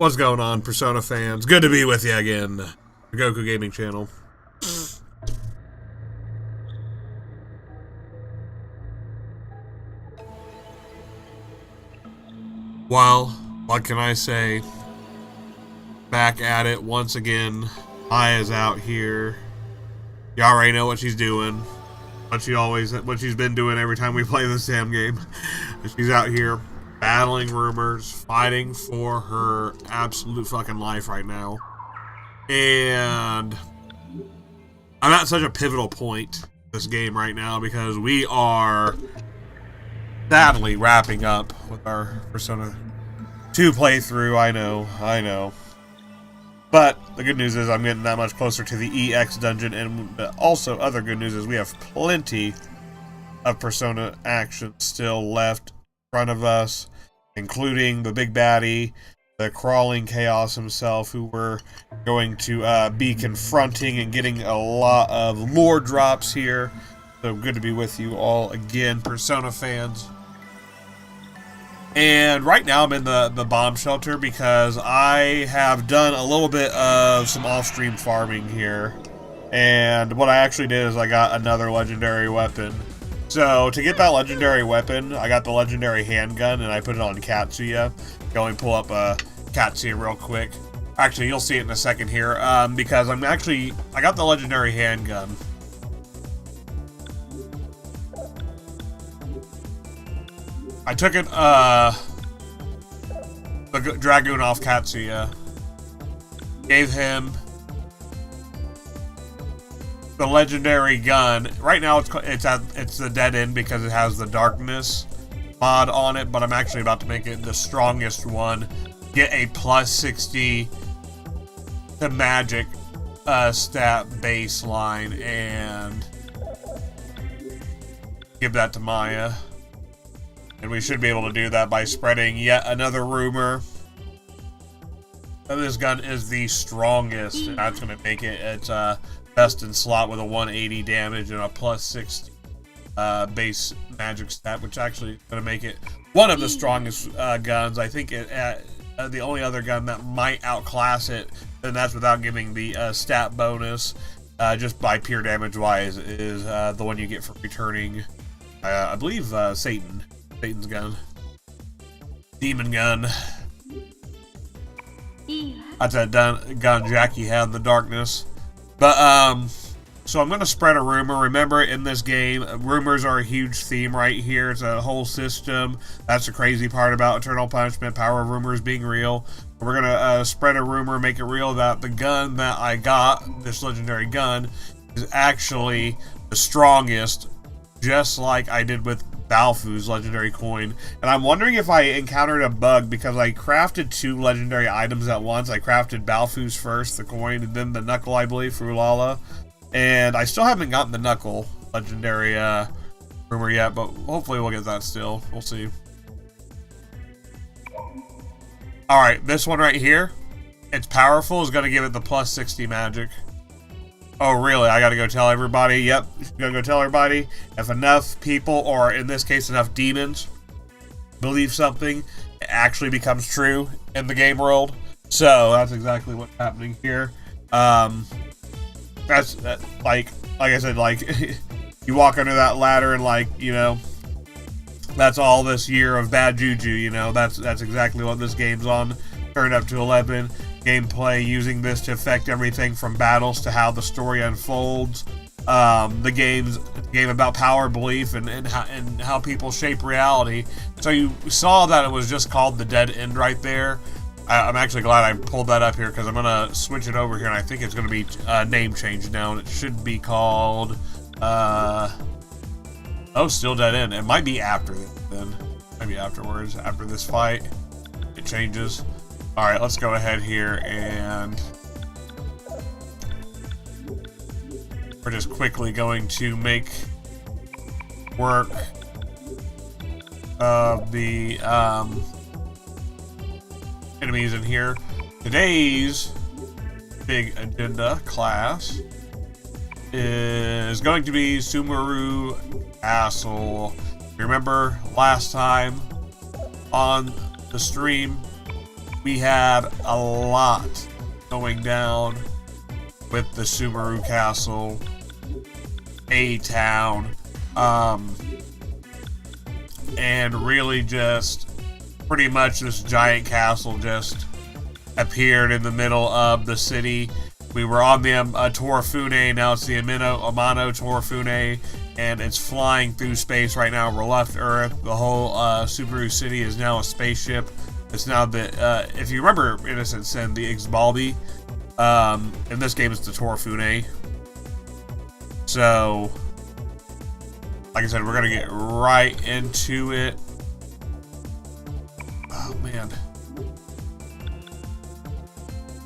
What's going on, Persona fans? Good to be with you again. Jigoku Gaming Channel. Well, what can I say? Back at it once again. Aya's out here. You already know what she's doing. What she's been doing every time we play this damn game. She's out here battling rumors, fighting for her absolute fucking life right now. And I'm at such a pivotal point in this game right now because we are sadly wrapping up with our Persona 2 playthrough. I know. But the good news is I'm getting that much closer to the EX dungeon, and also other good news is we have plenty of Persona action still left in front of us, including the big baddie, the crawling chaos himself, who we're going to be confronting and getting a lot of lore drops here. So good to be with you all again, Persona fans. And right now I'm in the bomb shelter because I have done a little bit of some off-stream farming here. And what I actually did is I got another legendary weapon. So to get that legendary weapon, I got the legendary handgun and I put it on Katsuya. Go and pull up Katsuya real quick. Actually, you'll see it in a second here, because I got the legendary handgun. I took it, the Dragoon off Katsuya. Gave him the legendary gun. Right now it's the dead end because it has the darkness mod on it, but I'm actually about to make it the strongest one. Get a plus 60 to magic stat baseline and give that to Maya. And we should be able to do that by spreading yet another rumor that this gun is the strongest, and that's going to make it its best in slot with a 180 damage and a plus 60 base magic stat, which actually is going to make it one of the strongest guns. I think the only other gun that might outclass it, and that's without giving the stat bonus, just by pure damage wise, is the one you get for returning, I believe, Satan's gun. Demon gun. That's that gun Jackie had in the darkness. But, So I'm going to spread a rumor. Remember, in this game, rumors are a huge theme right here. It's a whole system. That's the crazy part about Eternal Punishment, power of rumors being real. We're going to spread a rumor, make it real, that the gun that I got, this legendary gun, is actually the strongest, just like I did with Balfu's legendary coin. And I'm wondering if I encountered a bug, because I crafted 2 legendary items at once. I crafted Balfu's first, the coin, and then the knuckle, I believe, for Ulala. And I still haven't gotten the knuckle legendary rumor yet, but hopefully we'll get that still. We'll see. Alright, this one right here, it's powerful, is going to give it the plus 60 magic. Oh, really? I gotta go tell everybody? Yep, gotta go tell everybody. If enough people, or in this case, enough demons, believe something, it actually becomes true in the game world. So, that's exactly what's happening here. That's like I said, like, you walk under that ladder and, like, you know, that's all this year of bad juju, you know, that's exactly what this game's on. Turned up to 11. Gameplay using this to affect everything from battles to how the story unfolds. The game's a game about power, belief, and how people shape reality. So you saw that it was just called the Dead End right there. I'm actually glad I pulled that up here, because I'm going to switch it over here, and I think it's going to be name changed now, and it should be called, still Dead End. It might be after then. Maybe afterwards, after this fight, it changes. Alright, let's go ahead here, and we're just quickly going to make work of the enemies in here. Today's big agenda class is going to be Sumaru Castle. Remember last time on the stream, we had a lot going down with the Sumaru Castle, A-Town, and really just pretty much this giant castle just appeared in the middle of the city. We were on the Torfune, now it's the Amano Torfune, and it's flying through space right now. We're left Earth. The whole Subaru city is now a spaceship. It's now the, if you remember Innocent Sin, the Ixbalbi, in this game it's the Torfune. So, like I said, we're going to get right into it. Oh, man.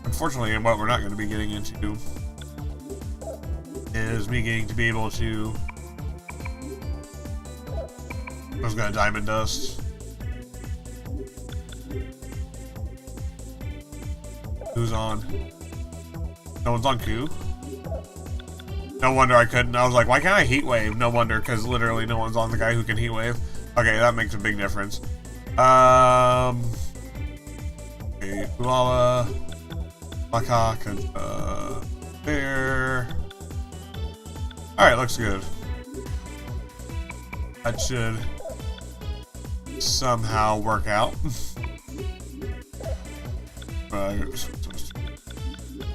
Unfortunately, what we're not going to be getting into is me getting to be able to... I was going to Diamond Dust. Who's on? No one's on Q. No wonder I couldn't. I was like, why can't I Heat Wave? No wonder, because literally no one's on the guy who can Heat Wave. Okay, that makes a big difference. Okay, Ulala, Makaka, there. Alright, looks good. That should somehow work out.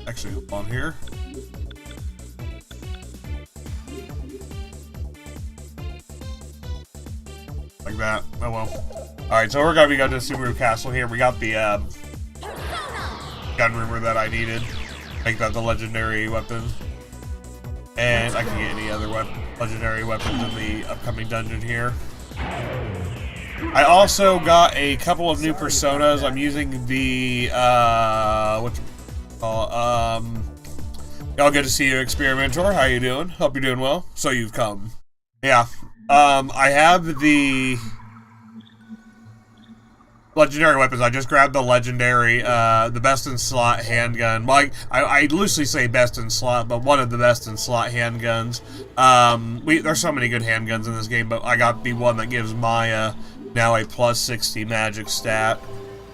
Actually, on here. Like that. Oh well. Alright, so we're gonna be going to Sumaru Castle here. We got the gun rumor that I needed. Make that the legendary weapon. And I can get any other legendary weapons in the upcoming dungeon here. I also got a couple of new personas. I'm using the y'all good to see you, Experimenter. How you doing? Hope you're doing well. So you've come. Yeah. I have the legendary weapons. I just grabbed the legendary, the best in slot handgun. Well, I loosely say best in slot, but one of the best in slot handguns. There's so many good handguns in this game, but I got the one that gives Maya now a plus 60 magic stat.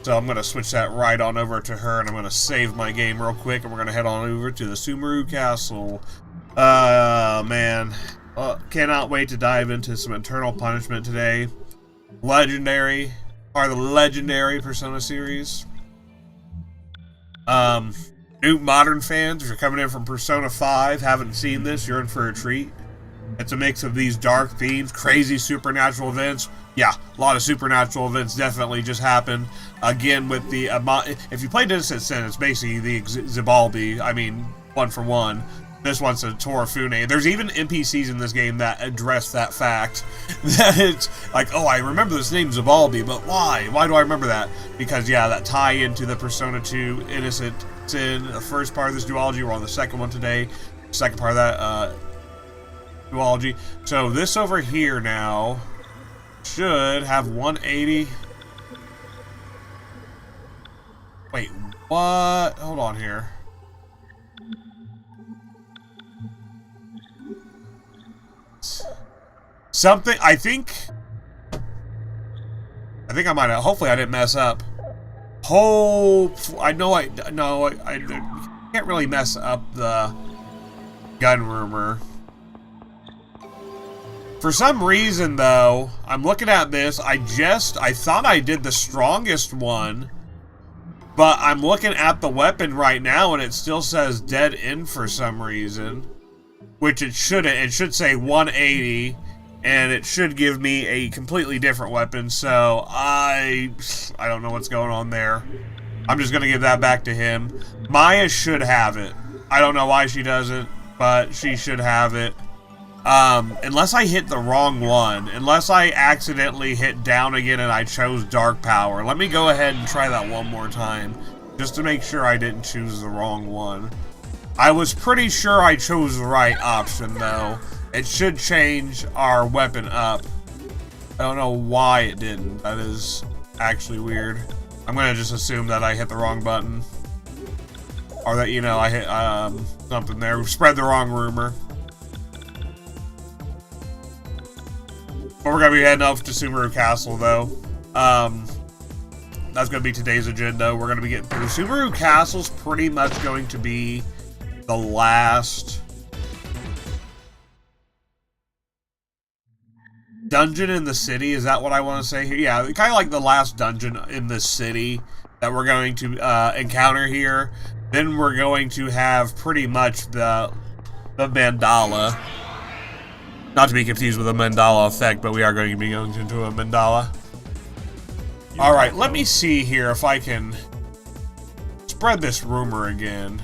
So I'm going to switch that right on over to her, and I'm going to save my game real quick, and we're going to head on over to the Sumaru Castle. Man. Cannot wait to dive into some Eternal Punishment today. Legendary, or the Legendary Persona series. New modern fans, if you're coming in from Persona 5, haven't seen this, you're in for a treat. It's a mix of these dark themes, crazy supernatural events. Yeah, a lot of supernatural events definitely just happened. Again, with the... if you played Innocent Sin, it's basically the Zibalbi. I mean, one for one. This one's a Torafune. There's even NPCs in this game that address that fact. That it's like, oh, I remember this name Zibalbi, but why? Why do I remember that? Because, yeah, that tie into the Persona 2 Innocent Sin, the first part of this duology. We're on the second one today. Second part of that duology. So this over here now should have 180. Wait, what? Hold on here. Something, I think I might have, hopefully I didn't mess up. I can't really mess up the gun rumor. For some reason, though, I'm looking at this, I thought I did the strongest one, but I'm looking at the weapon right now and it still says dead end for some reason. Which it shouldn't. It should say 180, and it should give me a completely different weapon, so I don't know what's going on there. I'm just going to give that back to him. Maya should have it. I don't know why she doesn't, but she should have it. Unless I hit the wrong one. Unless I accidentally hit down again and I chose Dark Power. Let me go ahead and try that one more time, just to make sure I didn't choose the wrong one. I was pretty sure I chose the right option, though. It should change our weapon up. I don't know why it didn't. That is actually weird. I'm gonna just assume that I hit the wrong button. Or that, you know, I hit something there. We've spread the wrong rumor. But we're gonna be heading off to Sumaru Castle, though. That's gonna be today's agenda. We're gonna be getting through. Sumaru Castle's pretty much going to be the last dungeon in the city. Is that what I want to say here? Yeah, kind of like the last dungeon in the city that we're going to encounter here. Then we're going to have pretty much the mandala. Not to be confused with a mandala effect, but we are going to be going into a mandala. Alright, let me see here if I can spread this rumor again.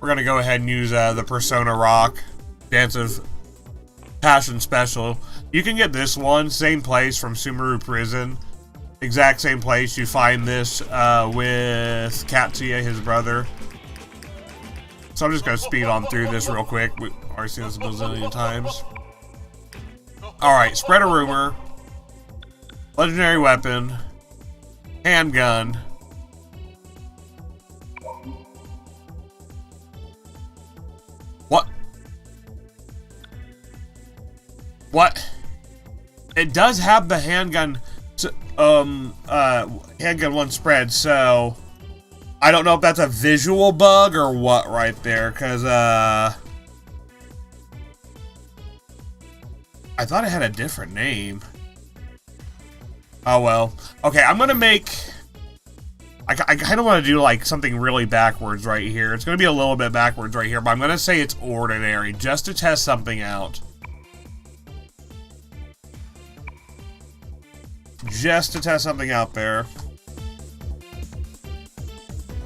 We're going to go ahead and use the Persona Rock Dance of Passion Special. You can get this one, same place from Sumaru Prison. Exact same place. You find this with Katsuya, his brother. So I'm just going to speed on through this real quick. We've already seen this a bazillion times. Alright, spread a rumor. Legendary weapon. Handgun. What? What? It does have the handgun, handgun one spread, so I don't know if that's a visual bug or what right there, because, I thought it had a different name. Oh, well. Okay, I'm gonna make... I kind of want to do, like, something really backwards right here. It's going to be a little bit backwards right here, but I'm going to say it's ordinary, just to test something out. Just to test something out there.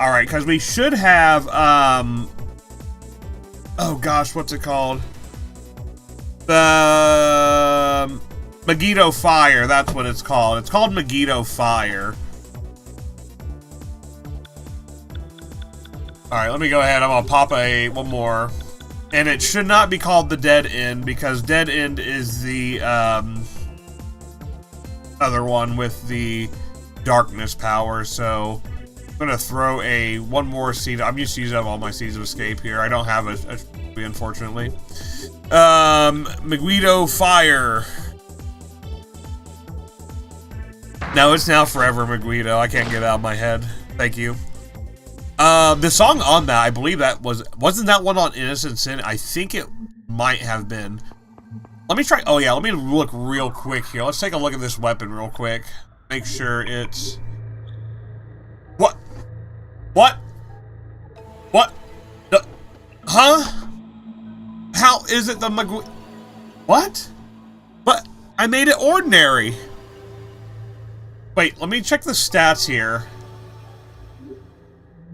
Alright, because we should have, oh gosh, what's it called? The Megiddo Fire, that's what it's called. It's called Megiddo Fire. Alright, let me go ahead. I'm gonna pop one more. And it should not be called the Dead End, because Dead End is the other one with the darkness power. So I'm gonna throw one more seed. I'm just using up all my seeds of escape here. I don't have a unfortunately. Megiddo Fire. No, it's now forever Megiddo. I can't get it out of my head. Thank you. The song on that, I believe that wasn't that one on Innocent Sin? I think it might have been. Let me try, oh yeah, let me look real quick here. Let's take a look at this weapon real quick. Make sure it's What? What? What? Huh? How is it the What? But I made it ordinary. Wait, let me check the stats here.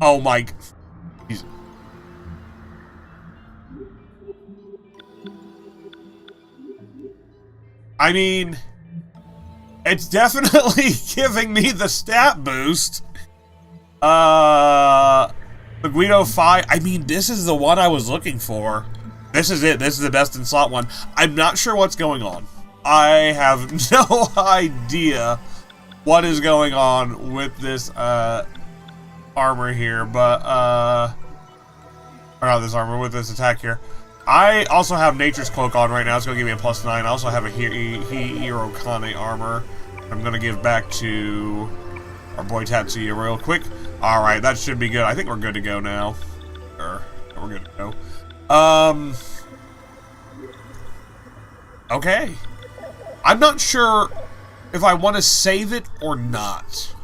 Oh my... I mean, it's definitely giving me the stat boost. The Guido 5. I mean, this is the one I was looking for. This is it. This is the best in slot one. I'm not sure what's going on. I have no idea what is going on with this armor here, but or not this armor, with this attack here. I also have Nature's Cloak on right now. It's going to give me a +9. I also have a Hiro Kane armor. I'm going to give back to our boy Tatsuya real quick. Alright, that should be good. I think we're good to go now. We're good to go. Okay. I'm not sure if I want to save it or not.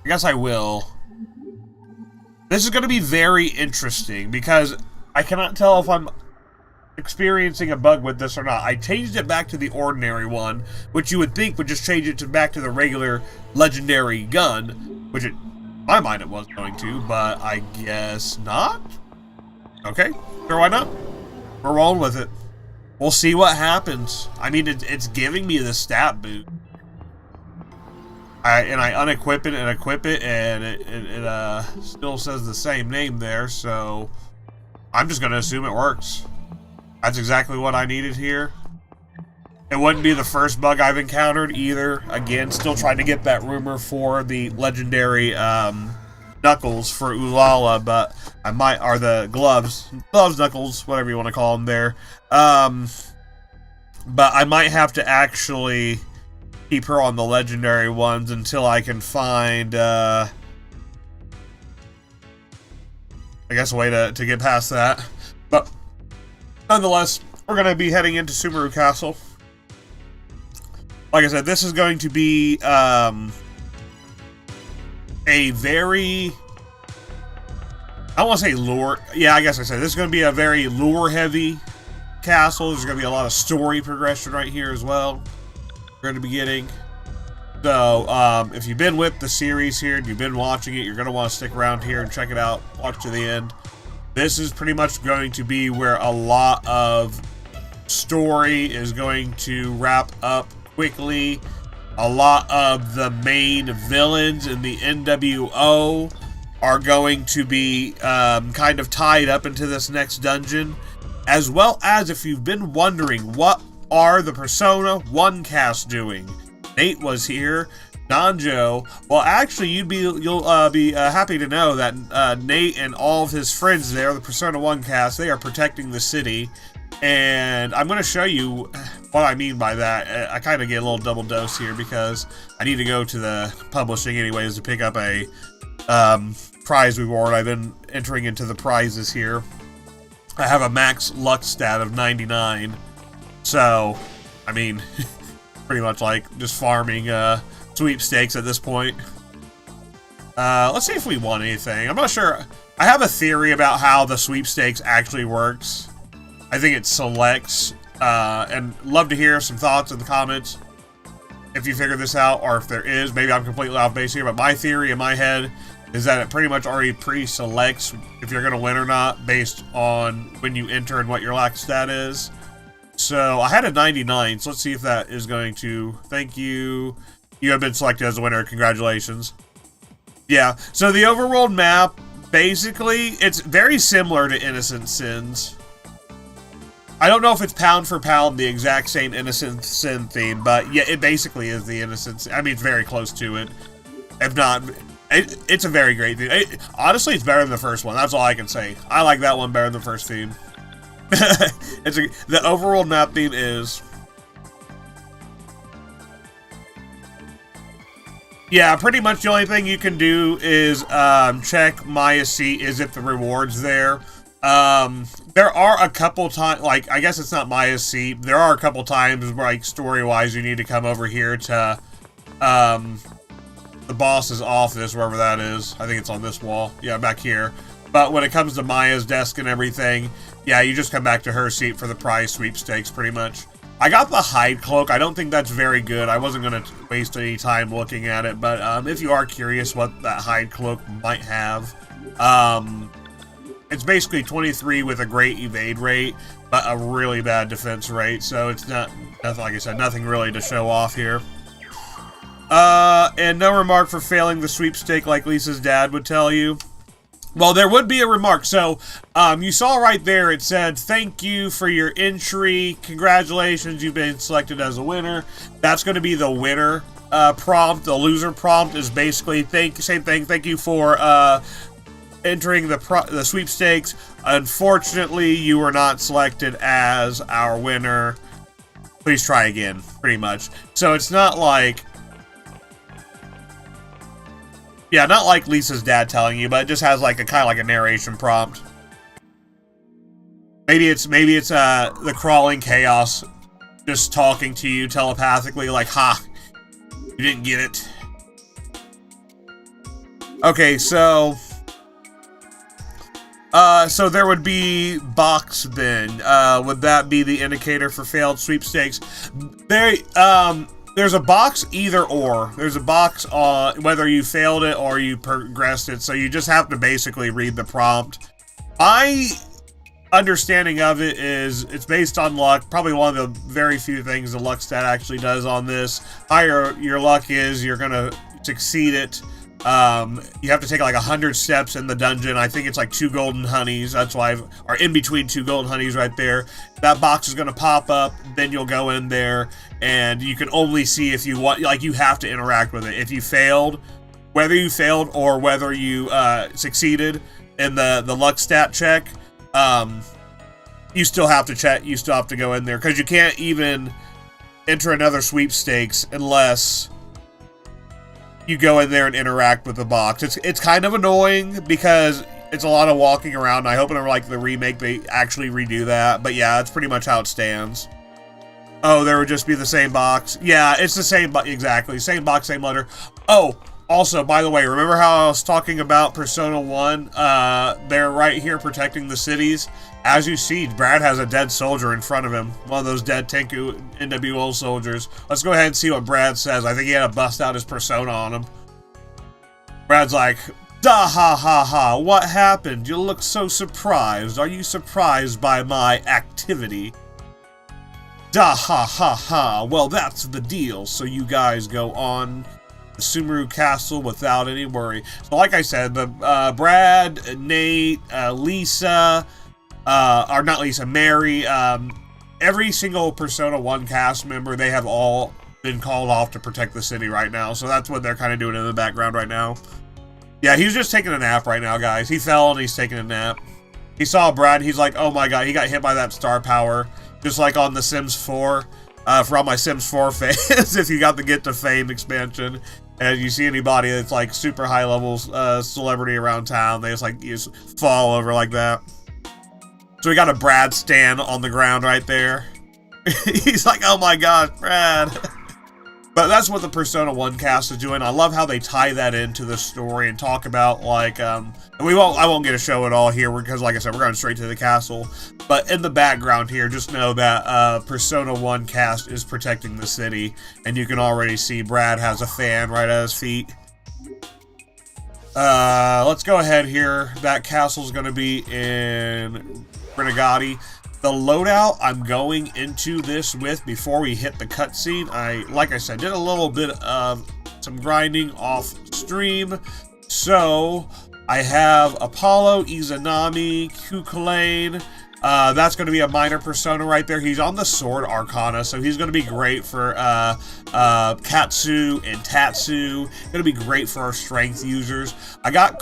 I guess I will. This is going to be very interesting because I cannot tell if I'm experiencing a bug with this or not. I changed it back to the ordinary one, which you would think would just change it back to the regular legendary gun, which in my mind it was going to, but I guess not. Okay, sure, why not? We're rolling with it. We'll see what happens. I mean, it's giving me the stat boost. I unequip it and equip it, and it still says the same name there, so I'm just going to assume it works. That's exactly what I needed here. It wouldn't be the first bug I've encountered either. Again, still trying to get that rumor for the legendary knuckles for Ulala, but I might, or the gloves, knuckles, whatever you want to call them there. But I might have to actually keep her on the legendary ones until I can find, I guess, a way to get past that. But nonetheless, we're going to be heading into Sumaru Castle. Like I said, this is going to be a very, I don't want to say lure. Yeah, I guess I said this is going to be a very lure-heavy castle. There's going to be a lot of story progression right here as well. We're going to be getting. So, if you've been with the series here and you've been watching it, you're going to want to stick around here and check it out. Watch to the end. This is pretty much going to be where a lot of story is going to wrap up quickly. A lot of the main villains in the NWO are going to be kind of tied up into this next dungeon. As well as, if you've been wondering, what are the Persona 1 cast doing? Nate was here. Nanjo. Well, actually, you'll be happy to know that Nate and all of his friends there, the Persona 1 cast, they are protecting the city. And I'm going to show you what I mean by that. I kind of get a little double dose here because I need to go to the publishing anyways to pick up a prize reward. I've been entering into the prizes here. I have a max luck stat of 99. So, I mean, pretty much like just farming sweepstakes at this point. Let's see if we won anything. I'm not sure. I have a theory about how the sweepstakes actually works. I think it selects, and love to hear some thoughts in the comments if you figure this out, or if there is. Maybe I'm completely off base here, but my theory in my head is that it pretty much already pre-selects if you're going to win or not based on when you enter and what your luck stat is. So I had a 99, so let's see if that is going to... Thank you. You have been selected as a winner. Congratulations. Yeah, so the overworld map, basically, it's very similar to Innocent Sins. I don't know if it's pound for pound the exact same Innocent Sin theme, but yeah, it basically is the Innocent Sin. I mean, it's very close to it. If not, it's a very great theme. Honestly, it's better than the first one. That's all I can say. I like that one better than the first theme. The overworld map theme is... Yeah, pretty much the only thing you can do is check Maya C is if the reward's there. There are a couple times, like, I guess it's not Maya's seat. There are a couple times, like, story-wise, you need to come over here to, the boss's office, wherever that is. I think it's on this wall. Yeah, back here. But when it comes to Maya's desk and everything, yeah, you just come back to her seat for the prize sweepstakes, pretty much. I got the hide cloak. I don't think that's very good. I wasn't going to waste any time looking at it, but if you are curious what that hide cloak might have, it's basically 23 with a great evade rate, but a really bad defense rate, so it's nothing, like I said, nothing really to show off here. And no remark for failing the sweepstake like Lisa's dad would tell you. Well, there would be a remark. So, you saw right there, it said, thank you for your entry. Congratulations, you've been selected as a winner. That's going to be the winner prompt. The loser prompt is basically, same thing, thank you for entering the sweepstakes. Unfortunately, you were not selected as our winner. Please try again, pretty much. So it's not like... Yeah, not like Lisa's dad telling you, but it just has like a kind of like a narration prompt. Maybe it's the crawling chaos just talking to you telepathically, like, ha, you didn't get it. Okay, so there would be box bin. Would that be the indicator for failed sweepstakes? There's a box either or. There's a box on whether you failed it or you progressed it, so you just have to basically read the prompt. My understanding of it is it's based on luck. Probably one of the very few things the luck stat actually does on this. Higher your luck is, you're gonna succeed it. You have to take like 100 steps in the dungeon. I think it's like 2 golden honeys. That's why or in between 2 golden honeys right there. That box is going to pop up. Then you'll go in there and you can only see if you want, like you have to interact with it. If you failed, whether you failed or whether you succeeded in the luck stat check, you still have to check. You still have to go in there because you can't even enter another sweepstakes unless you go in there and interact with the box. It's kind of annoying because it's a lot of walking around. I hope in like the remake they actually redo that. But yeah, that's pretty much how it stands. Oh, there would just be the same box. Yeah, it's the same, exactly. Same box, same letter. Oh, also, by the way, remember how I was talking about Persona 1? They're right here protecting the cities. As you see, Brad has a dead soldier in front of him. One of those dead Tenku NWO soldiers. Let's go ahead and see what Brad says. I think he had to bust out his persona on him. Brad's like, da ha ha ha, what happened? You look so surprised. Are you surprised by my activity? Da ha ha ha, well that's the deal. So you guys go on the Sumaru Castle without any worry. So like I said, the Brad, Nate, Lisa... or not Lisa, Mary, every single Persona 1 cast member, they have all been called off to protect the city right now, so that's what they're kind of doing in the background right now. Yeah, he's just taking a nap right now, guys. He fell and he's taking a nap. He saw Brad, he's like, oh my god, he got hit by that star power, just like on The Sims 4, for all my Sims 4 fans, if you got the Get to Fame expansion, and you see anybody that's like super high level celebrity around town, they just fall over like that. So we got a Brad stand on the ground right there. He's like, oh my gosh, Brad. But that's what the Persona 1 cast is doing. I love how they tie that into the story and talk about, like, I won't get to show it all here because, like I said, we're going straight to the castle. But in the background here, just know that Persona 1 cast is protecting the city. And you can already see Brad has a fan right at his feet. Let's go ahead here. That castle's going to be in Renegade. The loadout I'm going into this with before we hit the cutscene, like I said, did a little bit of some grinding off stream. So I have Apollo, Izanami, Kukulane. That's going to be a minor persona right there. He's on the Sword Arcana, so he's going to be great for Katsu and Tatsu. Going to be great for our strength users. I got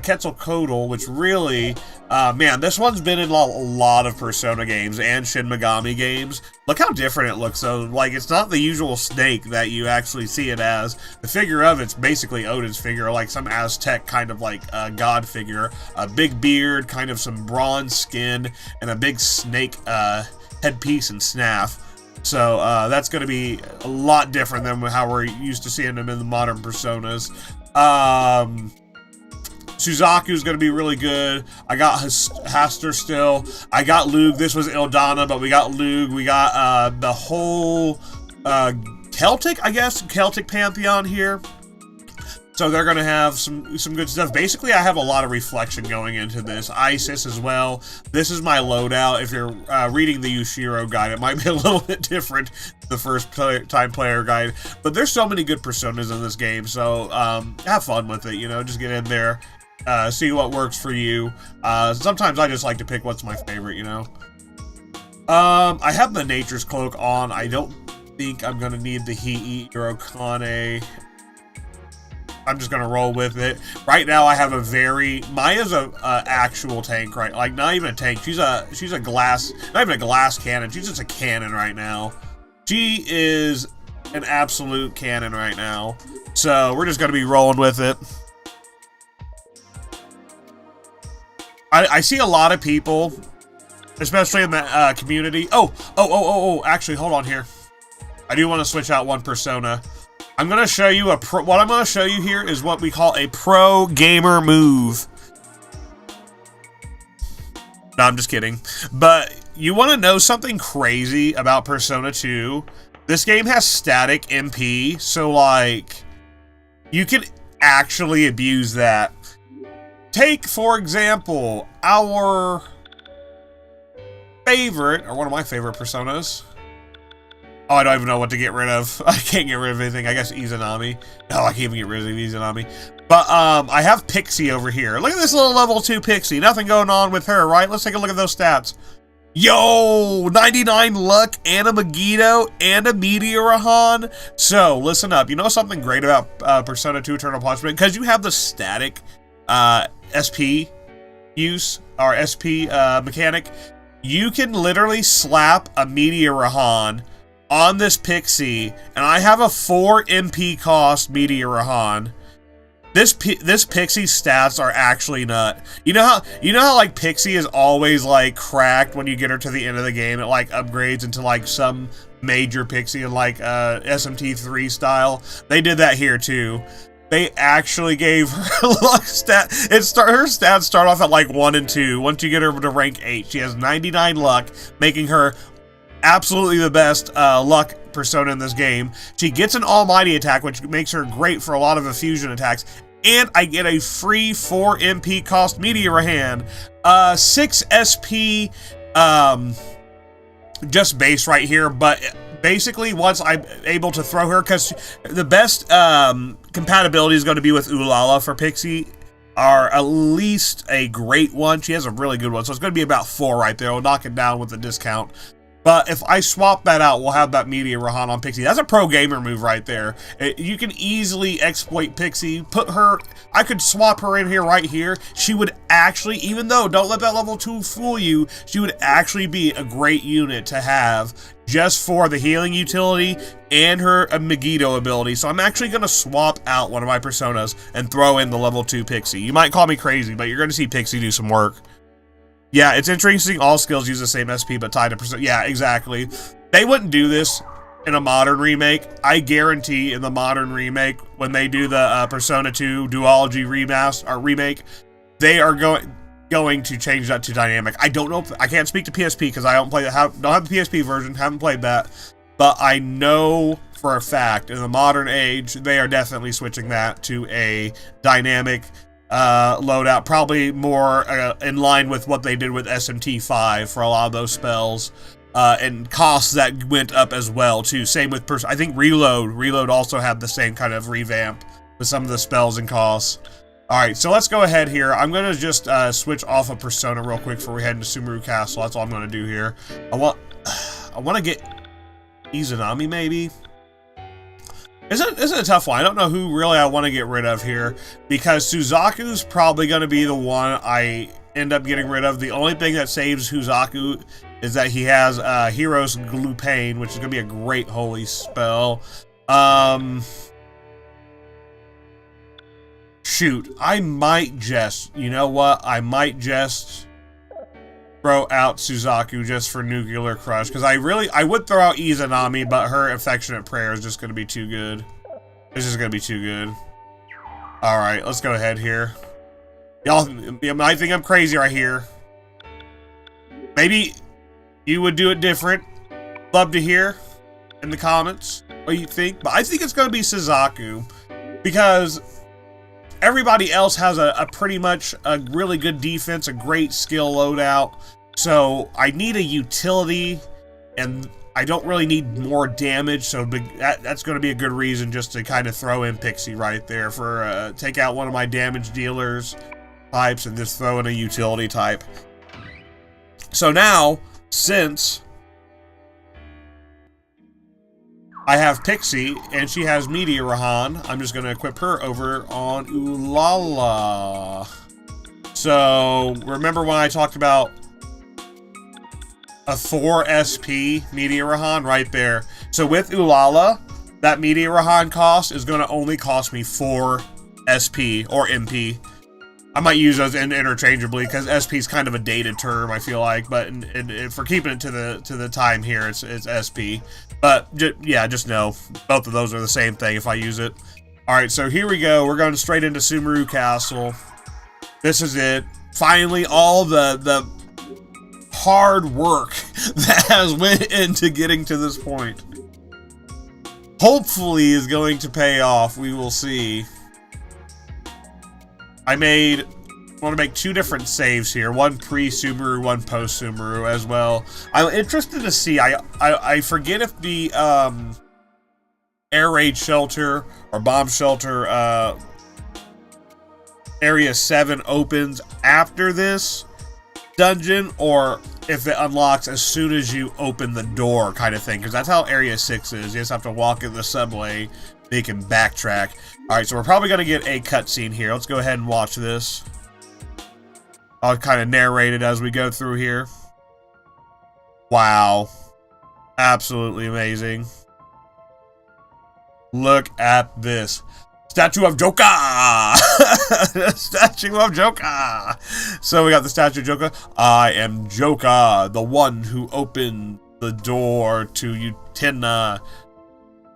Quetzalcoatl, which really, man, this one's been in a lot of Persona games and Shin Megami games. Look how different it looks, though. Like, it's not the usual snake that you actually see it as. The figure of it's basically Odin's figure, like some Aztec kind of like god figure. A big beard, kind of some bronze skin, and a big snake headpiece and snaff. So that's going to be a lot different than how we're used to seeing them in the modern Personas. Suzaku's going to be really good. I got Haster still. I got Lug. This was Ildana, but we got Lug. We got the whole Celtic, I guess, Celtic Pantheon here. So they're going to have some good stuff. Basically, I have a lot of reflection going into this. Isis as well. This is my loadout. If you're reading the Yushiro guide, it might be a little bit different the first time player guide. But there's so many good personas in this game, so have fun with it, you know. Just get in there, see what works for you. Sometimes I just like to pick what's my favorite, you know. I have the Nature's Cloak on. I don't think I'm going to need the Hii Irokane. I'm just gonna roll with it. Right now, I have Maya's a actual tank, right? Like, not even a tank. She's a glass, not even a glass cannon. She's just a cannon right now. She is an absolute cannon right now. So we're just gonna be rolling with it. I see a lot of people, especially in the community. Actually, hold on here. I do want to switch out one persona. I'm going to show you what I'm going to show you here is what we call a pro gamer move. No, I'm just kidding. But you want to know something crazy about Persona 2? This game has static MP, so like you can actually abuse that. Take, for example, our favorite, or one of my favorite Personas. Oh, I don't even know what to get rid of. I can't get rid of anything. I guess Izanami. No, I can't even get rid of Izanami. But I have Pixie over here. Look at this little level 2 Pixie. Nothing going on with her, right? Let's take a look at those stats. Yo, 99 luck and a Megiddo and a Meteorahan. So, listen up. You know something great about Persona 2 Eternal Punishment? Because you have the static SP use, or SP mechanic. You can literally slap a Meteorahan on this Pixie, and I have a 4 MP cost Meteorahan. This Pixie's stats are actually nut. You know how like Pixie is always like cracked when you get her to the end of the game. It like upgrades into like some major Pixie in like SMT3 style. They did that here too. They actually gave her luck stat. Her stats start off at like 1 and 2. Once you get her to rank 8, she has 99 luck, making her absolutely the best luck persona in this game. She gets an almighty attack, which makes her great for a lot of effusion attacks. And I get a free 4 MP cost Meteorahan, 6 SP, just base right here. But basically, once I'm able to throw her, because the best compatibility is going to be with Ulala for Pixie, or at least a great one. She has a really good one, so it's going to be about 4 right there. We'll knock it down with a discount. But if I swap that out, we'll have that Meteorahan on Pixie. That's a pro gamer move right there. You can easily exploit Pixie. I could swap her in here right here. She would actually, even though, don't let that level 2 fool you, she would actually be a great unit to have just for the healing utility and her Megiddo ability. So I'm actually going to swap out one of my personas and throw in the level 2 Pixie. You might call me crazy, but you're going to see Pixie do some work. Yeah, it's interesting all skills use the same SP but tied to percent. Yeah, exactly. They wouldn't do this in a modern remake. I guarantee in the modern remake, when they do the Persona 2 Duology remake, they are going to change that to dynamic. I don't know. I can't speak to PSP because I don't have the PSP version. Haven't played that, but I know for a fact in the modern age they are definitely switching that to a dynamic loadout, probably more in line with what they did with SMT5 for a lot of those spells, and costs that went up as well too. Same with I think Reload also had the same kind of revamp with some of the spells and costs. Alright, so let's go ahead here. I'm going to just switch off of Persona real quick before we head into Sumaru Castle. That's all I'm going to do here. I want to get Izanami maybe. This is a tough one. I don't know who really I want to get rid of here, because Suzaku's probably going to be the one I end up getting rid of. The only thing that saves Suzaku is that he has Hero's Glupane, which is going to be a great holy spell. Shoot, I might just, you know what? I might just throw out Suzaku just for Nuclear Crush, because I would throw out Izanami, but her Affectionate Prayer is just going to be too good. This is going to be too good. Alright, let's go ahead here. Y'all might think I'm crazy right here. Maybe you would do it different. Love to hear in the comments what you think. But I think it's going to be Suzaku, because everybody else has a pretty much a really good defense, a great skill loadout. So I need a utility, and I don't really need more damage. So that's going to be a good reason just to kind of throw in Pixie right there for take out one of my damage dealers types and just throw in a utility type. So now, since I have Pixie, and she has Meteor Rahan, I'm just going to equip her over on Ulala. So, remember when I talked about a 4 SP Meteor Rahan? Right there. So with Ulala, that Meteor Rahan cost is going to only cost me 4 SP or MP. I might use those interchangeably, because SP is kind of a dated term, I feel like, but for keeping it to the time here, it's SP. But yeah, just know both of those are the same thing if I use it. All right, so here we go. We're going straight into Sumaru Castle. This is it. Finally, all the hard work that has went into getting to this point, hopefully, is going to pay off. We will see. I want to make 2 different saves here. One pre-Sumaru, one post-Sumaru as well. I'm interested to see. I forget if the air raid shelter or bomb shelter area 7 opens after this dungeon, or if it unlocks as soon as you open the door kind of thing, because that's how area 6 is. You just have to walk in the subway, then you can backtrack. Alright, so we're probably going to get a cutscene here. Let's go ahead and watch this. I'll kind of narrate it as we go through here. Wow. Absolutely amazing. Look at this. Statue of Joka! Statue of Joka! So we got the Statue of Joka. I am Joka, the one who opened the door to Utena,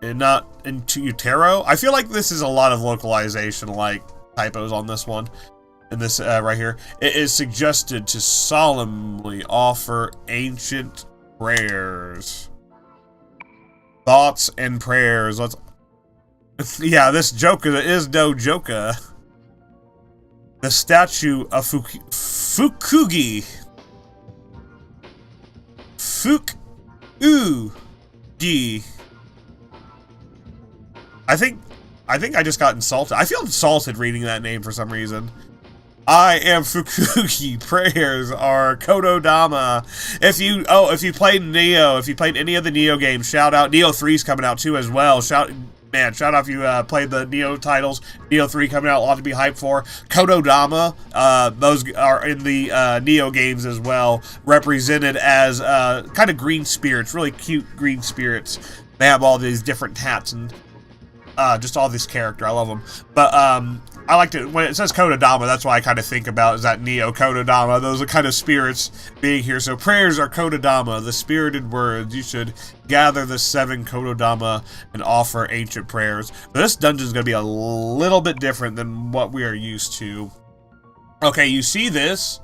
and not into Utero. I feel like this is a lot of localization, like typos on this one. In this right here, it is suggested to solemnly offer ancient prayers, thoughts, and prayers. Let's. Yeah, this Joka is no Joka. The statue of Fukugi. Fukugi. I think I just got insulted. I feel insulted reading that name for some reason. I am Fukugi. Prayers are Kododama. If you played Neo, if you played any of the Neo games, shout out. Neo 3's coming out too as well. Shout out if you played the Neo titles. Neo 3 coming out, a lot to be hyped for. Kododama, those are in the Neo games as well, represented as kind of green spirits, really cute green spirits. They have all these different hats and just all this character. I love them. But I like to, when it says Kododama, that's what I kind of think about, is that Neo Kododama. Those are kind of spirits being here. So prayers are Kododama, the spirited words. You should gather the 7 Kododama and offer ancient prayers. But this dungeon is going to be a little bit different than what we are used to. Okay, you see this?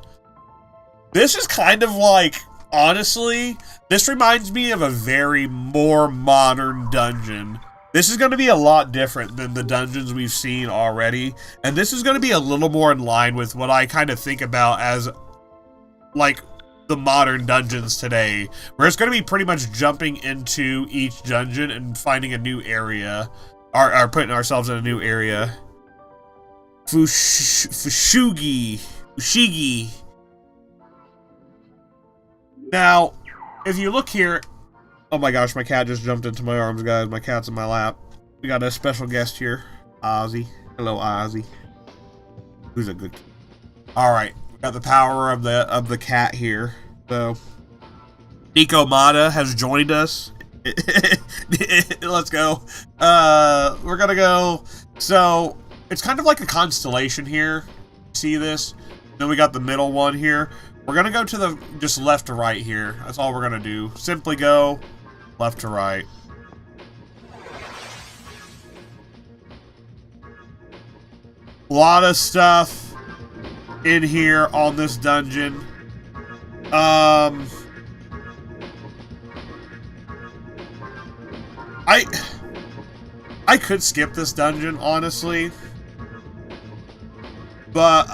This is kind of like, honestly, this reminds me of a very more modern dungeon. This is going to be a lot different than the dungeons we've seen already, and this is going to be a little more in line with what I kind of think about as, like, the modern dungeons today, where it's going to be pretty much jumping into each dungeon and finding a new area, or putting ourselves in a new area. Fushigi. Now, if you look here, oh my gosh, my cat just jumped into my arms, guys. My cat's in my lap. We got a special guest here, Ozzy. Hello, Ozzy. Who's a good cat? All right, we got the power of the cat here. So, Nico Mata has joined us. Let's go. We're gonna go. So it's kind of like a constellation here. See this? Then we got the middle one here. We're gonna go to the just left to right here. That's all we're gonna do. Simply go left to right. A lot of stuff in here on this dungeon. I could skip this dungeon, honestly. But,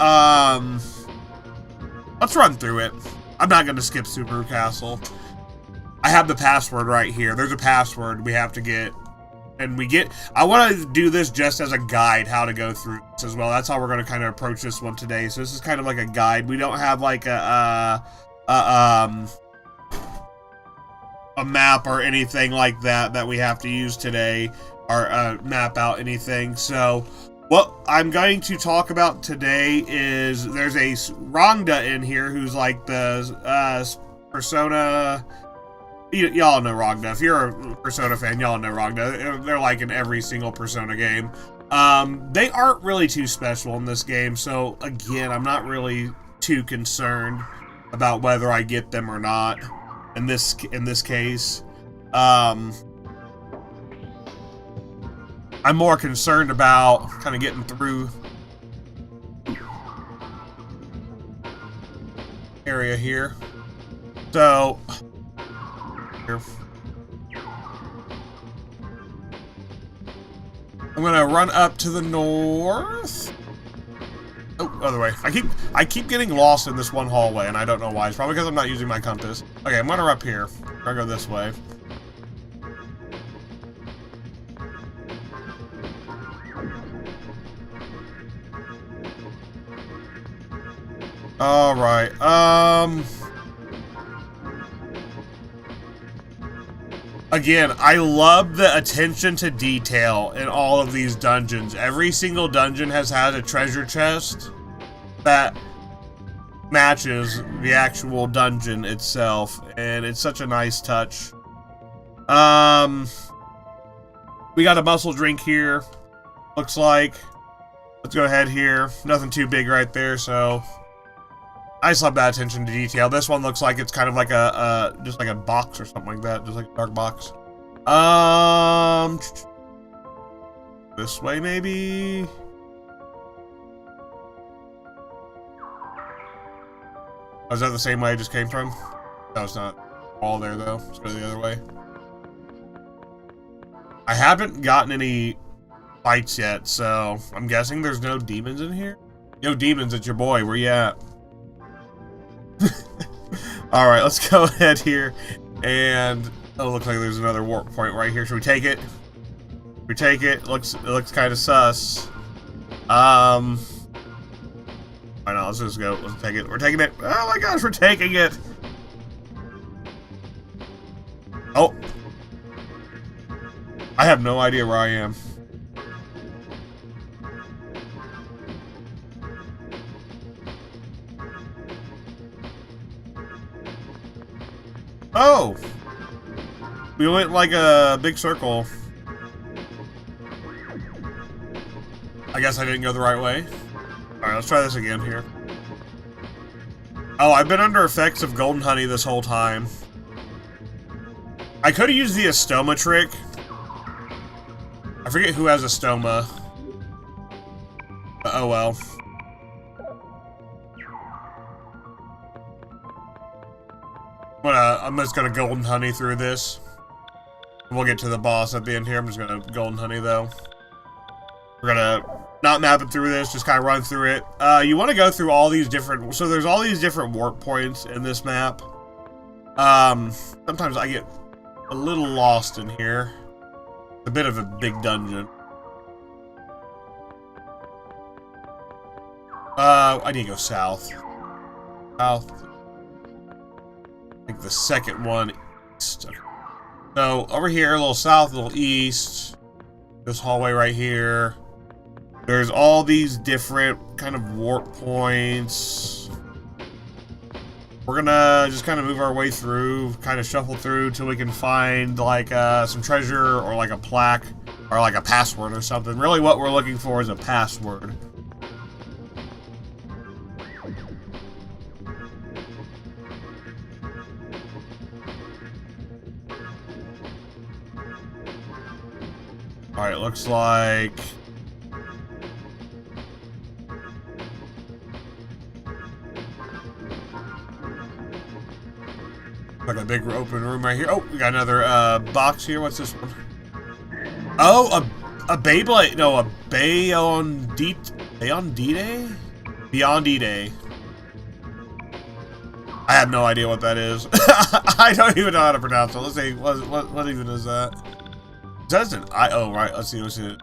let's run through it. I'm not going to skip Sumaru Castle. I have the password right here. There's a password we have to get. And I want to do this just as a guide how to go through this as well. That's how we're going to kind of approach this one today. So this is kind of like a guide. We don't have like a map or anything like that we have to use today, or map out anything. So what I'm going to talk about today is there's a Rangda in here who's like the Persona. Y'all know Rangda. If you're a Persona fan, y'all know Rangda. They're like in every single Persona game. They aren't really too special in this game, so again, I'm not really too concerned about whether I get them or not. In this case, I'm more concerned about kind of getting through area here. So here, I'm gonna run up to the north. Oh, other way. I keep getting lost in this one hallway, and I don't know why. It's probably because I'm not using my compass. Okay, I'm gonna run up here. I'm gonna go this way. All right. Again, I love the attention to detail in all of these dungeons. Every single dungeon has had a treasure chest that matches the actual dungeon itself, and it's such a nice touch. We got a muscle drink here, looks like. Let's go ahead here. Nothing too big right there, so I just love that attention to detail. This one looks like it's kind of like just like a box or something like that, just like a dark box. This way maybe. Oh, is that the same way I just came from? No, it's not. All there though. Let's go the other way. I haven't gotten any fights yet, so I'm guessing there's no demons in here. Yo, demons, it's your boy. Where you at? Alright, let's go ahead here, and oh, looks like there's another warp point right here. Should we take it? We take it. It looks kind of sus. Why not? Let's just go. Let's take it. We're taking it. Oh my gosh, we're taking it. Oh, I have no idea where I am. Oh! We went like a big circle. I guess I didn't go the right way. Alright, let's try this again here. Oh, I've been under effects of golden honey this whole time. I could have used the Estoma trick. I forget who has Estoma. But oh well. I'm just gonna golden honey through this. We'll get to the boss at the end here. I'm just gonna golden honey though. We're gonna not map it through this, just kind of run through it. You want to go through all these different. So there's all these different warp points in this map. Sometimes I get a little lost in here. It's a bit of a big dungeon. I need to go south. South. I think the second one east. So over here, a little south, a little east. This hallway right here. There's all these different kind of warp points. We're gonna just kind of move our way through, kind of shuffle through till we can find like some treasure or like a plaque or like a password or something. Really what we're looking for is a password. Alright, looks like... like a big open room right here. Oh, we got another box here. What's this one? Oh, a Beyblade. No, a Beyondide? Beyondide. I have no idea what that is. I don't even know how to pronounce it. Let's see. What even is that? It says an oh, right. Let's see. What's it?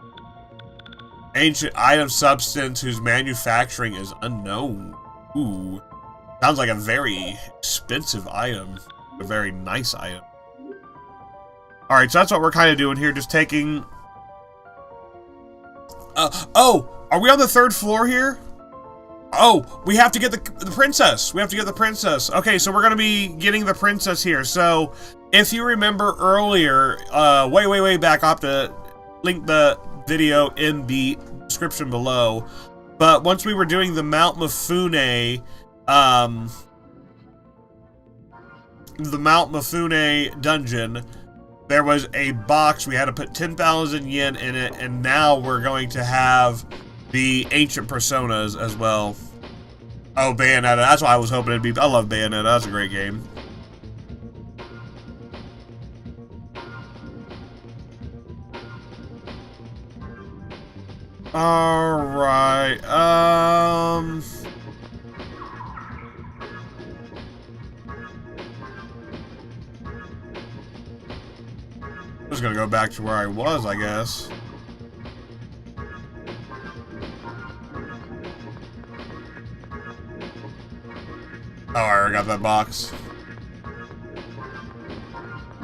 Ancient item substance whose manufacturing is unknown. Ooh. Sounds like a very expensive item. A very nice item. Alright, so that's what we're kind of doing here. Just taking... oh! Are we on the 3rd floor here? Oh! We have to get the princess! We have to get the princess. Okay, so we're going to be getting the princess here. So, if you remember earlier, way back, I'll have to link the video in the description below. But once we were doing the Mount Mifune, dungeon, there was a box. We had to put 10,000 yen in it, and now we're going to have the ancient personas as well. Oh, Bayonetta. That's why I was hoping it'd be. I love Bayonetta. That's a great game. Alright, I'm just gonna go back to where I was, I guess. Oh, I already got that box.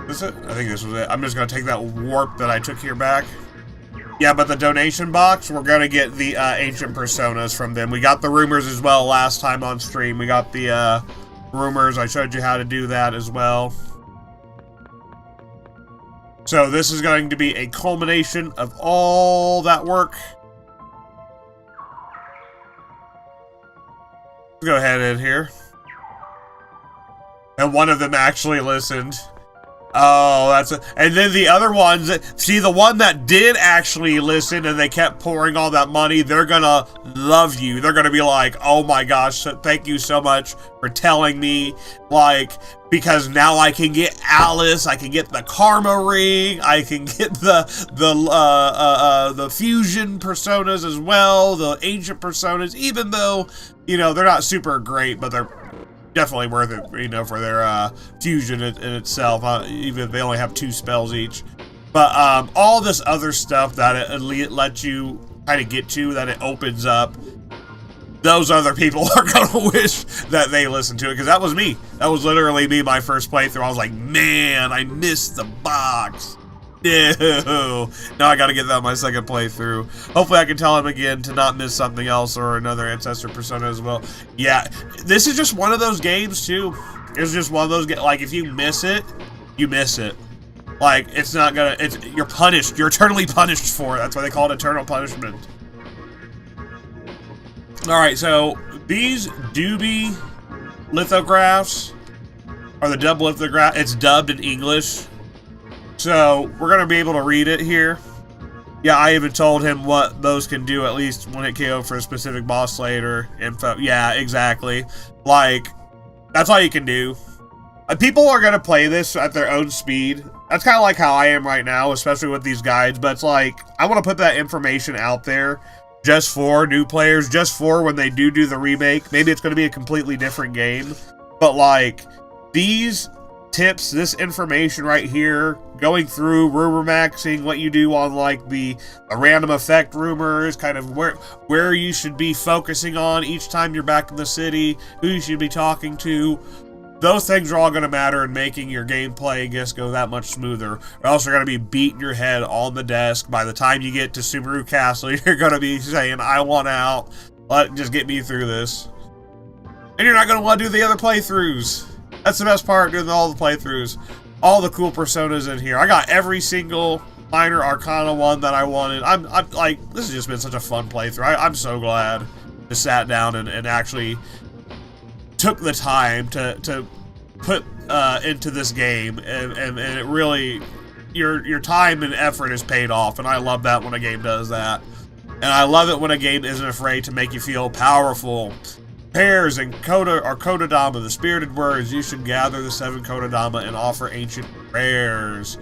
Is it? I think this was it. I'm just gonna take that warp that I took here back. Yeah, but the donation box, we're gonna get the ancient personas from them. We got the rumors as well last time on stream. We got the rumors. I showed you how to do that as well. So this is going to be a culmination of all that work. Let's go ahead in here. And one of them actually listened. Oh, that's a, and then the other ones, see, the one that did actually listen and they kept pouring all that money, they're gonna love you. They're gonna be like, oh my gosh, thank you so much for telling me, like, because now I can get Atlus, I can get the Karma Ring, I can get the fusion personas as well, the ancient personas, even though, you know, they're not super great, but they're definitely worth it, you know, for their fusion in itself, even if they only have 2 spells each. But all this other stuff that it lets you kind of get to, that it opens up, those other people are gonna wish that they listened to it, because that was me. That was literally me my first playthrough. I was like, man, I missed the box. No. Now I gotta get that on my second playthrough. Hopefully I can tell him again to not miss something else or another ancestor persona as well. Yeah, this is just one of those games too. It's just one of those like, if you miss it, you miss it. Like, it's not gonna, you're punished. You're eternally punished for it. That's why they call it eternal punishment. Alright, so these doobie lithographs are the dub lithograph. It's dubbed in English. So, we're going to be able to read it here. Yeah, I even told him what those can do, at least when it KO for a specific boss later info. Yeah, exactly. Like, that's all you can do. People are going to play this at their own speed. That's kind of like how I am right now, especially with these guides. But it's like, I want to put that information out there just for new players, just for when they do the remake. Maybe it's going to be a completely different game. But, like, these tips, this information right here, going through rumor maxing, what you do on like the random effect rumors, kind of where you should be focusing on each time you're back in the city, who you should be talking to. Those things are all going to matter in making your gameplay just go that much smoother. Or else you're going to be beating your head on the desk. By the time you get to Sumaru Castle, you're going to be saying, I want out. Just get me through this. And you're not going to want to do the other playthroughs. That's the best part, doing all the playthroughs. All the cool personas in here. I got every single minor arcana one that I wanted. I'm like, this has just been such a fun playthrough. I'm so glad to sat down and actually took the time to put into this game, and it really your time and effort is paid off, and I love that when a game does that. And I love it when a game isn't afraid to make you feel powerful. Pairs and Kodadama, the spirited words, you should gather the 7 Kodadama and offer ancient prayers.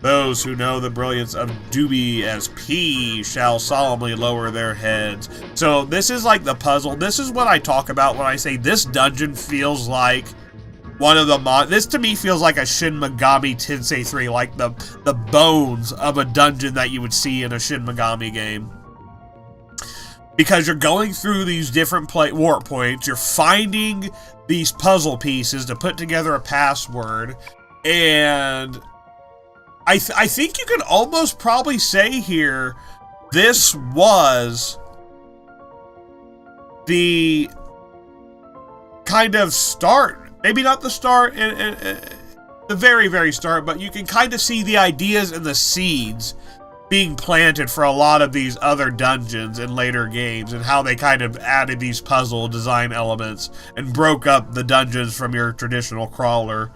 Those who know the brilliance of Dubi as P shall solemnly lower their heads. So this is like the puzzle. This is what I talk about when I say this dungeon feels like one of the this to me feels like a Shin Megami Tensei 3, like the bones of a dungeon that you would see in a Shin Megami game. Because you're going through these different warp points, you're finding these puzzle pieces to put together a password, and I think you could almost probably say here, this was the kind of start, maybe not the start, the very, very start, but you can kind of see the ideas and the seeds being planted for a lot of these other dungeons in later games, and how they kind of added these puzzle design elements and broke up the dungeons from your traditional crawler.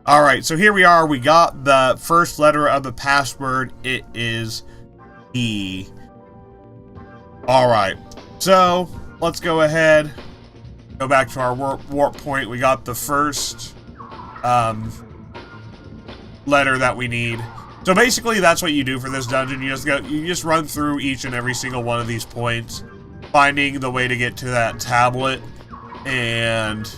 Alright, so here we are. We got the first letter of the password. It is E. Alright, so let's go ahead, go back to our warp point. We got the first letter that we need. So basically, that's what you do for this dungeon. You just run through each and every single one of these points, finding the way to get to that tablet and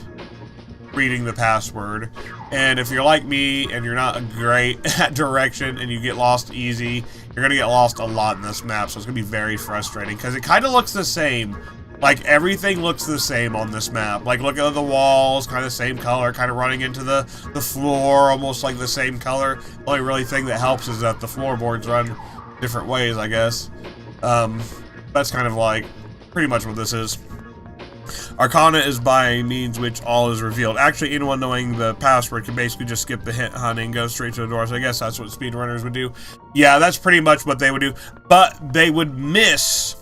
reading the password. And if you're like me and you're not great at direction and you get lost easy, you're gonna get lost a lot in this map. So it's gonna be very frustrating because it kind of looks the same. Like, everything looks the same on this map. Like, look at the walls, kind of same color, kind of running into the floor, almost like the same color. The only really thing that helps is that the floorboards run different ways, I guess. That's kind of like pretty much what this is. Arcana is by means which all is revealed. Actually, anyone knowing the password can basically just skip the hint hunting and go straight to the door. So I guess that's what speedrunners would do. Yeah, that's pretty much what they would do. But they would miss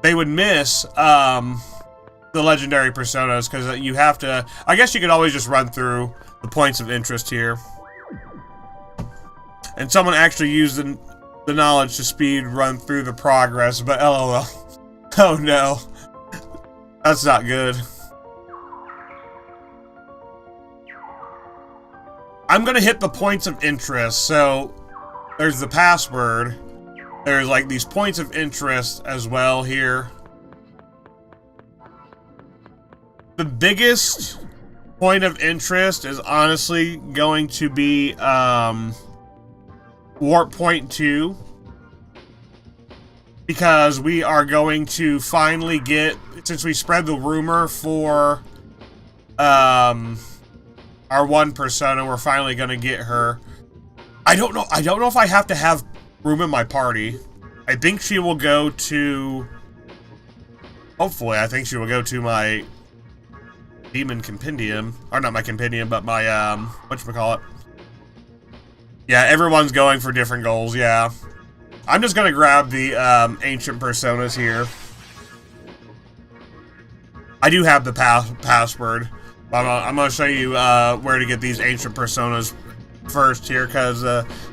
the legendary personas, because you have to, I guess you could always just run through the points of interest here. And someone actually used the knowledge to speed run through the progress, but LOL. Oh no. That's not good. I'm gonna hit the points of interest, so there's the password. There's like these points of interest as well here. The biggest point of interest is honestly going to be Warp Point 2. Because we are going to finally get, since we spread the rumor for our one persona, we're finally gonna get her. I don't know if I have to have room in my party. I think she will go to, hopefully I think she will go to my demon compendium, or not my compendium, but my whatchamacallit. Yeah, everyone's going for different goals. Yeah, I'm just gonna grab the ancient personas here. I do have the password. I'm gonna show you where to get these ancient personas first here, because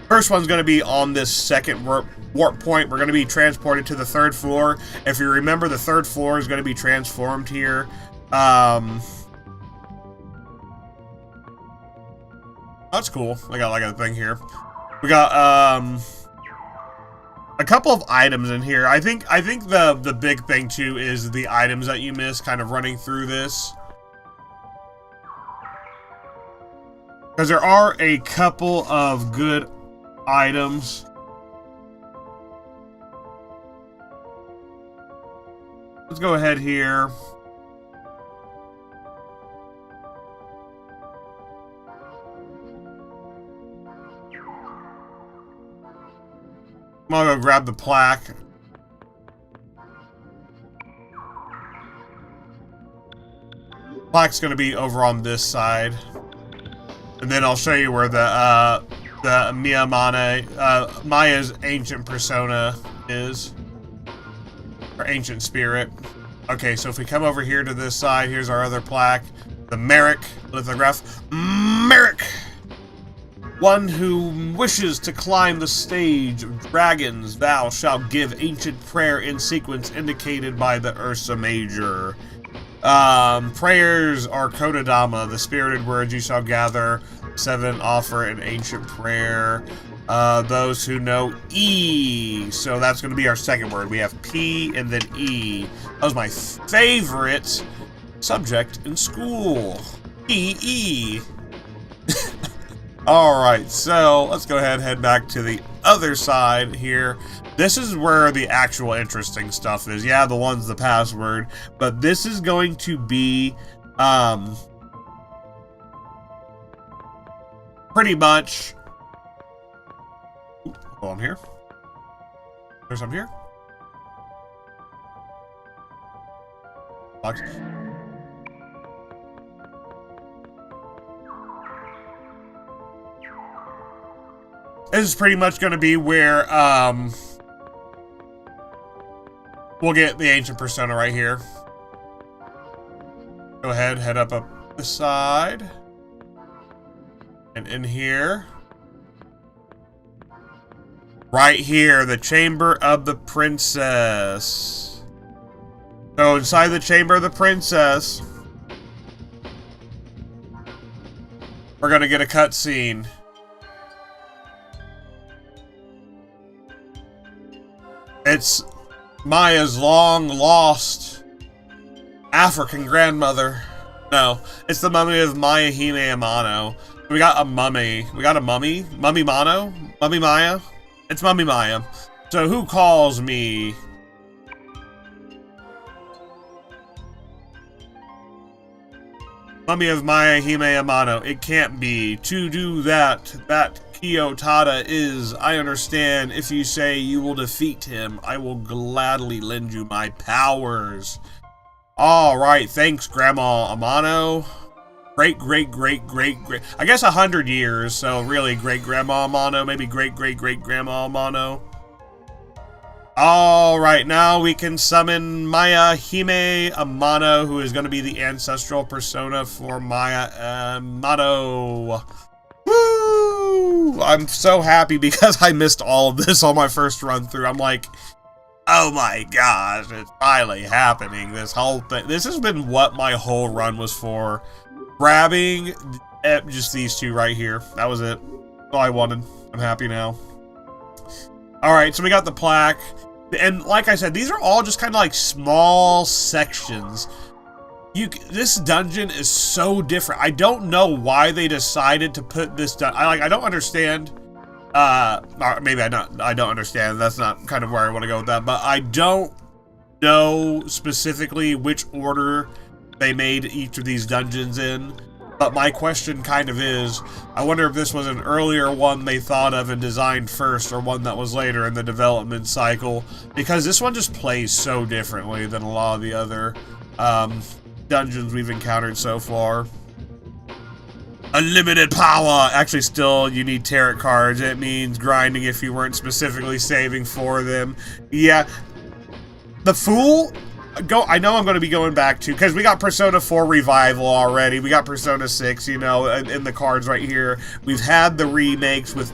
first one's gonna be on this second warp point. We're gonna be transported to the 3rd floor. If you remember, the 3rd floor is gonna be transformed here. That's cool. I got like a thing here. We got a couple of items in here. I think the big thing too is the items that you miss kind of running through this. Because there are a couple of good items. Let's go ahead here. I'm gonna go grab the plaque. Plaque's gonna be over on this side. And then I'll show you where the Maya's ancient persona is. Or ancient spirit. Okay, so if we come over here to this side, here's our other plaque. The Merrick lithograph. Merrick! One who wishes to climb the stage of dragons, thou shalt give ancient prayer in sequence indicated by the Ursa Major. Prayers are Kodadama, the spirited words you shall gather. 7, offer an ancient prayer. Those who know E. So that's going to be our second word. We have P and then E. That was my favorite subject in school. PE. Alright, so let's go ahead and head back to the other side here. This is where the actual interesting stuff is. Yeah, the one's the password, but this is going to be pretty much... Hold on here. There's something here. Box. This is pretty much going to be where we'll get the ancient persona right here. Go ahead, head up the side. And in here. Right here, the Chamber of the Princess. So inside the Chamber of the Princess, we're going to get a cutscene. It's Maya's long-lost African grandmother. No, it's the mummy of Maya Hime Amano. We got a mummy. We got a mummy? Mummy Mano? Mummy Maya? It's Mummy Maya. So who calls me? Mummy of Maya Hime Amano. It can't be. To do that Kiyotada is, I understand, if you say you will defeat him, I will gladly lend you my powers. Alright, thanks, Grandma Amano. Great. I guess 100 years, so really great-grandma Amano, maybe great-grandma Amano. Alright, now we can summon Maya Hime Amano, who is going to be the ancestral persona for Maya Amano. Woo! I'm so happy because I missed all of this on my first run through. I'm like, oh my gosh, it's finally happening. This whole thing. This has been what my whole run was for. Grabbing just these two right here. That was it. All I wanted. I'm happy now. Alright, so we got the plaque. And like I said, these are all just kind of like small sections. This dungeon is so different. I don't know why they decided to put this I don't understand. Or maybe I don't understand. That's not kind of where I want to go with that. But I don't know specifically which order they made each of these dungeons in. But my question kind of is, I wonder if this was an earlier one they thought of and designed first, or one that was later in the development cycle. Because this one just plays so differently than a lot of the other dungeons we've encountered so far. Unlimited power! Actually, still, you need tarot cards. It means grinding if you weren't specifically saving for them. Yeah. The Fool... I know I'm going to be going back to... Because we got Persona 4 Revival already. We got Persona 6, you know, in the cards right here. We've had the remakes with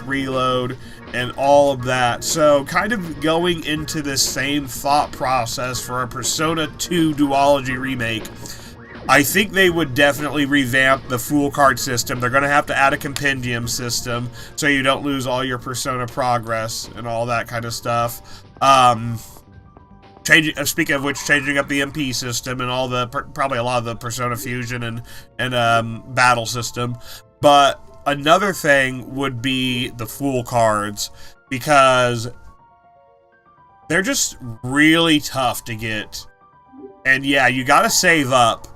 Reload and all of that. So, kind of going into this same thought process for a Persona 2 Duology remake. I think they would definitely revamp the Fool card system. They're going to have to add a compendium system so you don't lose all your Persona progress and all that kind of stuff. Speaking of which, changing up the MP system and all the probably a lot of the Persona Fusion and battle system. But another thing would be the Fool cards, because they're just really tough to get. And yeah, you gotta save up.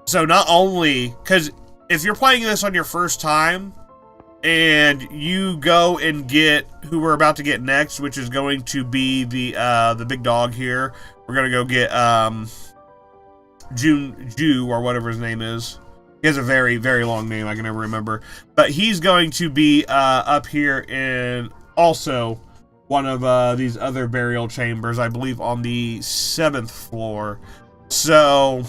So not only, because if you're playing this on your first time, and you go and get who we're about to get next, which is going to be the big dog here. We're gonna go get Ju or whatever his name is. He has a very, very long name I can never remember. But he's going to be up here in also one of these other burial chambers, I believe on the 7th floor. So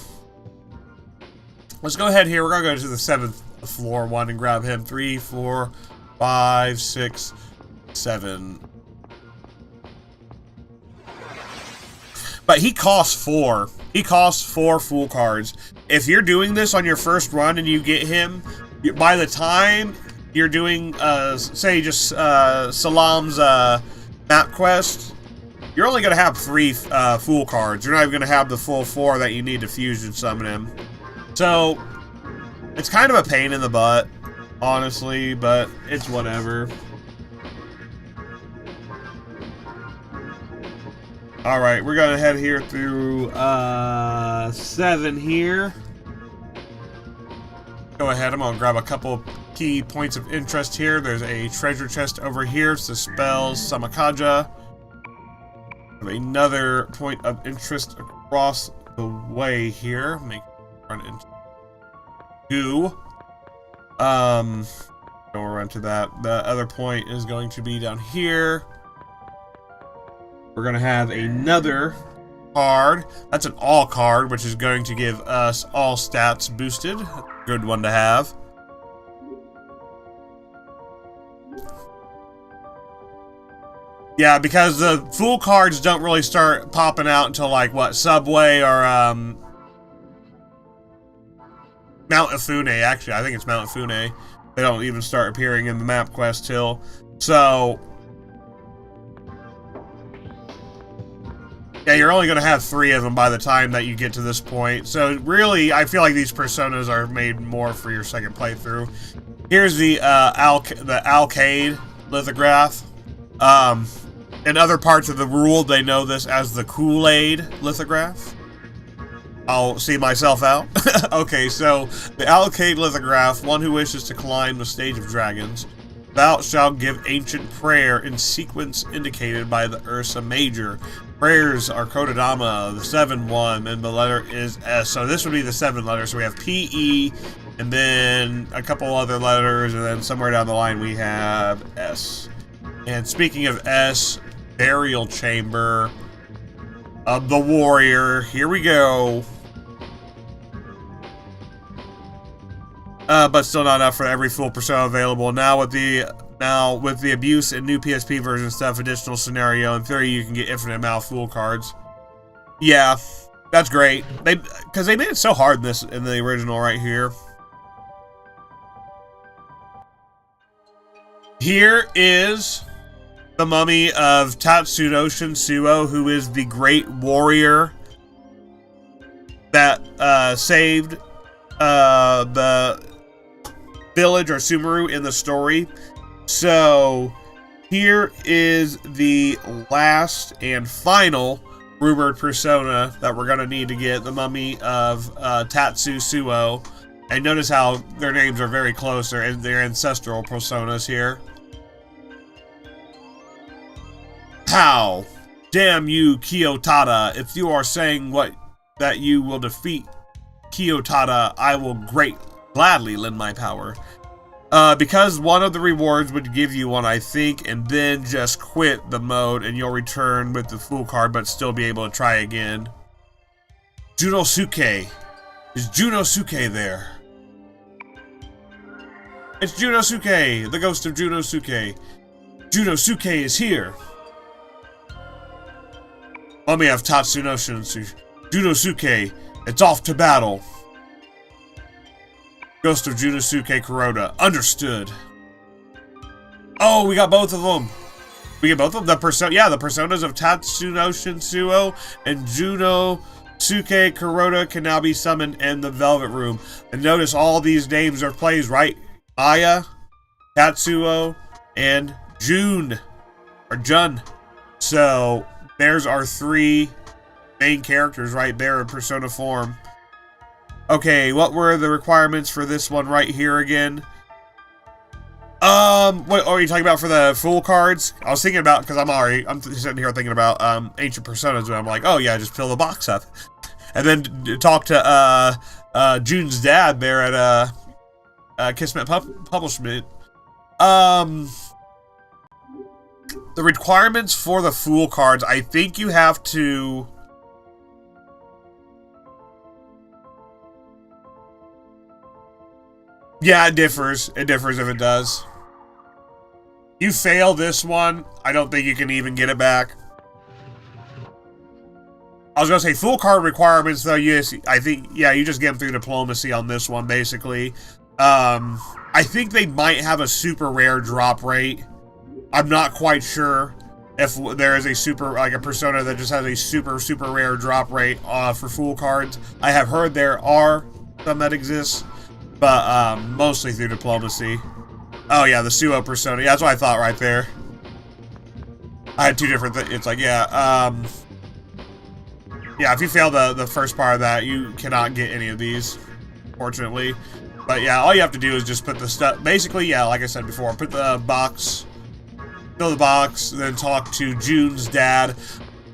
let's go ahead here. We're gonna go to the 7th the floor one and grab him. 3, 4, 5, 6, 7. But he costs 4. He costs 4 Fool cards. If you're doing this on your first run and you get him, by the time you're doing, say, just Salam's map quest, you're only going to have 3 Fool cards. You're not even going to have the full 4 that you need to fusion summon him. So, it's kind of a pain in the butt, honestly, but it's whatever. Alright, we're going to head here through 7 here. Go ahead, I'm going to grab a couple key points of interest here. There's a treasure chest over here. It's the spells Samakaja. Another point of interest across the way here. Make run into goo. Don't run to that. The other point is going to be down here. We're gonna have another card. That's an all card, which is going to give us all stats boosted. Good one to have. Yeah, because the Fool cards don't really start popping out until, like, what, Subway or, Mount Ifune, actually. I think it's Mount Ifune. They don't even start appearing in the map quest till. So, yeah, you're only going to have 3 of them by the time that you get to this point. So, really, I feel like these personas are made more for your second playthrough. Here's the, Alcade lithograph. In other parts of the world, they know this as the Kool-Aid lithograph. I'll see myself out. Okay, so the Alcade lithograph, one who wishes to climb the stage of dragons, thou shalt give ancient prayer in sequence indicated by the Ursa Major. Prayers are Kodadama, the 7-1, and the letter is S. So this would be the 7 letters. So we have P, E, and then a couple other letters, and then somewhere down the line we have S. And speaking of S, Burial Chamber of the Warrior. Here we go. But still not enough for every full persona available. Now with the abuse and new PSP version stuff, additional scenario, in theory you can get infinite amount of Fool cards. Yeah, that's great. Because they made it so hard in the original right here. Here is the mummy of Tatsunō Suo, who is the great warrior that saved the village or Sumaru in the story. So here is the last and final rumored persona that we're going to need to get, the mummy of Tatsu Suo. And notice how their names are very close. They're ancestral personas here. How? Damn you, Kiyotada. If you are saying that you will defeat Kiyotada, I will gladly lend my power. Because one of the rewards would give you one, I think, and then just quit the mode and you'll return with the Fool card but still be able to try again. Junosuke. Is Junosuke there? It's Junosuke, the ghost of Junosuke. Junosuke is here. Let me have Tatsunō Junosuke. It's off to battle. Ghost of Junosuke Kuroda. Understood. Oh, we got both of them. We get both of them. The personas of Tatsunō Suo and Junosuke Kuroda can now be summoned in the Velvet Room. And notice all these names are plays, right? Aya, Tatsuo, and Jun. Or Jun. So there's our 3 main characters right there in persona form. Okay, what were the requirements for this one right here again? What are you talking about for the Fool cards? I was thinking about, because I'm sitting here thinking about ancient personas, and I'm like, oh yeah, just fill the box up. And then talk to Jun's dad there at Kismet Publishment. The requirements for the Fool cards, I think you have to... Yeah, it differs. It differs if it does. You fail this one, I don't think you can even get it back. I was gonna say full card requirements though. Yes, I think you just get them through diplomacy on this one basically. I think they might have a super rare drop rate. I'm not quite sure if there is a a persona that just has a super rare drop rate for full cards. I have heard there are some that exist, but mostly through diplomacy. Oh yeah, the Suo persona. Yeah, that's what I thought right there. I had two different things. It's like, yeah, if you fail the first part of that, you cannot get any of these, fortunately. But yeah, all you have to do is just put the stuff, basically, yeah, like I said before, put the box, fill the box, then talk to June's dad.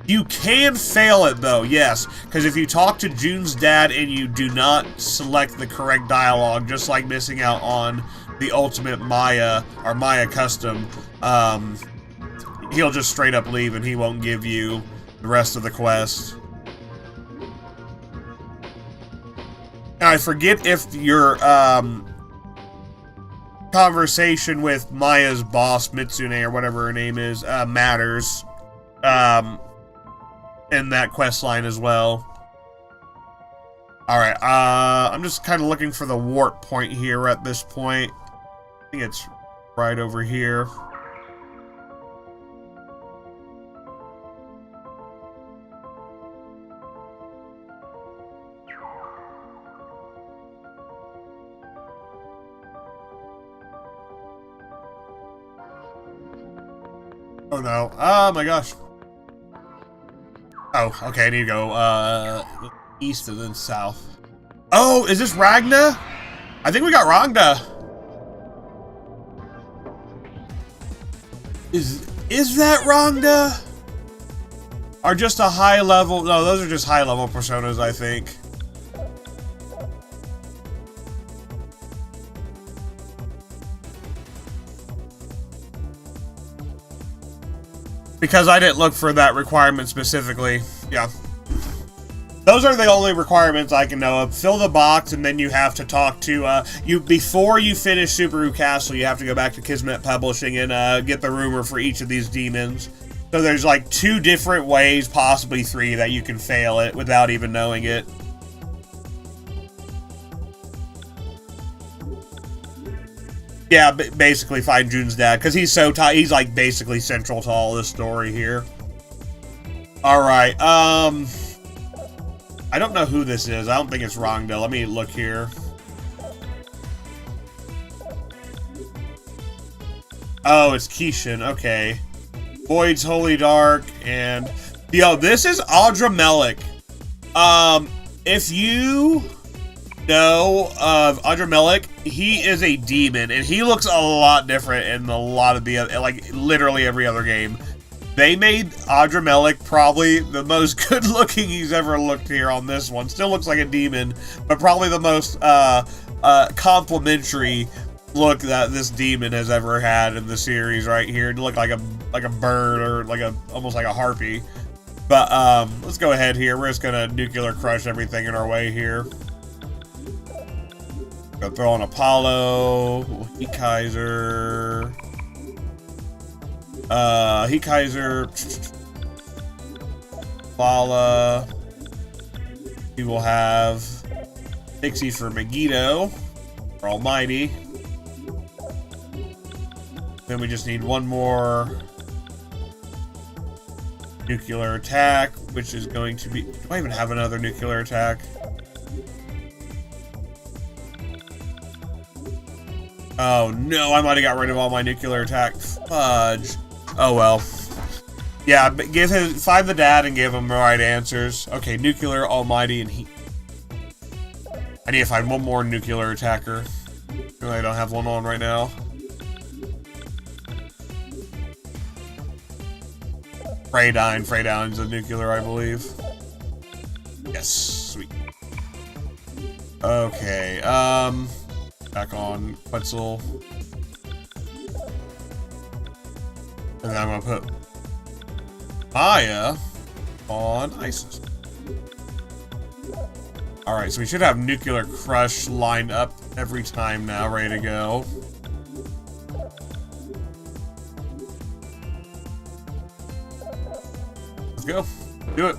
You can fail it though, yes, because if you talk to June's dad and you do not select the correct dialogue, just like missing out on the ultimate Maya, or Maya custom, he'll just straight up leave and he won't give you the rest of the quest. And I forget if your conversation with Maya's boss, Mitsune, or whatever her name is, matters in that quest line as well. Alright, I'm just kind of looking for the warp point here at this point. I think it's right over here. Oh no. Oh my gosh. Oh, okay, I need to go east and then south. Oh, is this Ragna? I think we got Ragna. Is that Ragna? Or just a high level? No, those are just high level personas, I think. Because I didn't look for that requirement specifically. Yeah. Those are the only requirements I can know of. Fill the box, and then you have to talk to, before you finish Subaru Castle, you have to go back to Kismet Publishing and, get the rumor for each of these demons. So there's, like, 2 different ways, possibly 3, that you can fail it without even knowing it. Yeah, basically find June's dad, because he's so he's like basically central to all this story here. Alright, I don't know who this is. I don't think it's Rangda. Let me look here. Oh, it's Kishin, okay. Void's Holy Dark, and... Yo, this is Audra Melik. If you know of Audra Melik, he is a demon, and he looks a lot different in a lot of the, like, literally every other game. They made Audra Melik probably the most good-looking he's ever looked here on this one. Still looks like a demon, but probably the most, complimentary look that this demon has ever had in the series right here. To look like a bird, or like almost like a harpy. But, let's go ahead here. We're just gonna nuclear crush everything in our way here. Go throw on Apollo, Hikaiser, Fala. We will have Dixie for Megiddo, for Almighty. Then we just need one more nuclear attack, which is going to be... Do I even have another nuclear attack? Oh no, I might have got rid of all my nuclear attack. Fudge. Oh well. Yeah, find the dad and give him the right answers. Okay, nuclear, Almighty, and heat. I need to find one more nuclear attacker. I don't have one on right now. Freydine's a nuclear, I believe. Yes, sweet. Okay, back on Quetzal. And then I'm gonna put Maya on Isis. Alright, so we should have Nuclear Crush lined up every time now, ready to go. Let's go. Do it.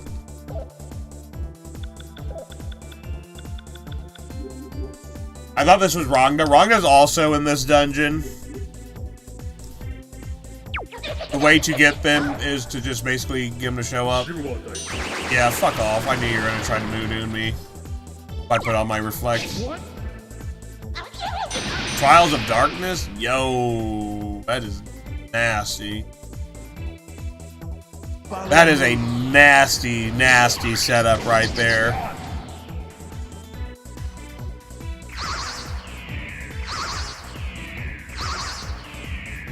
I thought this was Rangda. Rangda's also in this dungeon. The way to get them is to just basically get them to show up. Yeah, fuck off. I knew you were gonna try to moo-doo me. If I put on my reflect. Trials of Darkness? Yo, that is nasty. That is a nasty, nasty setup right there.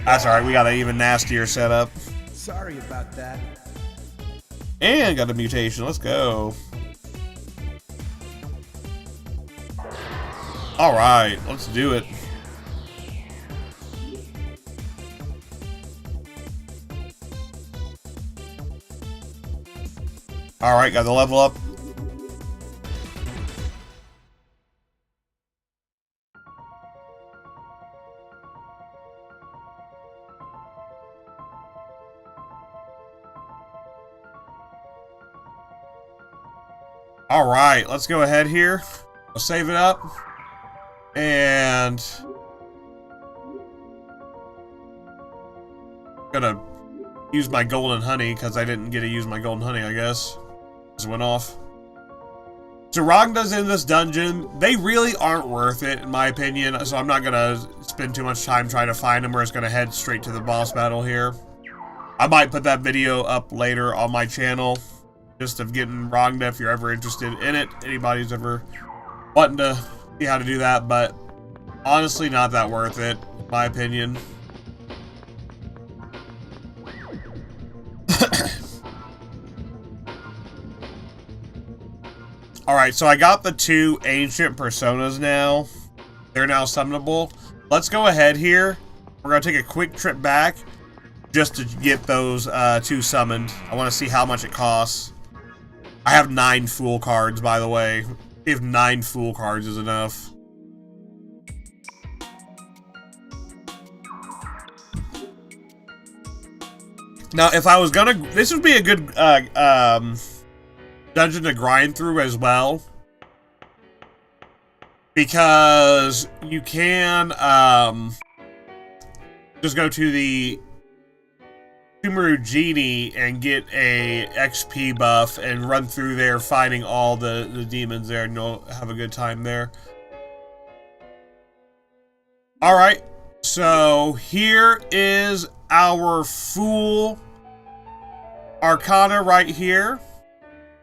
That's alright, we got an even nastier setup. Sorry about that. And got a mutation, let's go. Alright, let's do it. Alright, got the level up. Alright, let's go ahead here. I'll save it up. And gonna use my golden honey because I didn't get to use my golden honey, I guess. Just went off. So Rangda's in this dungeon. They really aren't worth it, in my opinion, so I'm not gonna spend too much time trying to find them. We're just gonna head straight to the boss battle here. I might put that video up later on my channel, just of getting Rangda if you're ever interested in it. Anybody's ever wanting to see how to do that, but honestly not that worth it, in my opinion. Alright, so I got the 2 ancient personas now. They're now summonable. Let's go ahead here. We're going to take a quick trip back just to get those 2 summoned. I want to see how much it costs. I have 9 Fool cards, by the way. If 9 Fool cards is enough. Now, if I was gonna... This would be a good dungeon to grind through as well. Because you can just go to the Sumaru Genie and get a XP buff and run through there fighting all the demons there, and you'll have a good time there. Alright, so here is our Fool Arcana right here.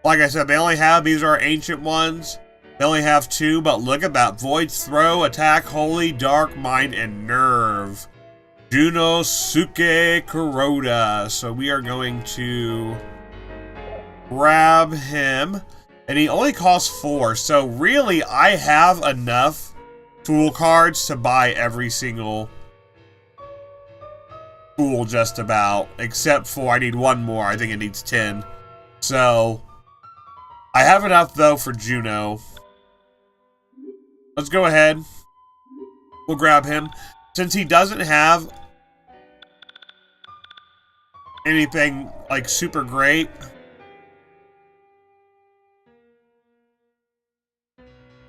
Like I said, they only have, these are ancient ones. They only have 2, but look at that. Void Throw, Attack, Holy, Dark, Mind, and Nerve. Junosuke Kuroda. So we are going to grab him. And he only costs 4. So really, I have enough Fool cards to buy every single Fool just about. Except for I need 1 more. I think it needs 10. So I have enough though for Juno. Let's go ahead. We'll grab him. Since he doesn't have anything like super great,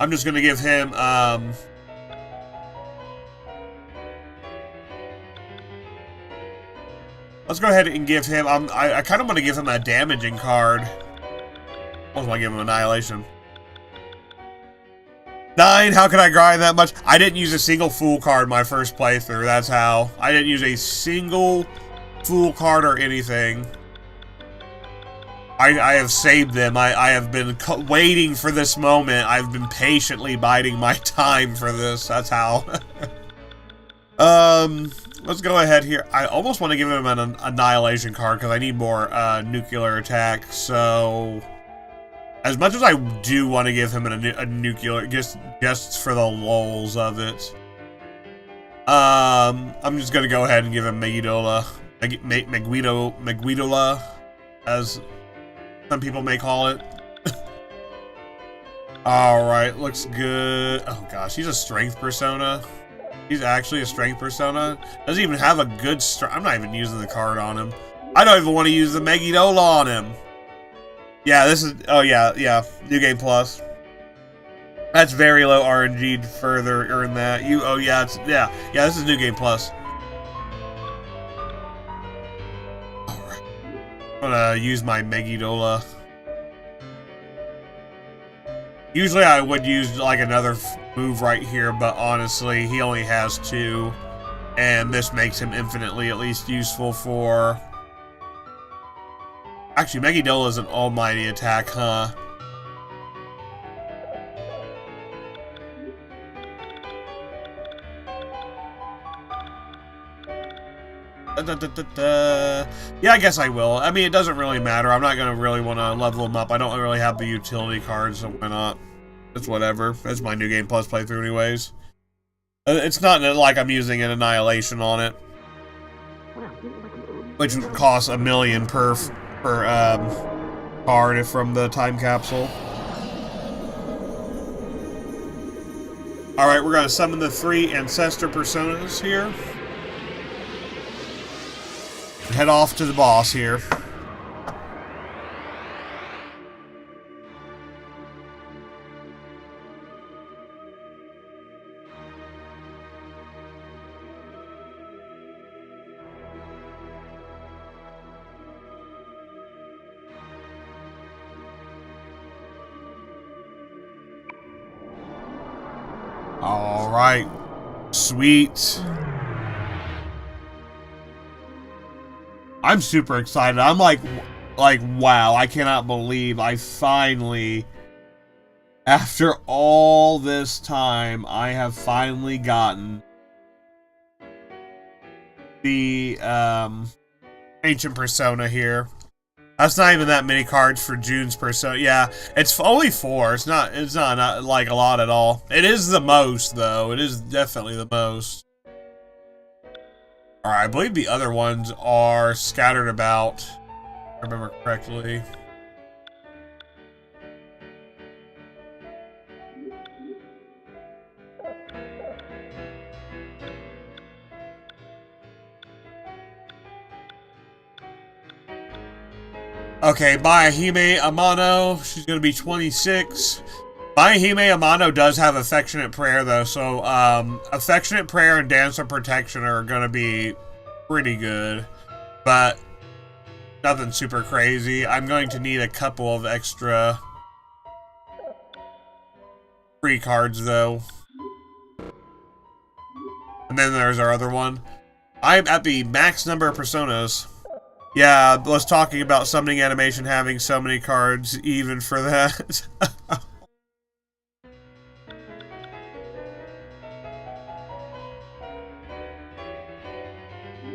I'm just gonna give him let's go ahead and give him I kind of want to give him a damaging card. I want to give him Annihilation. 9, how can I grind that much? I didn't use a single Fool card my first playthrough, that's how. I didn't use a single Fool card or anything. I have saved them. I have been waiting for this moment. I've been patiently biding my time for this, that's how. Let's go ahead here. I almost want to give him an Annihilation card because I need more nuclear attack, so... As much as I do want to give him a nuclear, just for the lulz of it, I'm just gonna go ahead and give him Megidola, Meguidola, as some people may call it. Alright, looks good. Oh gosh, he's a strength persona. He's actually a strength persona. Doesn't even have a good strength. I'm not even using the card on him. I don't even want to use the Megidola on him. Yeah, this is... Oh yeah. New Game Plus. That's very low RNG to further earn that. Oh yeah, yeah, this is New Game Plus. Alright. I'm gonna use my Megidola. Usually I would use like another move right here, but honestly, he only has 2. And this makes him infinitely at least useful for... Actually, Megidola is an almighty attack, huh? Yeah, I guess I will. I mean, it doesn't really matter. I'm not going to really want to level him up. I don't really have the utility cards, so why not? It's whatever. It's my New Game Plus playthrough anyways. It's not like I'm using an Annihilation on it. Which costs $1 million per card from the time capsule. Alright, we're going to summon the 3 Ancestor Personas here. Head off to the boss here. All right. Sweet. I'm super excited. I'm like, wow, I cannot believe I finally, after all this time, I have finally gotten the Ancient Persona here. That's not even that many cards for June's Persona. Yeah, it's only 4. It's not like a lot at all. It is the most, though. It is definitely the most. Alright, I believe the other ones are scattered about, if I remember correctly. Okay, Mayahime Amano, she's going to be 26. Mayahime Amano does have Affectionate Prayer, though, so Affectionate Prayer and Dance of Protection are going to be pretty good, but nothing super crazy. I'm going to need a couple of extra free cards, though. And then there's our other one. I'm at the max number of personas. Yeah, I was talking about summoning animation having so many cards even for that.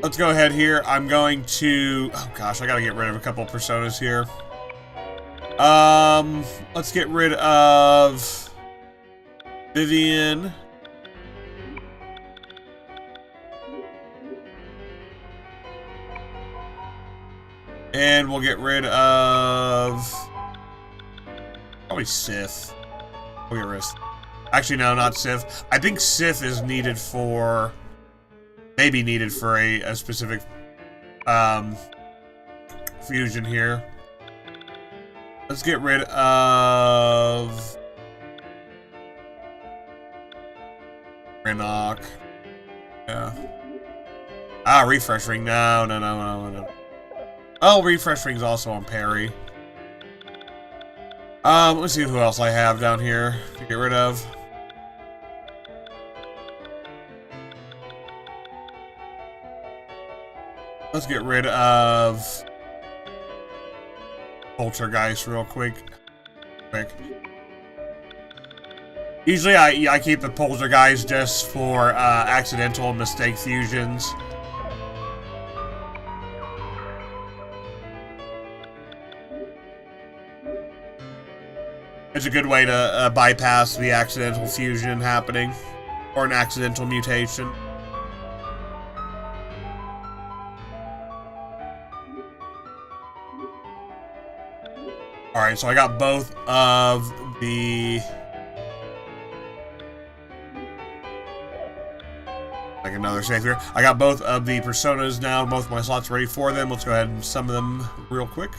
Let's go ahead here. I'm going to... Oh gosh, I gotta get rid of a couple personas here. Let's get rid of Vivian. And we'll get rid of... probably Sith. We'll get rid of... Actually, no, not Sith. I think Sith is needed for... maybe needed for a specific fusion here. Let's get rid of Renok. Yeah. Ah, refresh ring. No. Oh, refresh ring's also on parry. Let's see who else I have down here to get rid of. Let's get rid of Poltergeist real quick. Usually I keep the Poltergeist just for accidental mistake fusions. It's a good way to bypass the accidental fusion happening, or an accidental mutation. Alright, so I got both of the... Like another save here. I got both of the personas now, both of my slots ready for them. Let's go ahead and summon them real quick.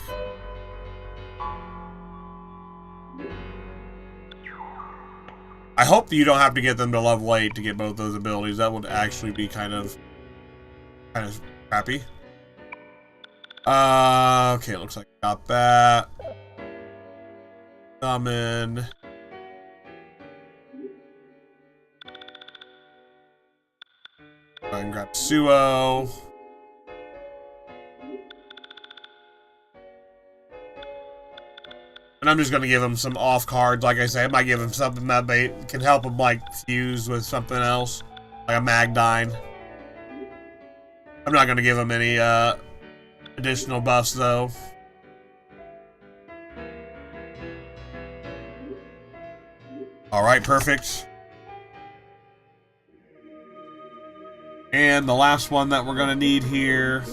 I hope you don't have to get them to level 8 to get both those abilities. That would actually be kind of crappy. Okay, looks like I got that. Summon. Go ahead and grab Suo. And I'm just going to give him some off cards. Like I say, I might give him something that can help him, like, fuse with something else. Like a Magdine. I'm not going to give him any, additional buffs, though. Alright, perfect. And the last one that we're going to need here...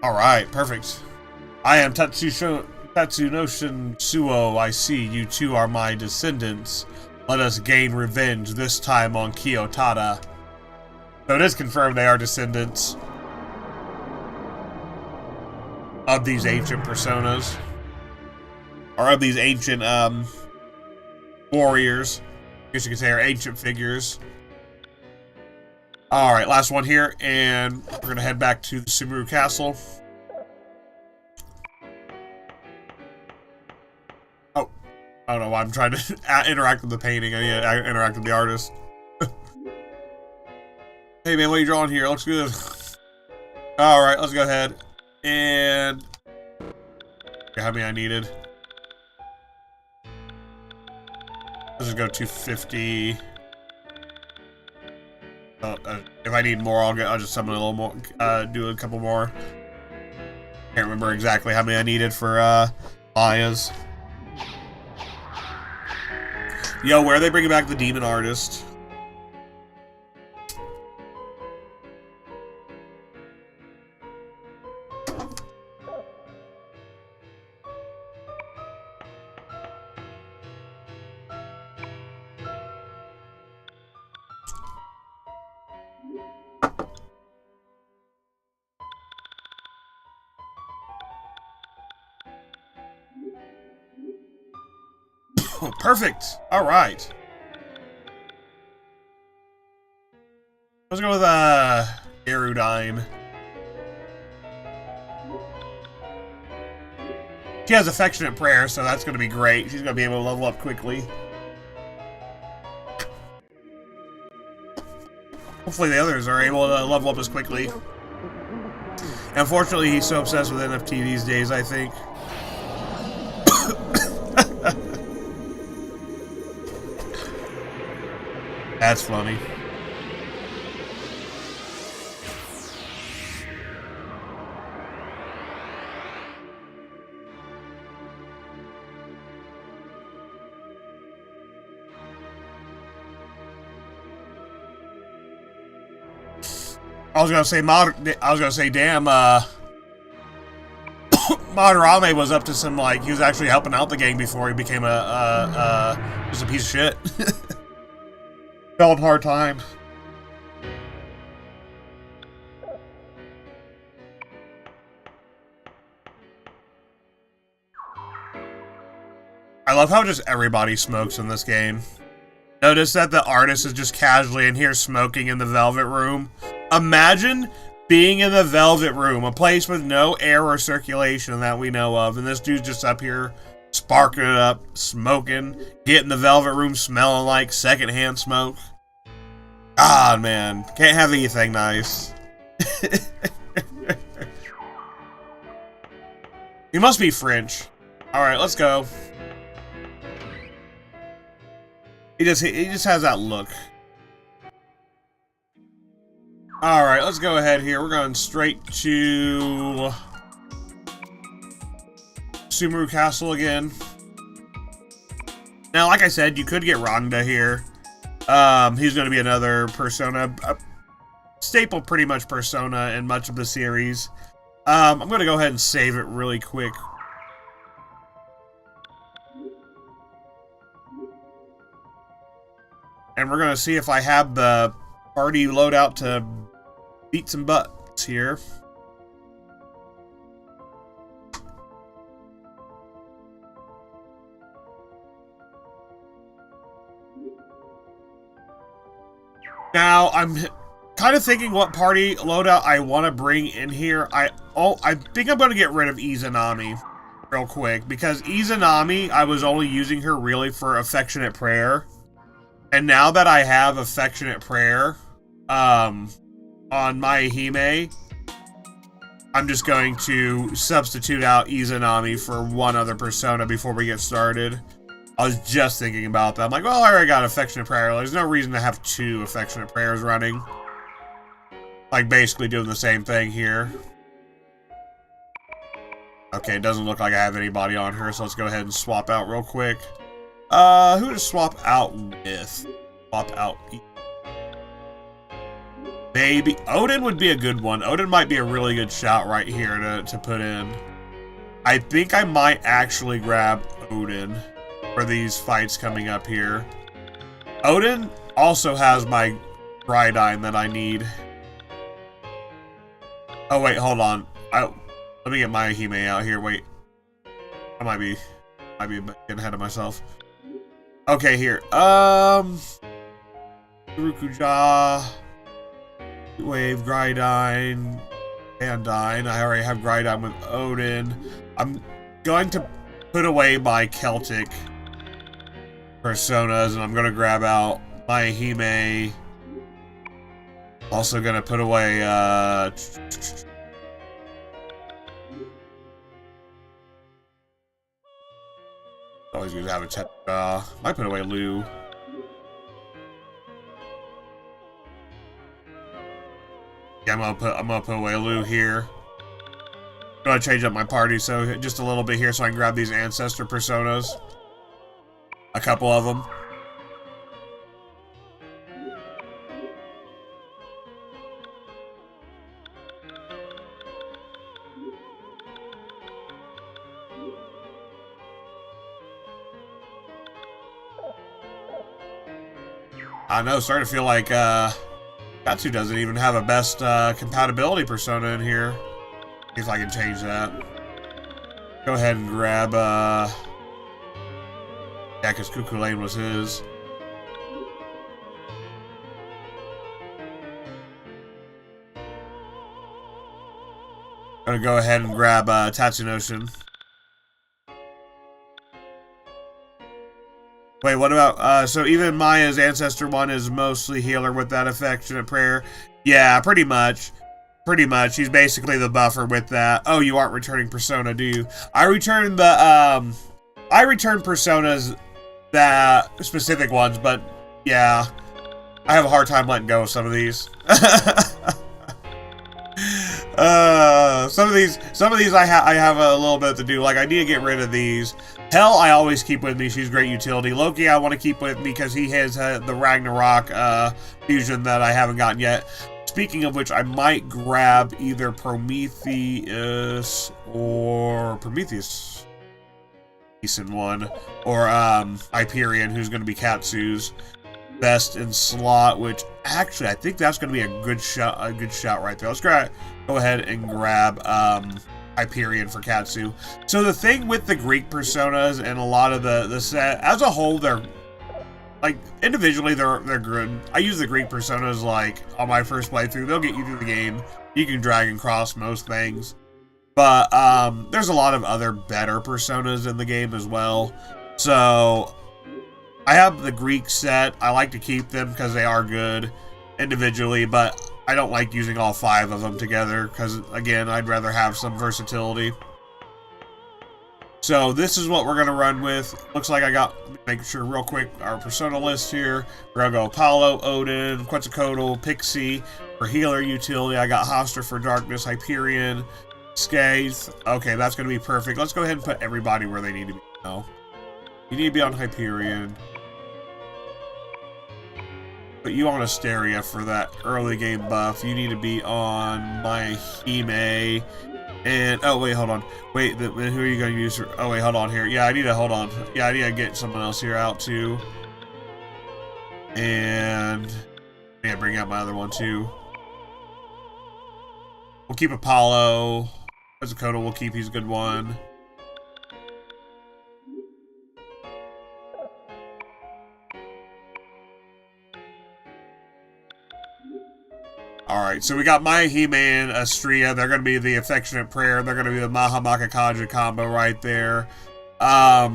Alright, perfect. I am Tatsunoshin Suo. I see you two are my descendants. Let us gain revenge, this time on Kiyotada. So it is confirmed they are descendants of these ancient personas. Or of these ancient, warriors. I guess you could say are ancient figures. Alright, last one here, and we're going to head back to the Sumaru Castle. Oh, I don't know why I'm trying to interact with the painting. I need to interact with the artist. Hey man, what are you drawing here? Looks good. Alright, let's go ahead. And... how many I needed? Let's just go 250... if I need more, I'll just summon a little more, do a couple more. Can't remember exactly how many I needed for, Maya's. Yo, where are they bringing back the demon artist? Oh, perfect. All right. Let's go with Erudine. She has affectionate prayer, so that's going to be great. She's going to be able to level up quickly. Hopefully the others are able to level up as quickly. Unfortunately, he's so obsessed with NFT these days, I think. That's funny. I was gonna say, damn, Madarame was up to some, like, he was actually helping out the gang before he became just a piece of shit. Fell on hard times. I love how just everybody smokes in this game. Notice that the artist is just casually in here smoking in the Velvet Room. Imagine being in the Velvet Room, a place with no air or circulation that we know of, and this dude's just up here sparking it up, smoking, getting the Velvet Room smelling like secondhand smoke. God, man. Can't have anything nice. He must be French. Alright, let's go. He just has that look. Alright, let's go ahead here. We're going straight to... Sumaru Castle again. Now, like I said, you could get Rangda here. He's going to be another Persona, a staple pretty much Persona in much of the series. I'm going to go ahead and save it really quick. And we're going to see if I have the party loadout to beat some butts here. Now, I'm kind of thinking what party loadout I want to bring in here. I think I'm going to get rid of Izanami real quick, because Izanami, I was only using her really for Affectionate Prayer. And now that I have Affectionate Prayer on my Hime, I'm just going to substitute out Izanami for one other Persona before we get started. I was just thinking about that. I'm like, well, I already got Affectionate Prayer. There's no reason to have two Affectionate Prayers running. Like, basically doing the same thing here. Okay, it doesn't look like I have anybody on her, so let's go ahead and swap out real quick. Who to swap out with? Swap out. Maybe Odin would be a good one. Odin might be a really good shout right here to put in. I think I might actually grab Odin for these fights coming up here. Odin also has my Brydine that I need. Oh wait, hold on. Let me get my Hime out here. Wait, I might be getting ahead of myself. Okay, here. Rukuja, Wave, Grydine, Bandine. I already have Grydine with Odin. I'm going to put away my Celtic Personas, and I'm going to grab out my Hime. Also going to put away, always going to have a might put away Lou. Yeah, I'm gonna put away Lou here. I'm gonna change up my party so just a little bit here so I can grab these ancestor personas. A couple of them. I know, starting to feel like Katsu doesn't even have a best compatibility persona in here. See if I can change that. Go ahead and grab yeah, because Cuckoo Lane was his. Gonna go ahead and grab Tatsunoshin. Wait, what about, so even Maya's Ancestor one is mostly healer with that Affectionate Prayer? Yeah, pretty much. Pretty much. He's basically the buffer with that. Oh, you aren't returning Persona, do you? I returned the, I returned Personas, that specific ones, but yeah. I have a hard time letting go of some of these. Some of these I have a little bit to do. Like, I need to get rid of these. Hell, I always keep with me. She's great utility. Loki, I want to keep with me because he has the Ragnarok fusion that I haven't gotten yet. Speaking of which, I might grab either Prometheus or Prometheus, decent one, or Hyperion, who's going to be Katsu's best in slot. Which actually, I think that's going to be a good shot. A good shot right there. Let's go ahead and grab Hyperion for Katsu. So the thing with the Greek personas and a lot of the set as a whole, they're like individually they're good. I use the Greek personas like on my first playthrough. They'll get you through the game. You can drag and cross most things, but there's a lot of other better personas in the game as well. So I have the Greek set. I like to keep them because they are good individually, but I don't like using all 5 of them together because, again, I'd rather have some versatility. So this is what we're going to run with. Looks like I got, make sure real quick, our persona list here. We're going to go Apollo, Odin, Quetzalcoatl, Pixie for healer utility. I got Hoster for darkness, Hyperion, Scathe. Okay, that's going to be perfect. Let's go ahead and put everybody where they need to be now. You need to be on Hyperion. But you on Asteria for that early game buff. You need to be on Mahime. And, oh, wait, hold on. Wait, who are you going to use? Oh, wait, hold on here. Yeah, I need to, hold on. Yeah, I need to get someone else here out, too. And, yeah, bring out my other one, too. We'll keep Apollo. Dakota we'll keep, he's a good one. Alright, so we got Mahime and Astria. They're going to be the Affectionate Prayer. They're going to be the Maha Makakaja combo right there. I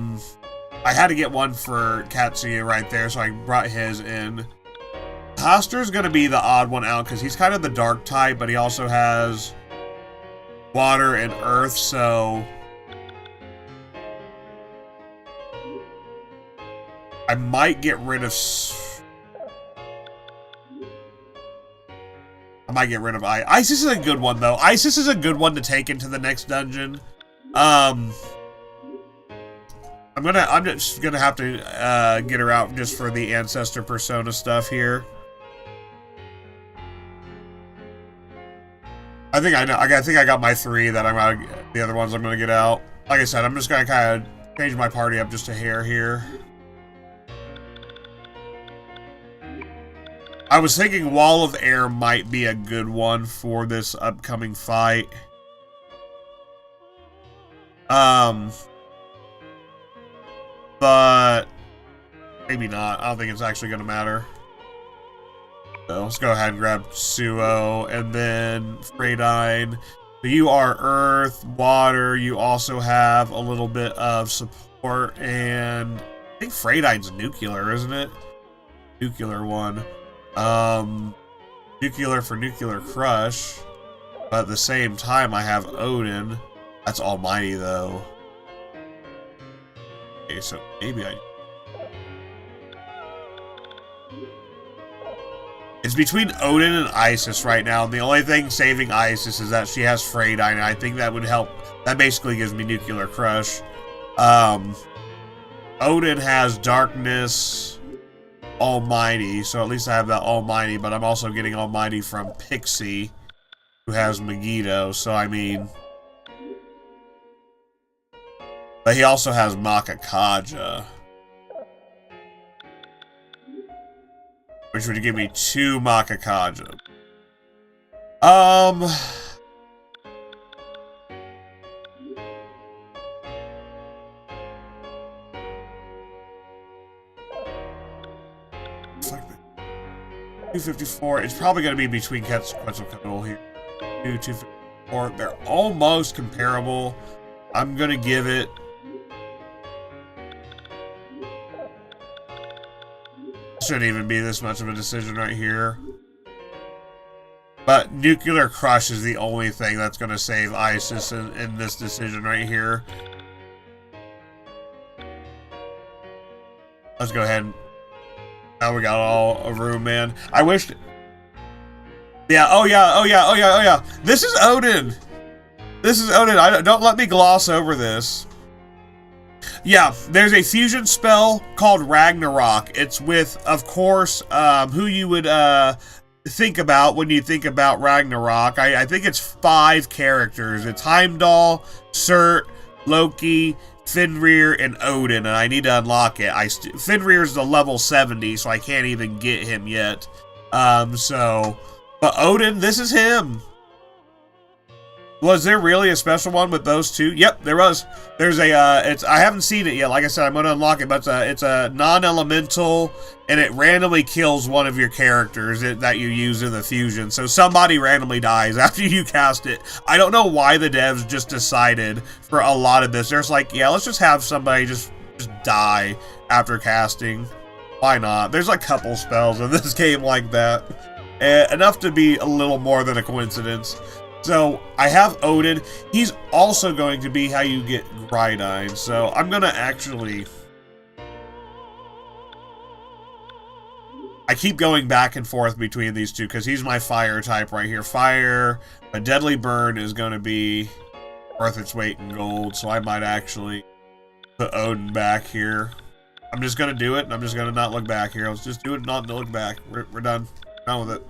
had to get one for Katsuya right there, so I brought his in. Hoster's going to be the odd one out, because he's kind of the dark type, but he also has water and earth, so I might get rid of Isis is a good one, though. Isis is a good one to take into the next dungeon. I'm just gonna have to get her out just for the ancestor persona stuff here. I think I got my 3 that I'm gonna. The other ones I'm gonna get out. Like I said, I'm just gonna kind of change my party up just a hair here. I was thinking Wall of Air might be a good one for this upcoming fight. But maybe not. I don't think it's actually going to matter. So let's go ahead and grab Suo and then Freydine. So you are Earth, Water. You also have a little bit of support, and I think Freydine's nuclear, isn't it? Nuclear one. Nuclear for Nuclear Crush. But at the same time, I have Odin. That's Almighty, though. Okay, so maybe I... It's between Odin and Isis right now, and the only thing saving Isis is that she has Freydine, and I think that would help. That basically gives me Nuclear Crush. Odin has Darkness, Almighty, so at least I have that Almighty, but I'm also getting Almighty from Pixie, who has Megiddo, so I mean... But he also has Makakaja, which would give me 2 Makakaja. Fuck that. 254. It's probably going to be between Quetzalcoatl here. 254. They're almost comparable. I'm going to give it... Shouldn't even be this much of a decision right here. But Nuclear Crush is the only thing that's going to save Isis in this decision right here. Let's go ahead. Now we got all a room, man. I wish... Yeah, oh yeah. This is Odin. This is Odin. Don't let me gloss over this. Yeah, there's a fusion spell called Ragnarok. It's with, of course, who you would think about when you think about Ragnarok. I think it's 5 characters. It's Heimdall, Surt, Loki, Fenrir, and Odin, and I need to unlock it. Fenrir's the level 70, so I can't even get him yet. But Odin, this is him. Was there really a special one with those 2? Yep, there was. There's a, I haven't seen it yet. Like I said, I'm going to unlock it, but it's a non-elemental, and it randomly kills one of your characters that you use in the fusion. So somebody randomly dies after you cast it. I don't know why the devs just decided for a lot of this. They're just like, yeah, let's just have somebody just die after casting. Why not? There's a couple spells in this game like that. Enough to be a little more than a coincidence. So, I have Odin. He's also going to be how you get Grydine. So, I'm going to actually... I keep going back and forth between these two because he's my fire type right here. Fire, a Deadly Burn is going to be worth its weight in gold, so I might actually put Odin back here. I'm just gonna do it, and I'm just gonna not look back here. Let's just do it and not look back. We're done. Done with it.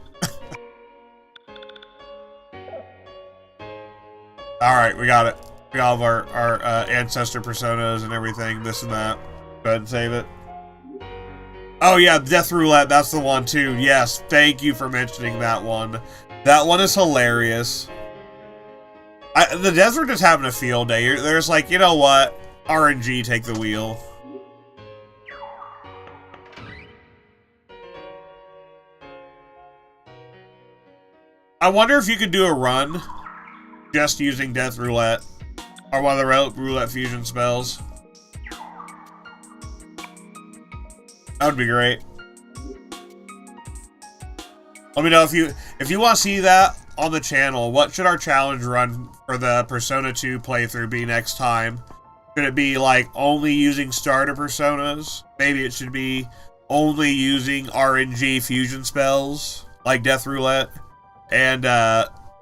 Alright, we got it. We got all of our ancestor personas and everything, this and that. Go ahead and save it. Oh yeah, Death Roulette, that's the one too. Yes, thank you for mentioning that one. That one is hilarious. The devs were just having a field day. There's like, you know what? RNG, take the wheel. I wonder if you could do a run just using Death Roulette or one of the Roulette Fusion spells. That would be great. Let me know if you want to see that on the channel. What should our challenge run for the Persona 2 playthrough be next time? Should it be like only using starter personas? Maybe it should be only using RNG fusion spells like Death Roulette, and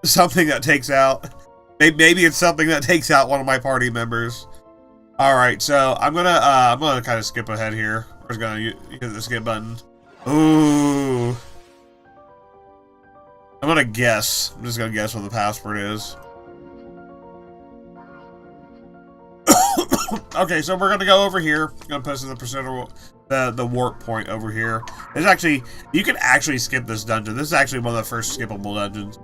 something that takes out. Maybe it's something that takes out one of my party members. All right, so I'm gonna kind of skip ahead here. We're just gonna hit the skip button. Ooh. I'm gonna guess. I'm just gonna guess what the password is. Okay, so we're gonna go over here. I'm gonna post the Persona, the warp point over here. There's actually, you can actually skip this dungeon. This is actually one of the first skippable dungeons.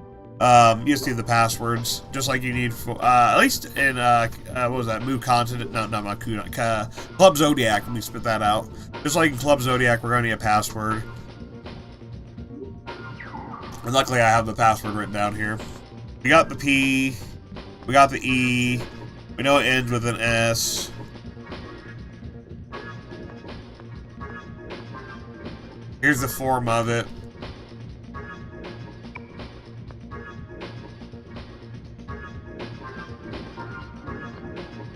You just need the passwords, just like you need for, at least in, what was that, Moo Continent? No, not Club Zodiac. Let me spit that out. Just like in Club Zodiac, we're gonna need a password. And luckily I have the password written down here. We got the P, we got the E, we know it ends with an S. Here's the form of it.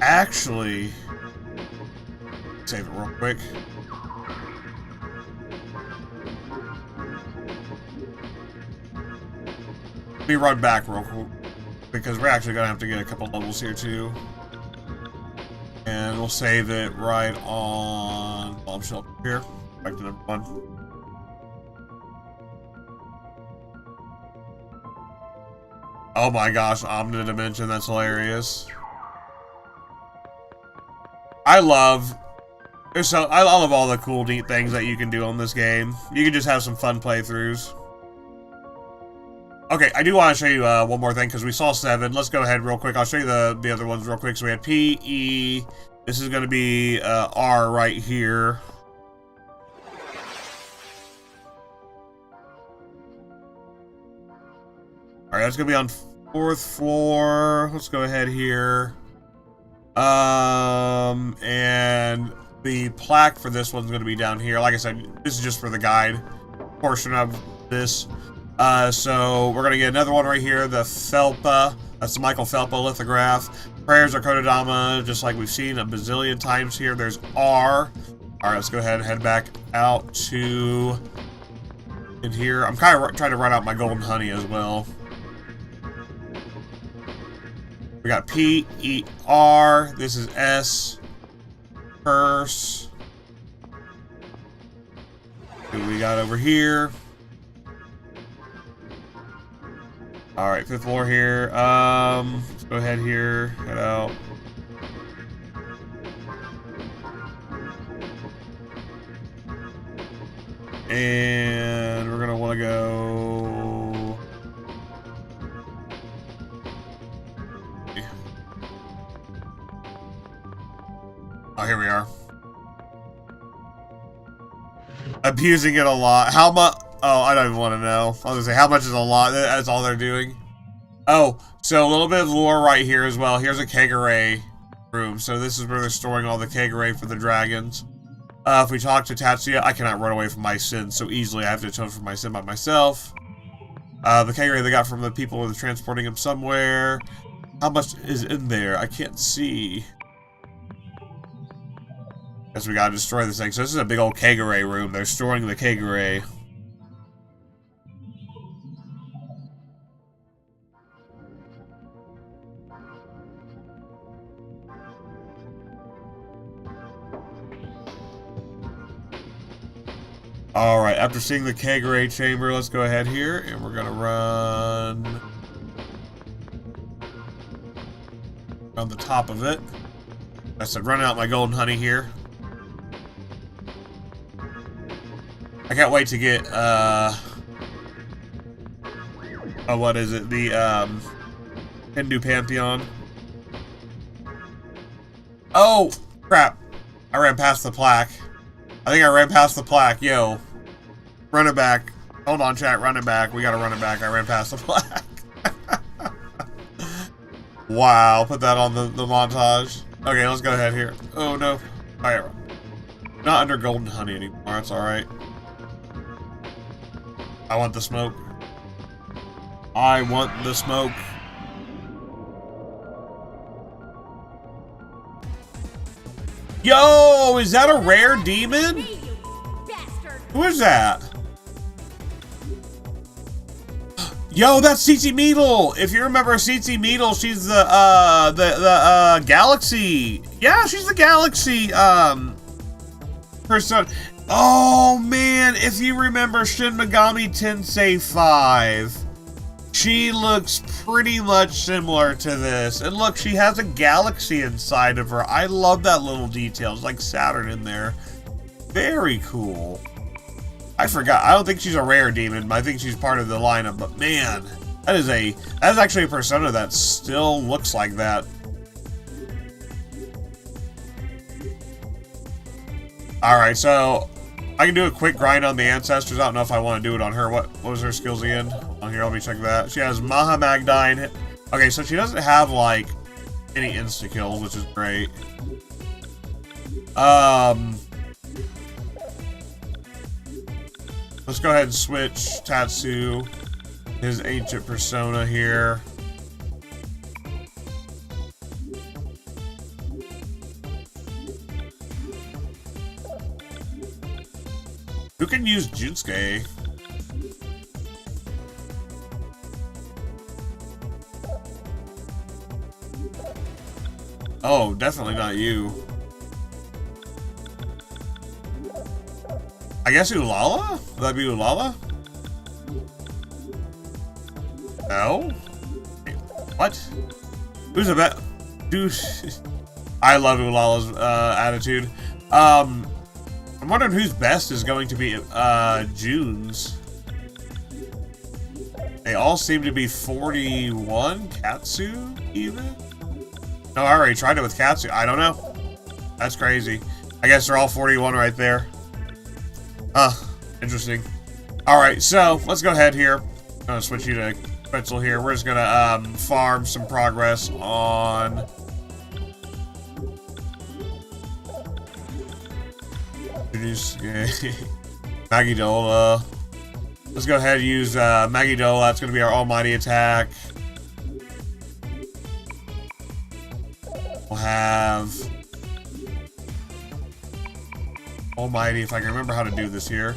Actually, save it real quick. Let me run back real quick, because we're actually gonna have to get a couple levels here too. And we'll save it right on Bombshell here. Back to number 1. Oh my gosh, Omnidimension, that's hilarious. I love all the cool, neat things that you can do on this game. You can just have some fun playthroughs. Okay, I do want to show you one more thing, because we saw 7. Let's go ahead real quick. I'll show you the other ones real quick. So we had P, E. This is going to be R right here. Alright, that's going to be on 4th floor. Let's go ahead here. And the plaque for this one's going to be down here. Like I said, this is just for the guide portion of this. So we're going to get another one right here, the Felpa. That's the Michael Felpa lithograph. Prayers are Kodadama, just like we've seen a bazillion times here. There's R. Alright, let's go ahead and head back out to in here. I'm kind of trying to run out my golden honey as well. We got P, E, R. This is S. Purse. Who we got over here? Alright, 5th floor here. Let's go ahead here. Head out. And we're gonna want to go. Oh, here we are. Abusing it a lot. How much? Oh, I don't even want to know. I was gonna say, how much is a lot? That's all they're doing. Oh, so a little bit of lore right here as well. Here's a Kagure room. So this is where they're storing all the Kagure for the dragons. If we talk to Tatsuya, I cannot run away from my sin so easily. I have to atone for my sin by myself. The Kagure they got from the people who are transporting him somewhere. How much is in there? I can't see. Guess we gotta destroy this thing. So this is a big old Kagure room. They're storing the Kagure. Alright, after seeing the Kagure chamber, let's go ahead here, and we're gonna run on the top of it. I said run out my golden honey here. I can't wait to get, what is it? The, Hindu Pantheon. Oh, crap. I ran past the plaque. I think I ran past the plaque. Yo. Run it back. Hold on, chat. Run it back. We gotta run it back. I ran past the plaque. Wow. Put that on the montage. Okay, let's go ahead here. Oh, no. Alright. Not under golden honey anymore. That's alright. I want the smoke. I want the smoke. Yo, is that a rare demon? Who is that? Yo, that's CC Meadle. If you remember CC Meadle, she's the Galaxy. Yeah, she's the Galaxy person. Oh man, if you remember Shin Megami Tensei 5, she looks pretty much similar to this. And look, she has a galaxy inside of her. I love that little detail. It's like Saturn in there. Very cool. I forgot. I don't think she's a rare demon, but I think she's part of the lineup. But man, that's actually a persona that still looks like that. Alright, so I can do a quick grind on the ancestors. I don't know if I want to do it on her. What was her skills again? On here, let me check that. She has Mahamagdine. Okay, so she doesn't have like any insta kills, which is great. Let's go ahead and switch Tatsu, his ancient persona here. Who can use Junsuke? Oh, definitely not you. I guess Ulala? Would that be Ulala? No? Wait, what? Who's a bet? Dude, I love Ulala's attitude. I'm wondering whose best is going to be June's. They all seem to be 41. Katsu, even? No, I already tried it with Katsu. I don't know. That's crazy. I guess they're all 41 right there. Interesting. Alright, so let's go ahead here. I'm gonna switch you to Quetzal here. We're just gonna farm some progress on Magidola. Let's go ahead and use Magidola. That's going to be our almighty attack. We'll have almighty, if I can remember how to do this here.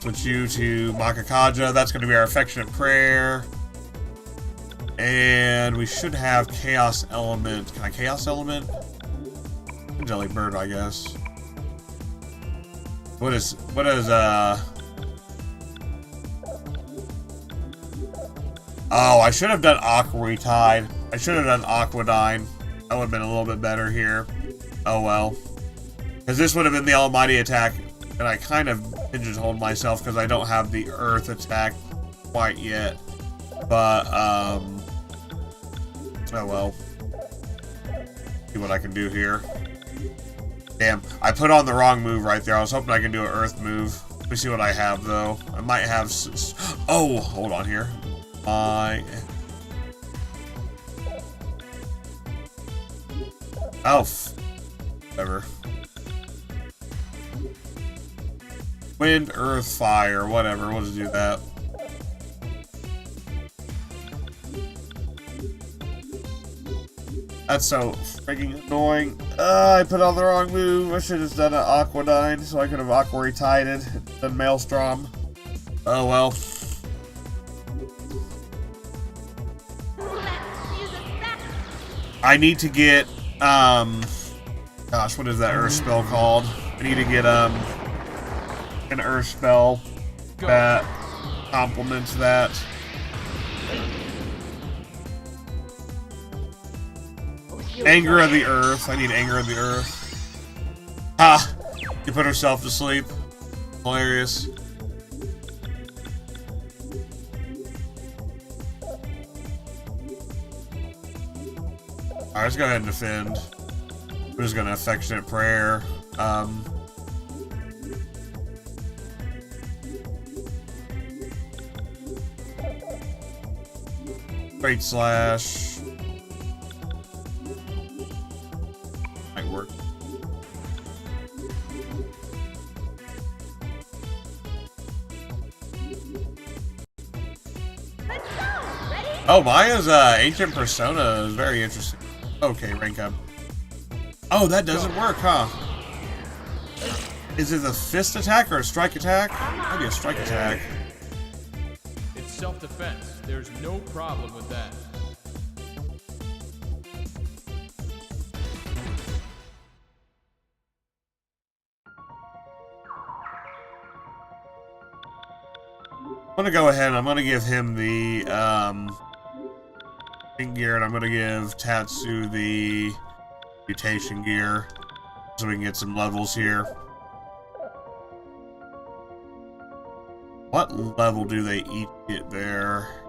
Switch you to Makakaja. That's going to be our affectionate prayer. And we should have Chaos Element. Can I Chaos Element? Jelly Bird, I guess. What is Oh, I should have done Aqua Tide. I should have done Aquadyne. That would have been a little bit better here. Oh well. Because this would have been the almighty attack. And I kind of pigeonholed myself because I don't have the earth attack quite yet. But, oh well. See what I can do here. Damn, I put on the wrong move right there. I was hoping I can do an earth move. Let me see what I have, though. I might have... Oh, hold on here. Whatever. Wind, earth, fire, whatever. We'll just do that. That's so freaking annoying. I put on the wrong move. I should have done an Aquadyne so I could have Aqua-Tided, done Maelstrom. Oh well. I need to get gosh, what is that earth spell called? I need to get an earth spell that complements that. Anger of the Earth. I need Anger of the Earth. Ha! You put herself to sleep. Hilarious. Alright, let's go ahead and defend. I'm just gonna affectionate prayer. Great slash. Might work. Oh, Maya's ancient persona is very interesting. Okay, rank up. Oh, that doesn't work, huh? Is it a fist attack or a strike attack? Maybe a strike attack. It's self-defense. There's no problem with that. I'm gonna go ahead and I'm gonna give him the pink gear, and I'm gonna give Tatsu the mutation gear so we can get some levels here. What level do they each get there?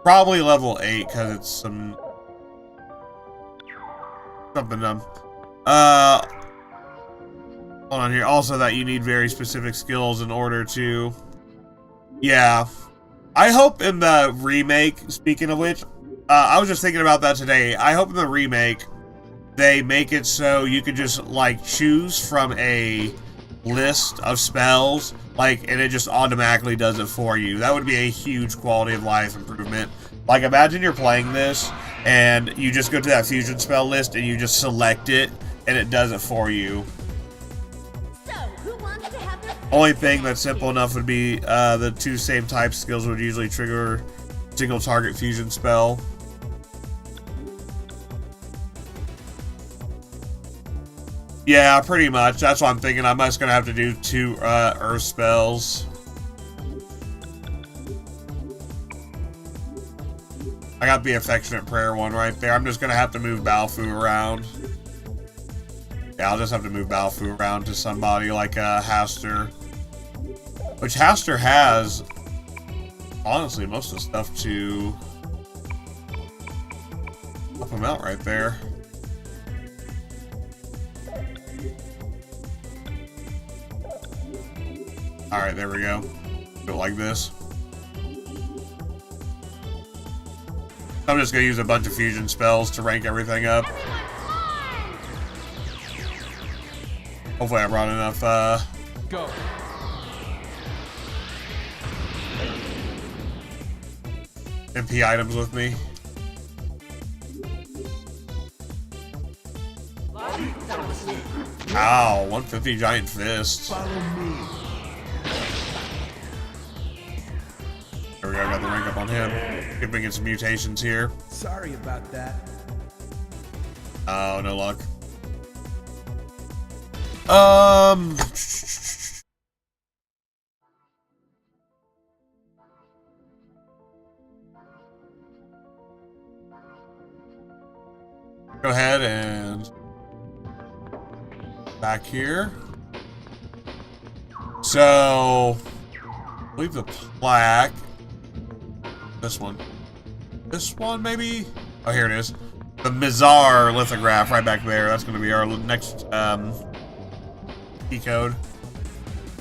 Probably level 8 because it's some something dumb. Hold on here. Also, that you need very specific skills in order to. Yeah, I hope in the remake. Speaking of which, I was just thinking about that today. I hope in the remake they make it so you can just like choose from a list of spells, like, and it just automatically does it for you. That would be a huge quality of life improvement. Like, imagine you're playing this and you just go to that fusion spell list and you just select it and it does it for you. Only thing that's simple enough would be the two same type skills would usually trigger single target fusion spell. Yeah, pretty much. That's what I'm thinking. I'm just gonna have to do 2 earth spells. I got the affectionate prayer one right there. I'm just gonna have to move Balfu around. Yeah, I'll just have to move Balfu around to somebody like Haster. Which Haster has, honestly, most of the stuff to help him out right there. Alright, there we go. Do it like this. I'm just gonna use a bunch of fusion spells to rank everything up. Hopefully I brought enough, Go. MP items with me. Ow, 150 giant fist. Follow me. There we go, I got the rank up on him. See if we get some mutations here. Sorry about that. Oh, no luck. Go ahead and back here. So, leave the plaque. This one. This one, maybe? Oh, here it is. The Mizar lithograph right back there. That's going to be our next key code.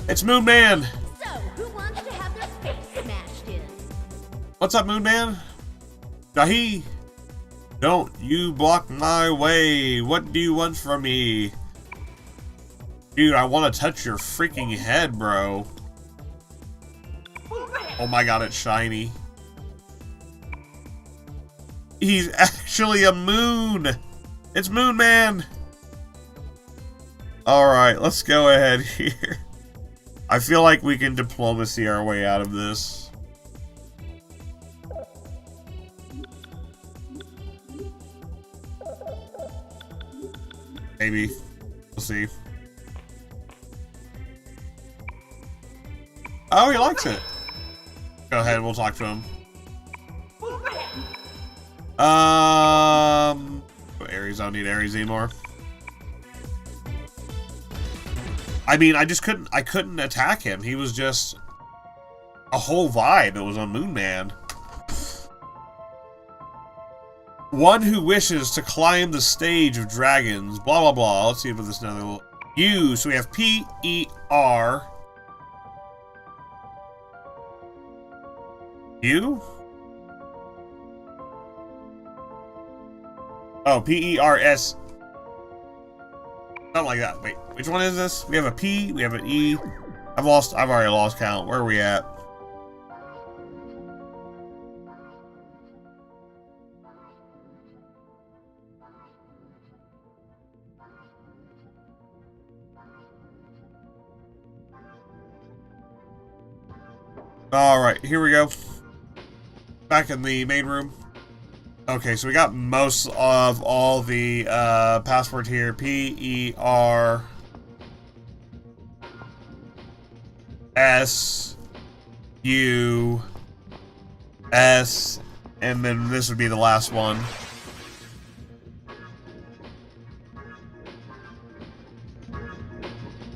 It's Moon Man. So, who wants to have their face smashed in? What's up, Moon Man? Jahi. Don't you block my way. What do you want from me? Dude, I want to touch your freaking head, bro. Oh my god, it's shiny. He's actually a moon. It's Moon Man. Alright, let's go ahead here. I feel like we can diplomacy our way out of this. Maybe. We'll see. Oh, he likes it. Go ahead, we'll talk to him. Ares, I don't need Ares anymore. I mean, I couldn't attack him. He was just a whole vibe. It was on Moon Man. One who wishes to climb the stage of dragons. Blah, blah, blah. Let's see if this another little... U. So we have P-E-R. U? Oh, P-E-R-S. Something like that. Wait, which one is this? We have a P, we have an E. I've already lost count. Where are we at? Alright, here we go. Back in the main room. Okay, so we got most of all the password here. P-E-R... S-U-S... and then this would be the last one.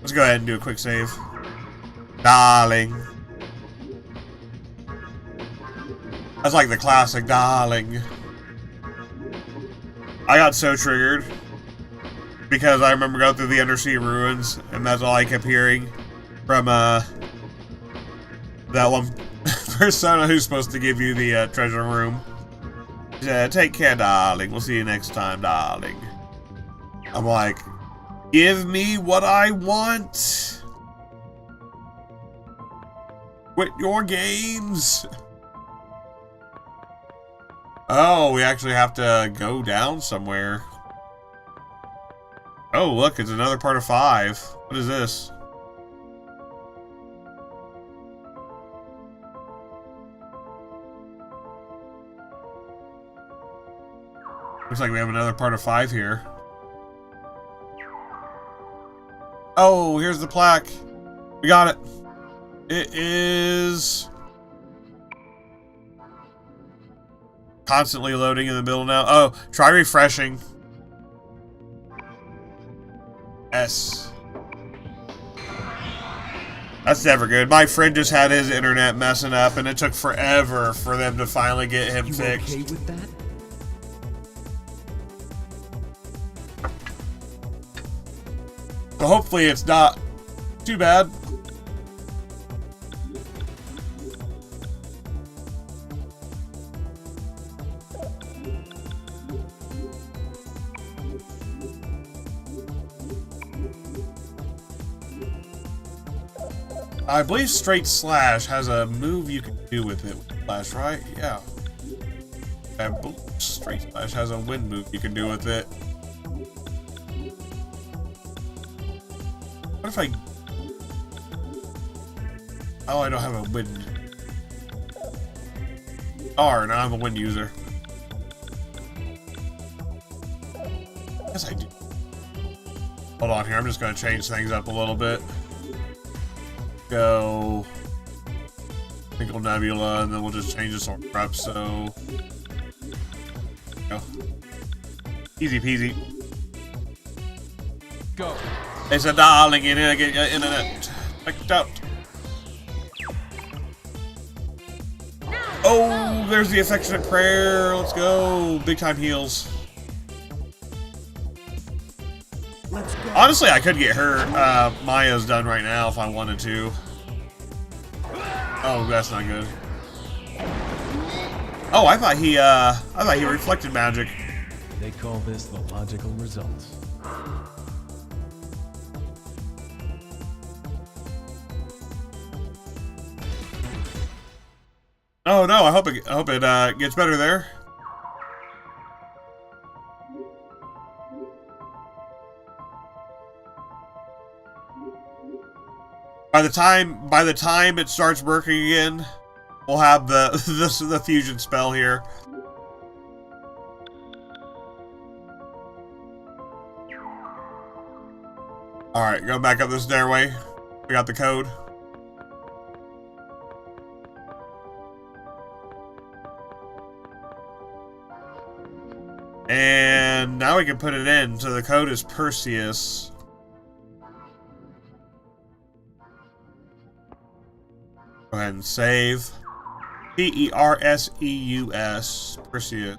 Let's go ahead and do a quick save. Darling. That's like the classic, darling. I got so triggered because I remember going through the undersea ruins, and that's all I kept hearing from that one persona who's supposed to give you the treasure room. She said, "Take care, darling. We'll see you next time, darling." I'm like, give me what I want. Quit your games. Oh, we actually have to go down somewhere. Oh, look, it's another part of 5. What is this? Looks like we have another part of 5 here. Oh, here's the plaque. We got it. It is... constantly loading in the middle now. Oh, try refreshing. S. That's never good. My friend just had his internet messing up, and it took forever for them to finally get him fixed. Okay with that? So hopefully it's not too bad. I believe straight slash has a move you can do with it. Slash, right? Yeah. I believe straight slash has a wind move you can do with it. What if I... oh, I don't have a wind. R, now I'm a wind user. Yes, I do. Hold on here, I'm just going to change things up a little bit. Go Twinkle Nebula, and then we'll just change this order up, so go. Easy peasy. Go. It's a darling in it, get your internet picked up. Oh, there's the affectionate prayer. Let's go. Big time heals. Let's go. Honestly, I could get her Maya's done right now if I wanted to. Oh, that's not good. Oh, I thought he reflected magic. They call this the logical results. Oh no, I hope it gets better there. By the time it starts working again, we'll have the fusion spell here. Alright, go back up this stairway. We got the code. And now we can put it in. So the code is Perseus. Go ahead and save. Perseus. Perseus.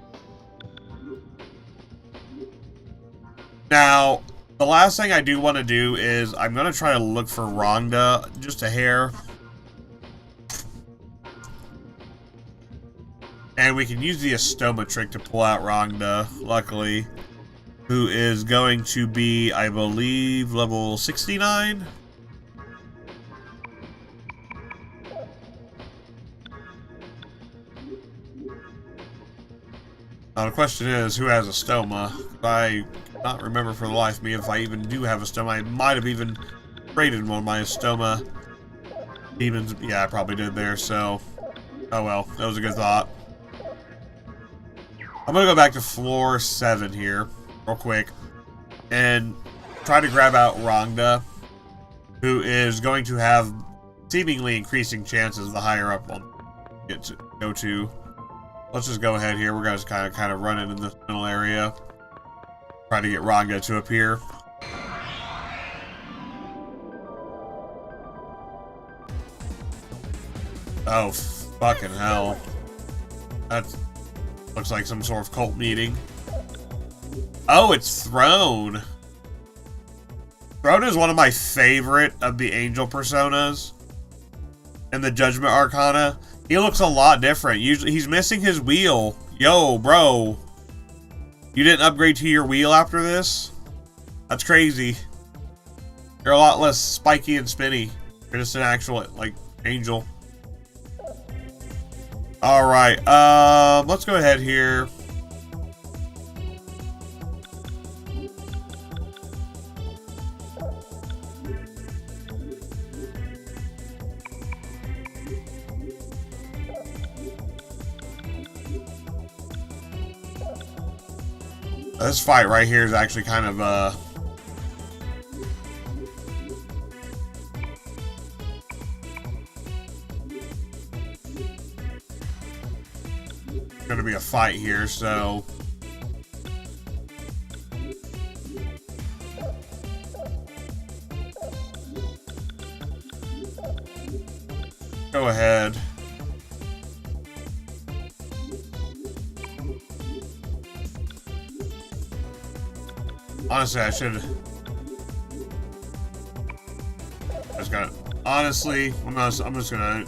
Now, the last thing I do want to do is I'm going to try to look for Rhonda just a hair. And we can use the Estoma trick to pull out Rhonda, luckily. Who is going to be, I believe, level 69? Now the question is, who has a stoma? I cannot remember for the life of me if I even do have a stoma. I might have even traded one of my stoma demons. Yeah, I probably did there, so... Oh well, that was a good thought. I'm gonna go back to floor 7 here, real quick, and try to grab out Rhonda, who is going to have seemingly increasing chances the higher up one get to go to. Let's just go ahead here. We're gonna just kind of run it in this middle area. Try to get Rhonda to appear. Oh, fucking hell. That looks like some sort of cult meeting. Oh, it's Throne. Throne is one of my favorite of the angel personas in the Judgment Arcana. He looks a lot different. Usually, he's missing his wheel. Yo, bro. You didn't upgrade to your wheel after this? That's crazy. You're a lot less spiky and spinny. You're just an actual, like, angel. Alright, let's go ahead here. This fight right here is actually kind of, gonna be a fight here, so... Go ahead. Honestly, I should... Honestly, I'm just gonna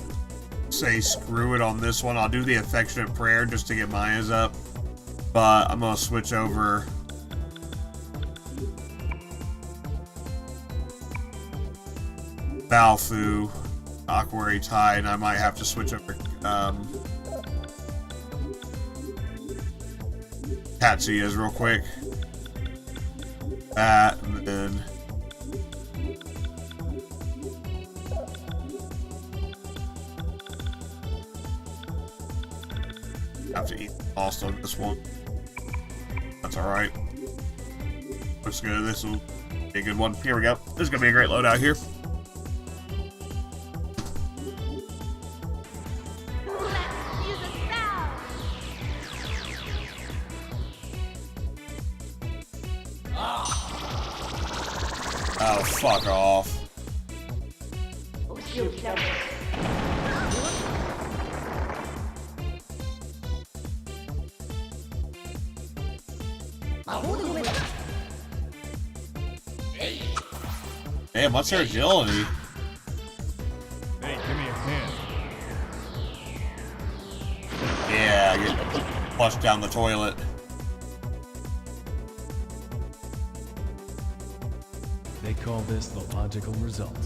say screw it on this one. I'll do the affectionate prayer just to get Maya's up. But I'm gonna switch over... Balfu, Aquary Tide, and I might have to switch over... Tatsuya's real quick. That, and then... Have to eat also on this one. That's alright. Let's go. This will be a good one. Here we go. This is gonna be a great loadout here. Let's use a spell. Oh, fuck off. Damn, what's her agility? Hey, give me a hand. Yeah, get flushed down the toilet. They call this the logical result.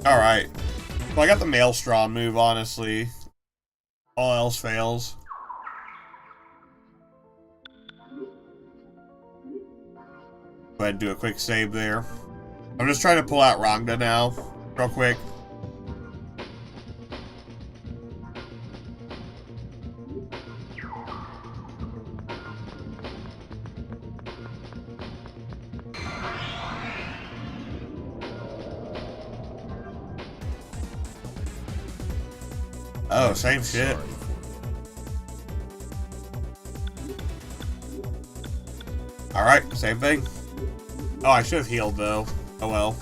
Alright. Well, I got the Maelstrom move, honestly. All else fails. Go ahead and do a quick save there. I'm just trying to pull out Rangda now, real quick. Oh, same shit. Alright, same thing. Oh, I should have healed though. Oh well.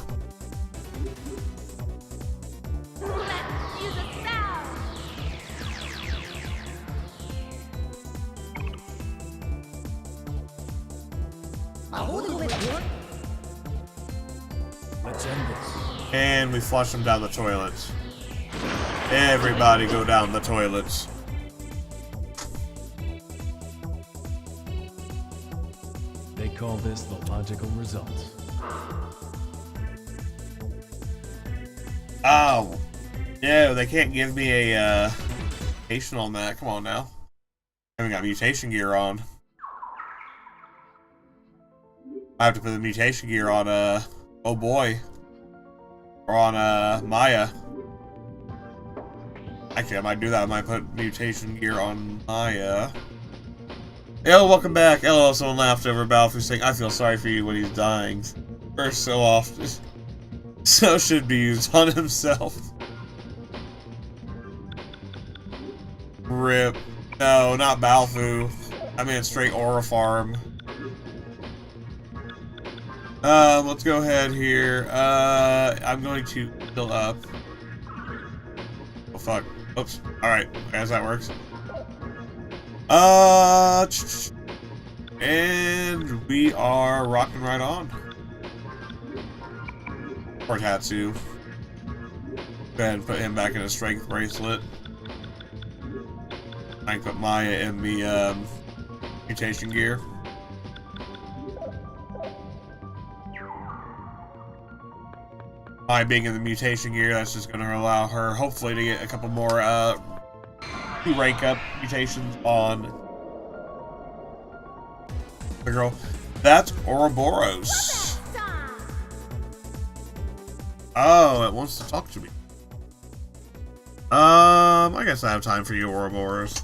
Let's use a spell. Let's end this. And we flush them down the toilets. Everybody go down the toilets. They call this the logical result. Oh. No, they can't give me a mutation on that. Come on now. I haven't got mutation gear on. I have to put the mutation gear on oh boy. Or on Maya. Actually, I might do that. I might put mutation gear on Maya. Yo, welcome back. Hello, someone laughed over Balfour saying, I feel sorry for you when he's dying. Or so often. So should be used on himself. Rip. No, not Balfu. I mean, straight Aura Farm. Let's go ahead here. I'm going to fill up. Oh, fuck. Oops. Alright, as that works. And we are rocking right on. Or Tatsu. Go ahead and put him back in a strength bracelet. I can put Maya in the mutation gear. By being in the mutation gear, that's just going to allow her, hopefully, to get a couple more 2 rank up mutations on the girl. That's Ouroboros. Oh, it wants to talk to me. I guess I have time for you, Ouroboros.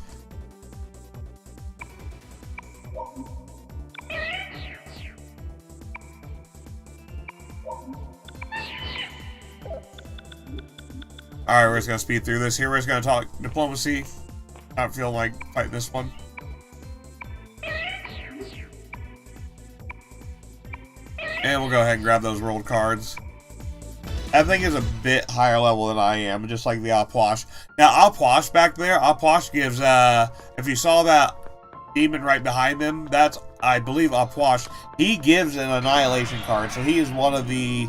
Alright, we're just gonna speed through this here. We're just gonna talk diplomacy. I don't feel like fighting this one. And we'll go ahead and grab those rolled cards. That thing is a bit higher level than I am, just like the Apwash. Now, Apwash back there, Apwash gives, if you saw that demon right behind him, that's, I believe, Apwash. He gives an Annihilation card, so he is one of the,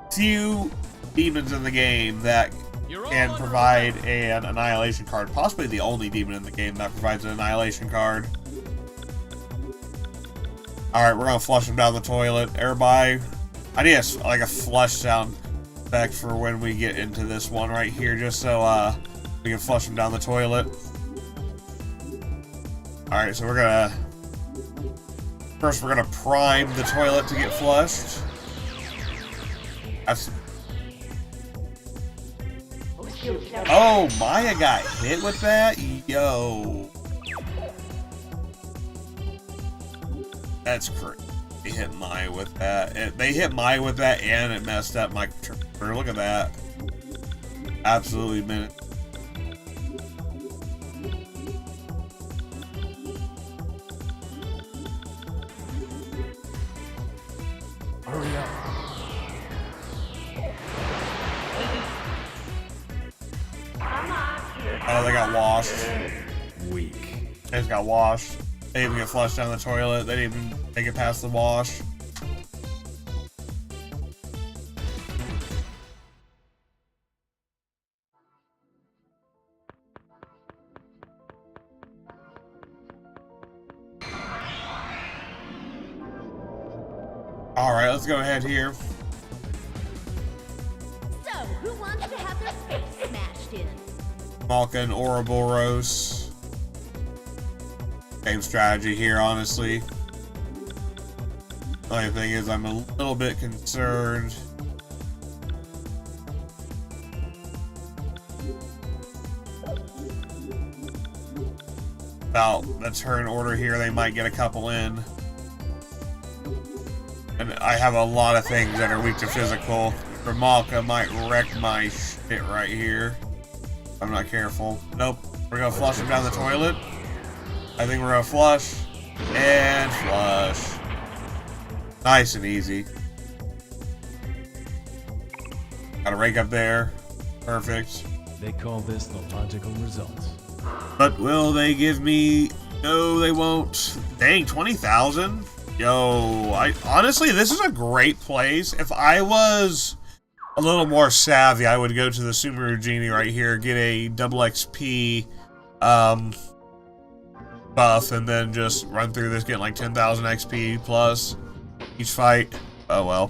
few demons in the game that can provide an Annihilation card. Possibly the only demon in the game that provides an Annihilation card. Alright, we're gonna flush him down the toilet. Everybody, I need like a flush sound effect for when we get into this one right here, just so we can flush him down the toilet. Alright, so we're gonna prime the toilet to get flushed. That's... Oh, Maya got hit with that? Yo. That's crazy. They hit Maya with that. They hit Maya with that and it messed up my controller. Look at that. Absolutely minute. Hurry up. Oh, they got washed. Weak. They just got washed. They didn't even get flushed down the toilet. They didn't even make it past the wash. Alright, let's go ahead here. So, who wants to have their face smashed in? Malka and Ouroboros. Game strategy here, honestly. Only thing is, I'm a little bit concerned. About the turn order here, they might get a couple in. And I have a lot of things that are weak to physical. Ramalka might wreck my shit right here. I'm not careful. Nope. We're gonna flush him down the toilet. I think we're gonna flush. And flush. Nice and easy. Got a rake up there. Perfect. They call this the logical result. But will they give me... No, they won't. Dang, 20,000? Yo, honestly, this is a great place. If I was a little more savvy, I would go to the Sumaru Genie right here, get a double XP buff, and then just run through this, getting like 10,000 XP plus each fight. Oh well.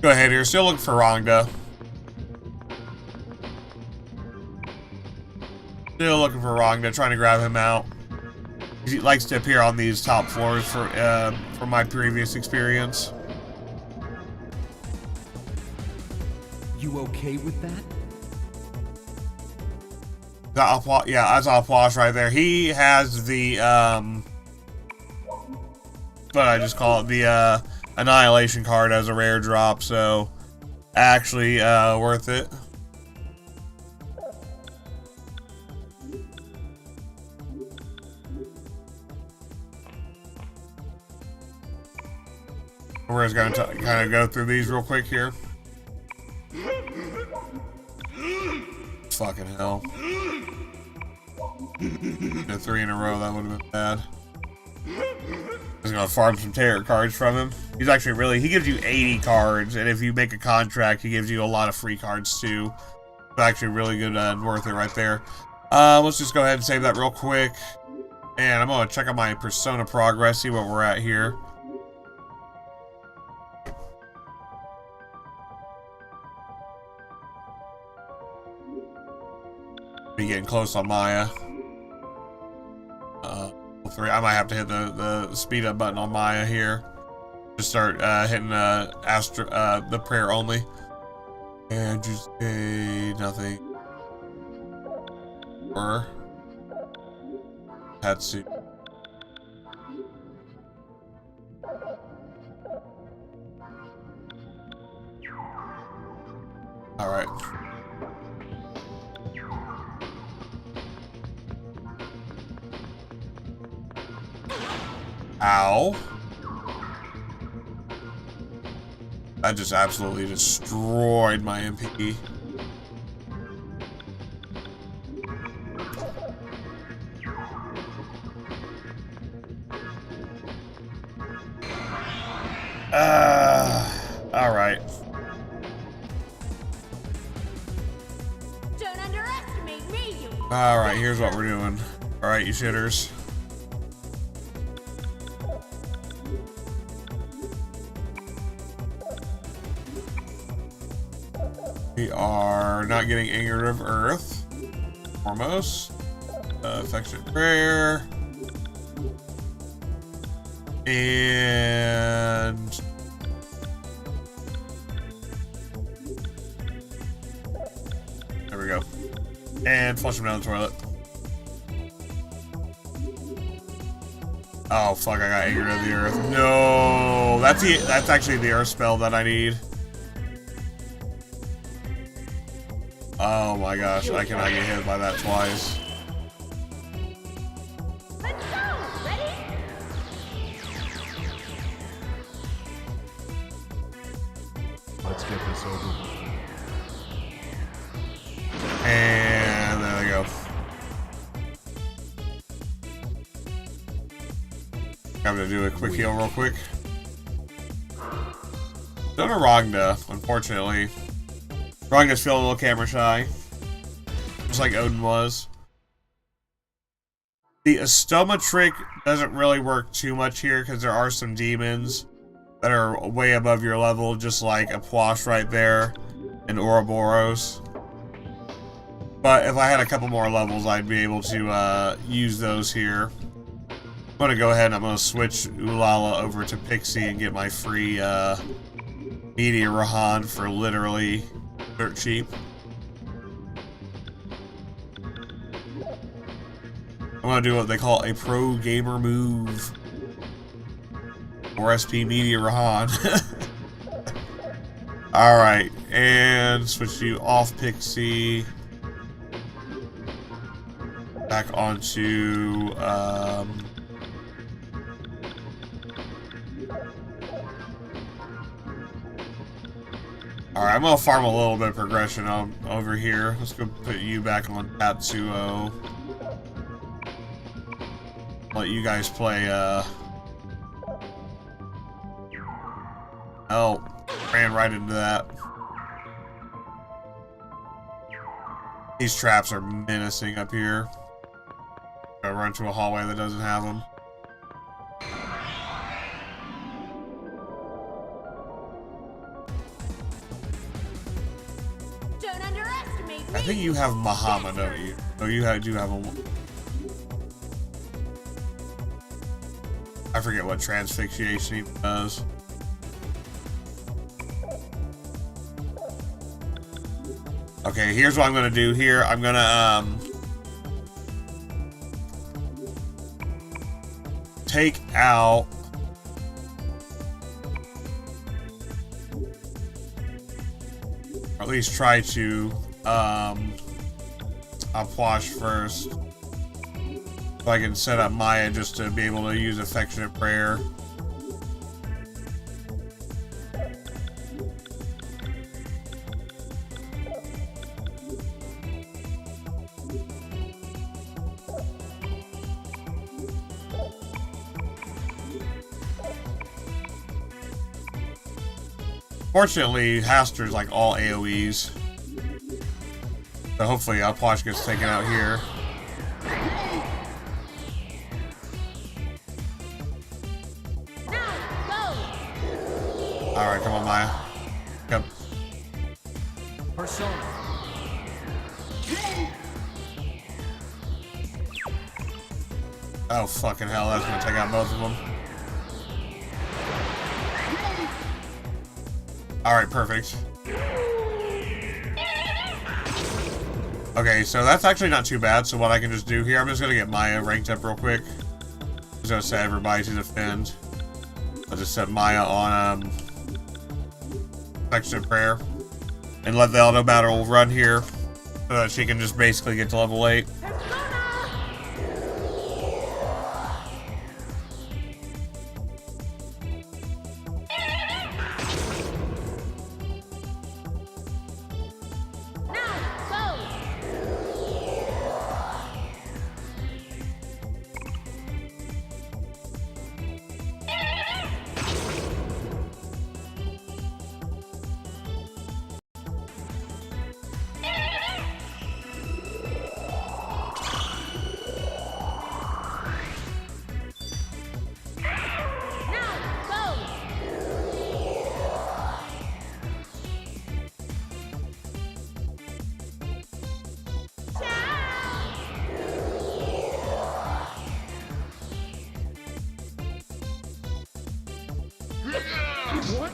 Go ahead here, still looking for Rongda. Still looking for Rongda, trying to grab him out. He likes to appear on these top floors from my previous experience. You okay with that? Yeah, that's Atlus right there. He has the what I just call it, the Annihilation card as a rare drop, so actually worth it. We're just going to kind of go through these real quick here. Fucking hell. The 3 in a row, that would have been bad. I was going to farm some tarot cards from him. He's actually really... He gives you 80 cards, and if you make a contract, he gives you a lot of free cards too. It's actually really good and worth it right there. Let's just go ahead and save that real quick. And I'm going to check out my Persona progress, see what we're at here. Be getting close on Maya. 3. I might have to hit the speed up button on Maya here. Just start hitting the prayer only. And just say nothing. Or Hatsu. Alright. Ow. That just absolutely destroyed my MP. Alright. Don't underestimate me, you. Alright, here's what we're doing. Alright, you shitters. We are not getting Anger of Earth. Foremost. Affectionate Prayer. And... there we go. And flush him down the toilet. Oh fuck, I got Anger of the Earth. No! That's actually the Earth spell that I need. Oh my gosh, I cannot get hit by that twice. Let's go! Ready? Let's get this over with. And there they go. I'm gonna do a quick heal real quick. Don't a Rongda, unfortunately. Rongda's feeling a little camera shy. Just like Odin was. The Estoma trick doesn't really work too much here because there are some demons that are way above your level, just like Apuash right there and Ouroboros. But if I had a couple more levels, I'd be able to use those here. I'm gonna go ahead and I'm gonna switch Ulala over to Pixie and get my free Media Rahan for literally dirt cheap. I'm gonna do what they call a pro gamer move. Or SP Media Rahan. Alright, and switch you off Pixie. Back onto alright, I'm gonna farm a little bit of progression over here. Let's go put you back on Tatsuo. Let you guys play oh, ran right into that. These traps are menacing up here. Gotta run to a hallway that doesn't have them. Don't underestimate me. I think you have Mahama, don't you? Oh, you do have a... I forget what transfixiation he does. Okay, here's what I'm gonna do here. I'm gonna take out or at least try to Aplash first. So I can set up Maya just to be able to use Affectionate Prayer. Fortunately, Haster's like all AoEs. So hopefully Aplash gets taken out here. Alright, come on, Maya. Yep. Persona. Oh, fucking hell, that's gonna take out both of them. Alright, perfect. Okay, so that's actually not too bad. So what I can just do here, I'm just gonna get Maya ranked up real quick. I'm just gonna set everybody to defend. I'll just set Maya on Affectionate Prayer. And let the Eldo Battle run here. So that she can just basically get to level 8. What?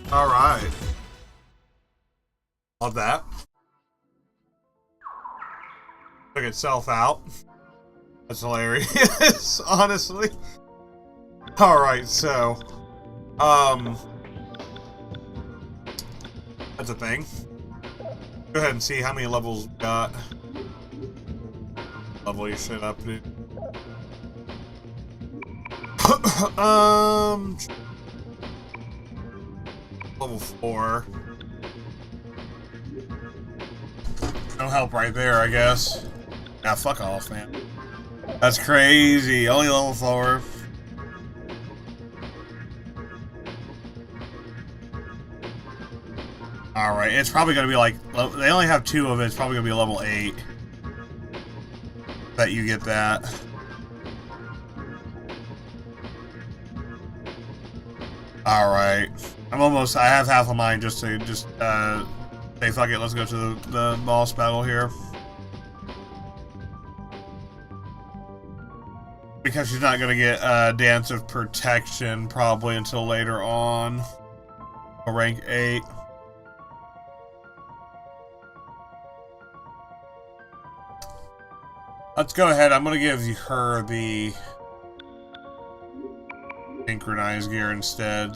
Alright. Love that. Took itself out. That's hilarious, honestly. Alright, so That's a thing. Go ahead and see how many levels we got. Level your shit up, dude. Level 4. No help right there, I guess. Nah, fuck off, man. That's crazy. Only level 4. Alright, it's probably gonna be like... They only have 2 of it. It's probably gonna be level 8. That you get that. Alright. I have half of mine just to say fuck it, let's go to the boss battle here. Because she's not gonna get Dance of Protection probably until later on. Or rank 8. Let's go ahead. I'm gonna give her the synchronized gear instead.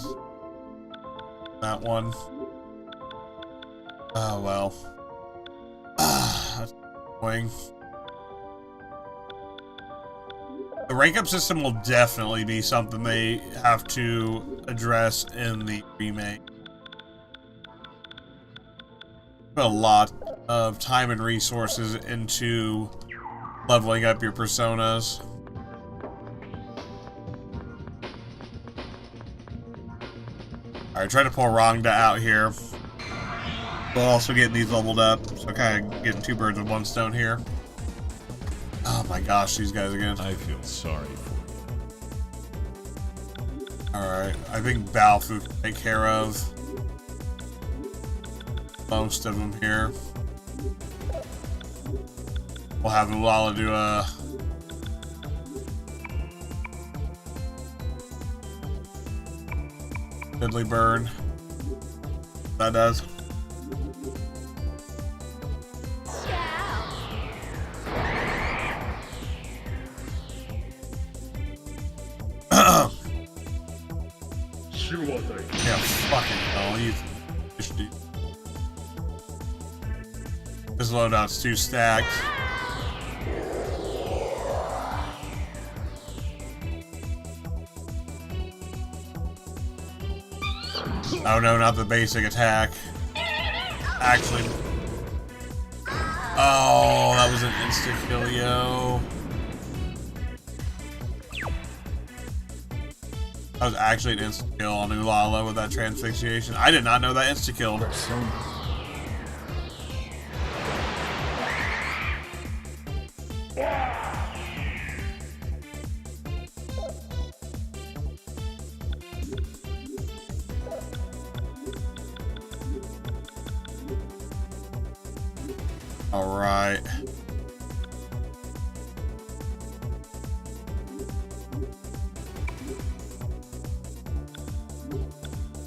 That one. Oh well. That's annoying. The rank up system will definitely be something they have to address in the remake. Put a lot of time and resources into leveling up your personas. Alright, try to pull Rangda out here. We'll also get these leveled up, so kind of getting 2 birds with 1 stone here. Oh my gosh, these guys again. I feel sorry for you. Alright, I think Balfu can take care of most of them here. We'll have Ulala do a... Deadly Burn. That does. Yeah, fucking hell, you... This loadout's too stacked. Oh no, not the basic attack. Actually... Oh, that was an insta-kill, yo. That was actually an insta-kill on Ulala with that transfixiation. I did not know that insta-killed. Alright.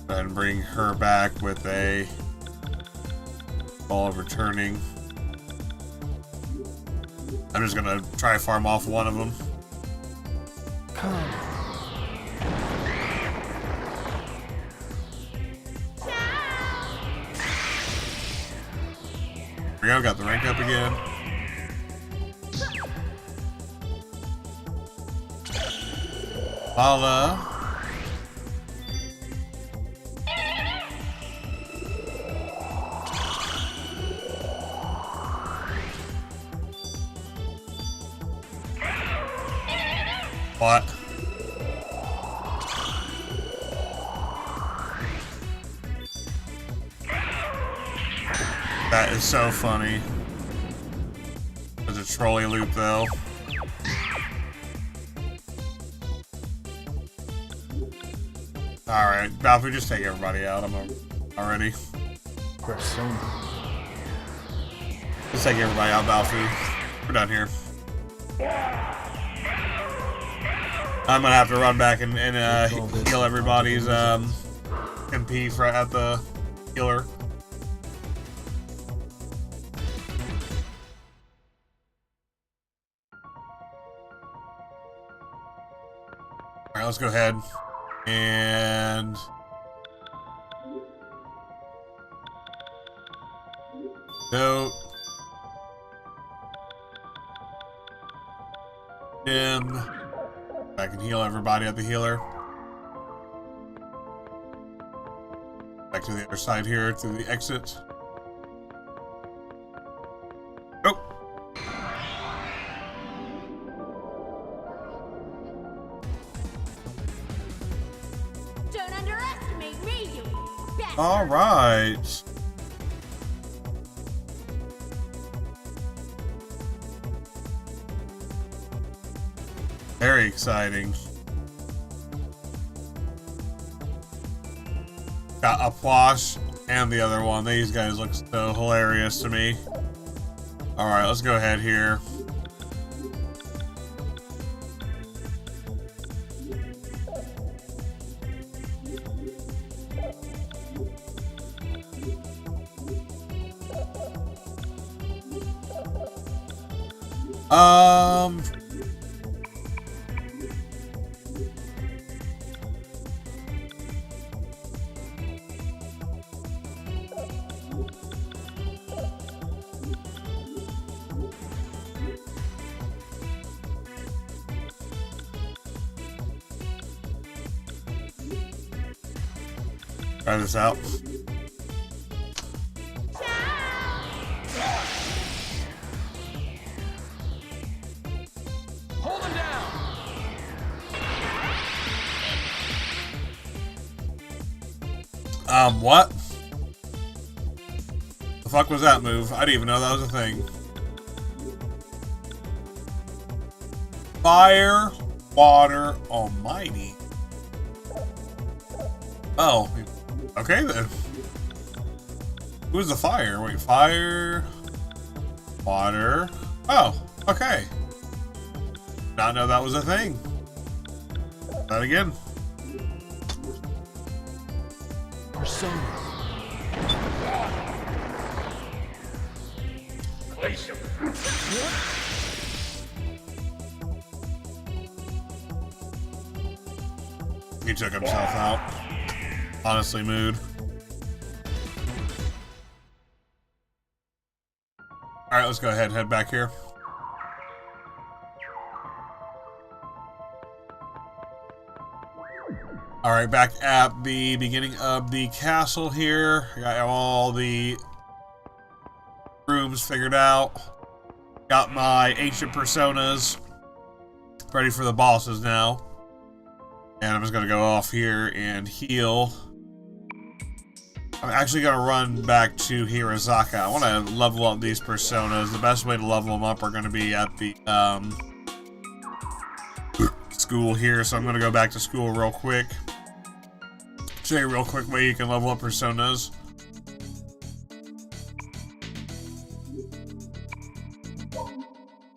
Go ahead and bring her back with a ball of returning. I'm just gonna try to farm off one of them. Here we go, got the rank up again. Lala. What? That is so funny. There's a trolley loop though. Alright, Balfu, just take everybody out. I'm already. Persona. Just take everybody out, Balfu. We're done here. I'm gonna have to run back and heal everybody's MP at the healer. Alright, let's go ahead and Note. Him. I can heal everybody at the healer. Back to the other side here through the exit. Oh. Don't underestimate me, you bastard. All right. Very exciting. Got Aplus and the other one. These guys look so hilarious to me. Alright, let's go ahead here. Try this out. Hold him down. What? The fuck was that move? I didn't even know that was a thing. Fire, water, almighty. Oh, okay then. Who's the fire? Wait, fire, water. Oh, okay. Not know that was a thing. That again. Persona. He took himself out. Honestly, mood. Alright, let's go ahead and head back here. Alright, back at the beginning of the castle here. Got all the rooms figured out. Got my ancient personas ready for the bosses now. And I'm just gonna go off here and heal. I'm actually gonna run back to Hirazaka. I want to level up these personas. The best way to level them up are gonna be at the school here. So I'm gonna go back to school real quick. Show you a real quick way you can level up personas.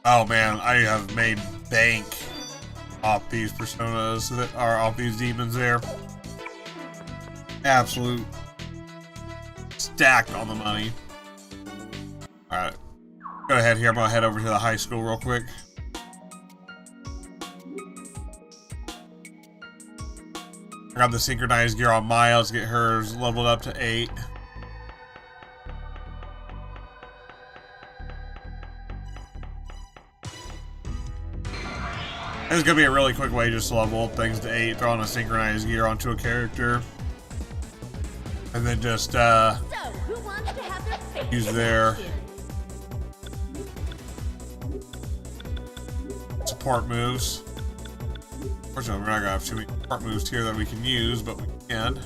Oh man, I have made bank off these personas that are off these demons there. Absolute stacked on the money. Alright. Go ahead here. I'm gonna head over to the high school real quick. I got the synchronized gear on Maya. Let's get hers leveled up to 8. This is gonna be a really quick way just to level up things to 8, throwing a synchronized gear onto a character. And then just So, who wants to have their face use their smashed in? support moves. Unfortunately, we're not gonna have too many support moves here that we can use, but we can.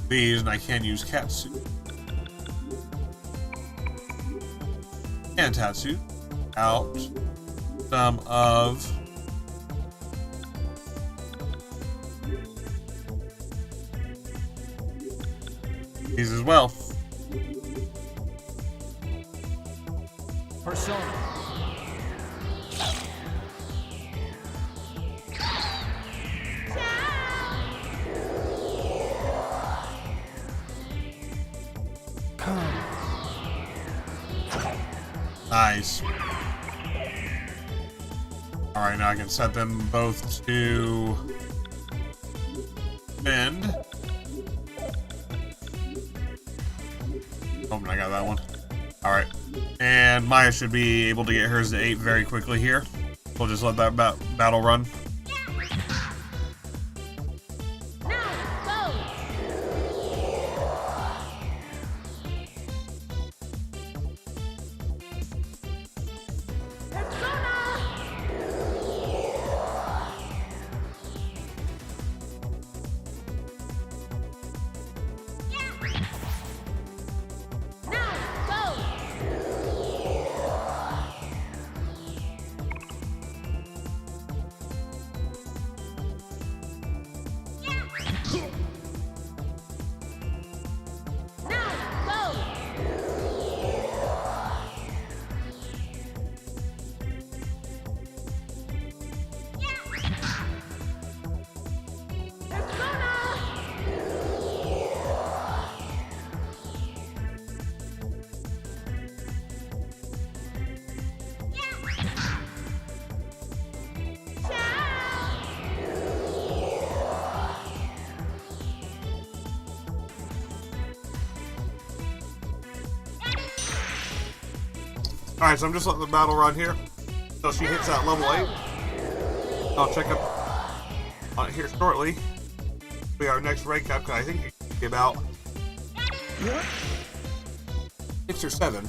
These, and I can use Katsu. And Tatsu. Out some of these as well. Persona. Nice. Alright, now I can set them both to bend. Oh, I got that one. Alright. And Maya should be able to get hers to 8 very quickly here. We'll just let that battle run. Alright, so I'm just letting the battle run here until she hits that level 8. I'll check up on it here shortly. Be our next rank up, because I think it should be about 6 or 7.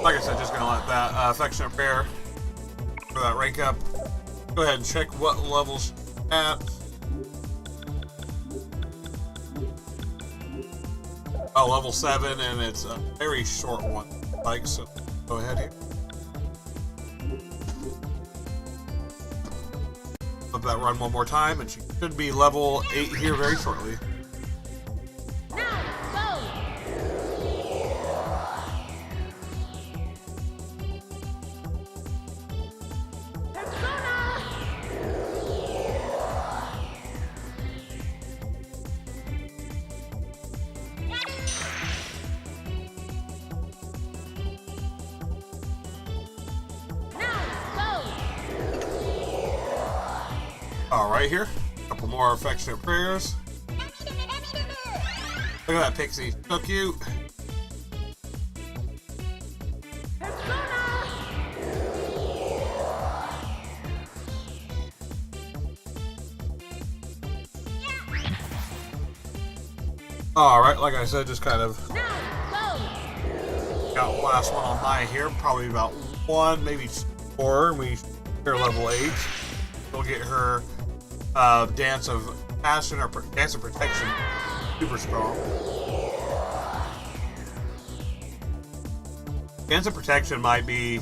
Like I said, just gonna let that affectionate prayer for that rank up. Go ahead and check what levels at. Oh, level 7, and it's a very short one. Like, so go ahead here. Let that run one more time, and she should be level 8 here very shortly. Alright, here. A couple more affectionate prayers. Look at that pixie. So cute. Alright, like I said, just kind of got last one on Maya here. Probably about 1, maybe 4. We her level 8. We'll get her Dance of Passion or Dance of Protection super strong. Dance of Protection might be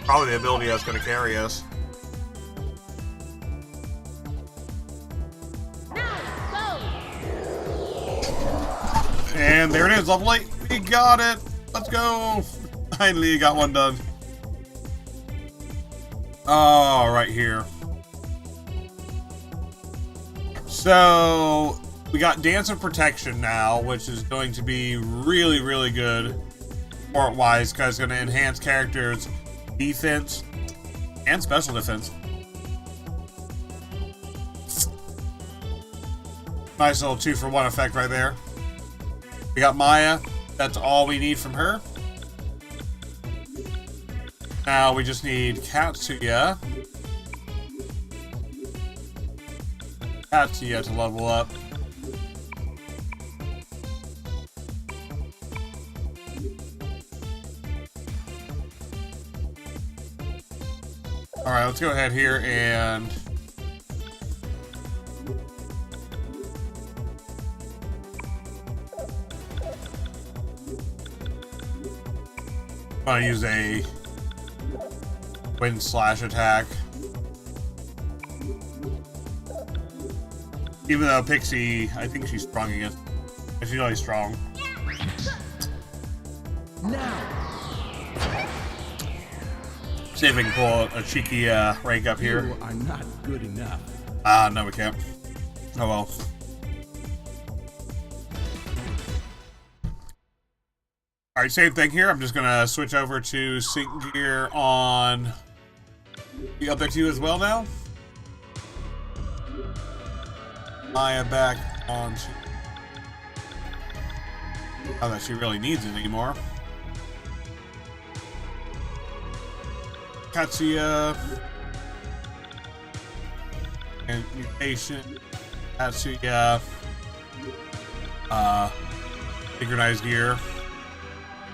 probably the ability that's going to carry us. And there it is, level 8. We got it. Let's go. Finally got one done. Oh, right here. So, we got Dance of Protection now, which is going to be really, really good support-wise, because it's going to enhance characters' defense and special defense. Nice little 2-for-1 effect right there. We got Maya. That's all we need from her. Now we just need Katsuya. Katsuya to level up. Alright, let's go ahead here and I'm gonna use a wind slash attack. Even though Pixie, I think she's strong against. She's really strong. Now, See if we can pull a cheeky rank up here. you are not good enough. No, we can't. Oh well. Alright, same thing here. I'm just gonna switch over to sync gear on the other two as well now. Maya back on. Not that she really needs it anymore. Katsuya. And mutation. Katsuya. Synchronized gear.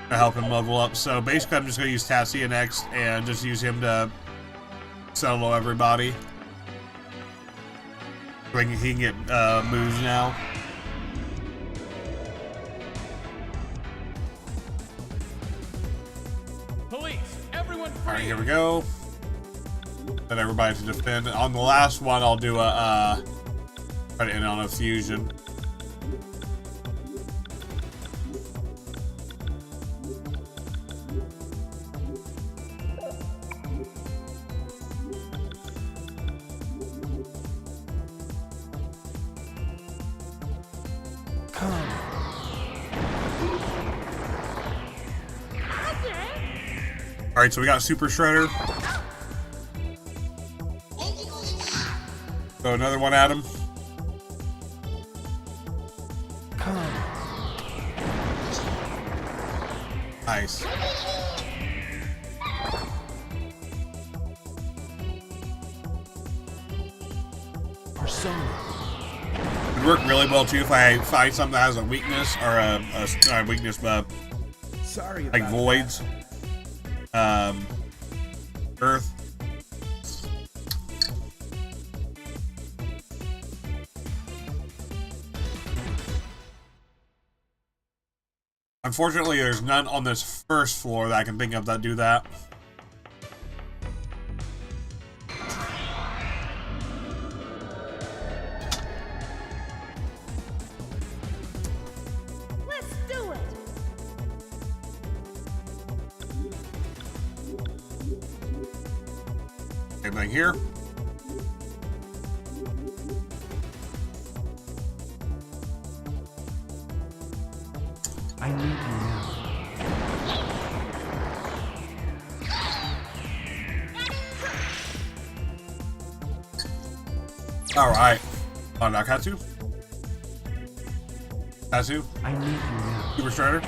To help him level up. So basically I'm just going to use Tatsuya next and just use him to solo everybody. So he can get moves now. Police, everyone free. Alright, here we go. Set everybody to defend. On the last one I'll do a try to end on a fusion. Alright, so we got Super Shredder. So another one at him. Nice. Would work really well too if I find something that has a weakness or a weakness, Sorry like about voids. Earth. Unfortunately, there's none on this first floor that I can think of that do that. Let's do it. Same thing here. I need you now. Alright. On Katsu. Katsu. I need you now. Super Shredder.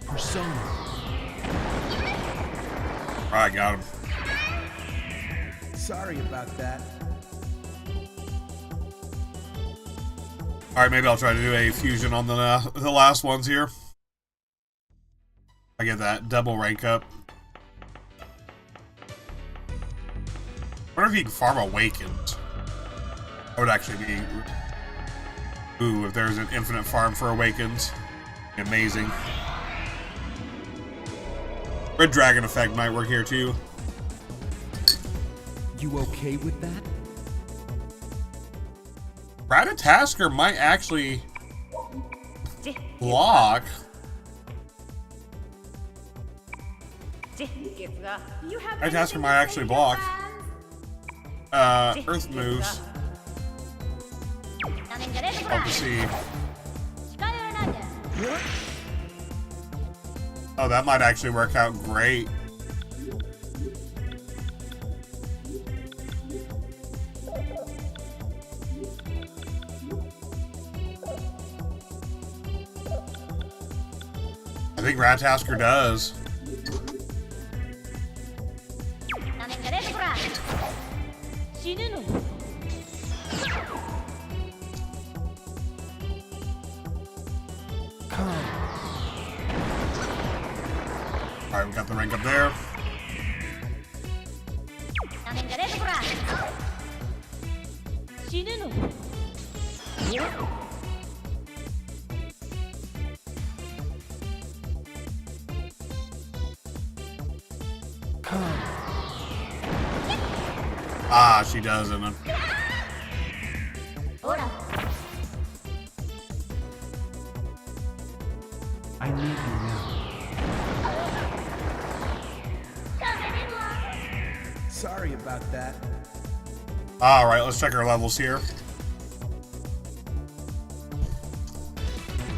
Persona. Alright, got him. Sorry about that. Alright, maybe I'll try to do a fusion on the last ones here. I get that double rank up. I wonder if you can farm Awakened. That would actually be... Ooh, if there's an infinite farm for Awakens. Amazing. Red Dragon effect might work here too. You okay with that? Ratatasker might actually block. You have Ratatasker might actually block. Earth moves. Hope to see. Oh, that might actually work out great. I think Ratatasker does. Alright, we got the rank up there. Ah, she doesn't. I need you now. Sorry about that. Alright, let's check our levels here.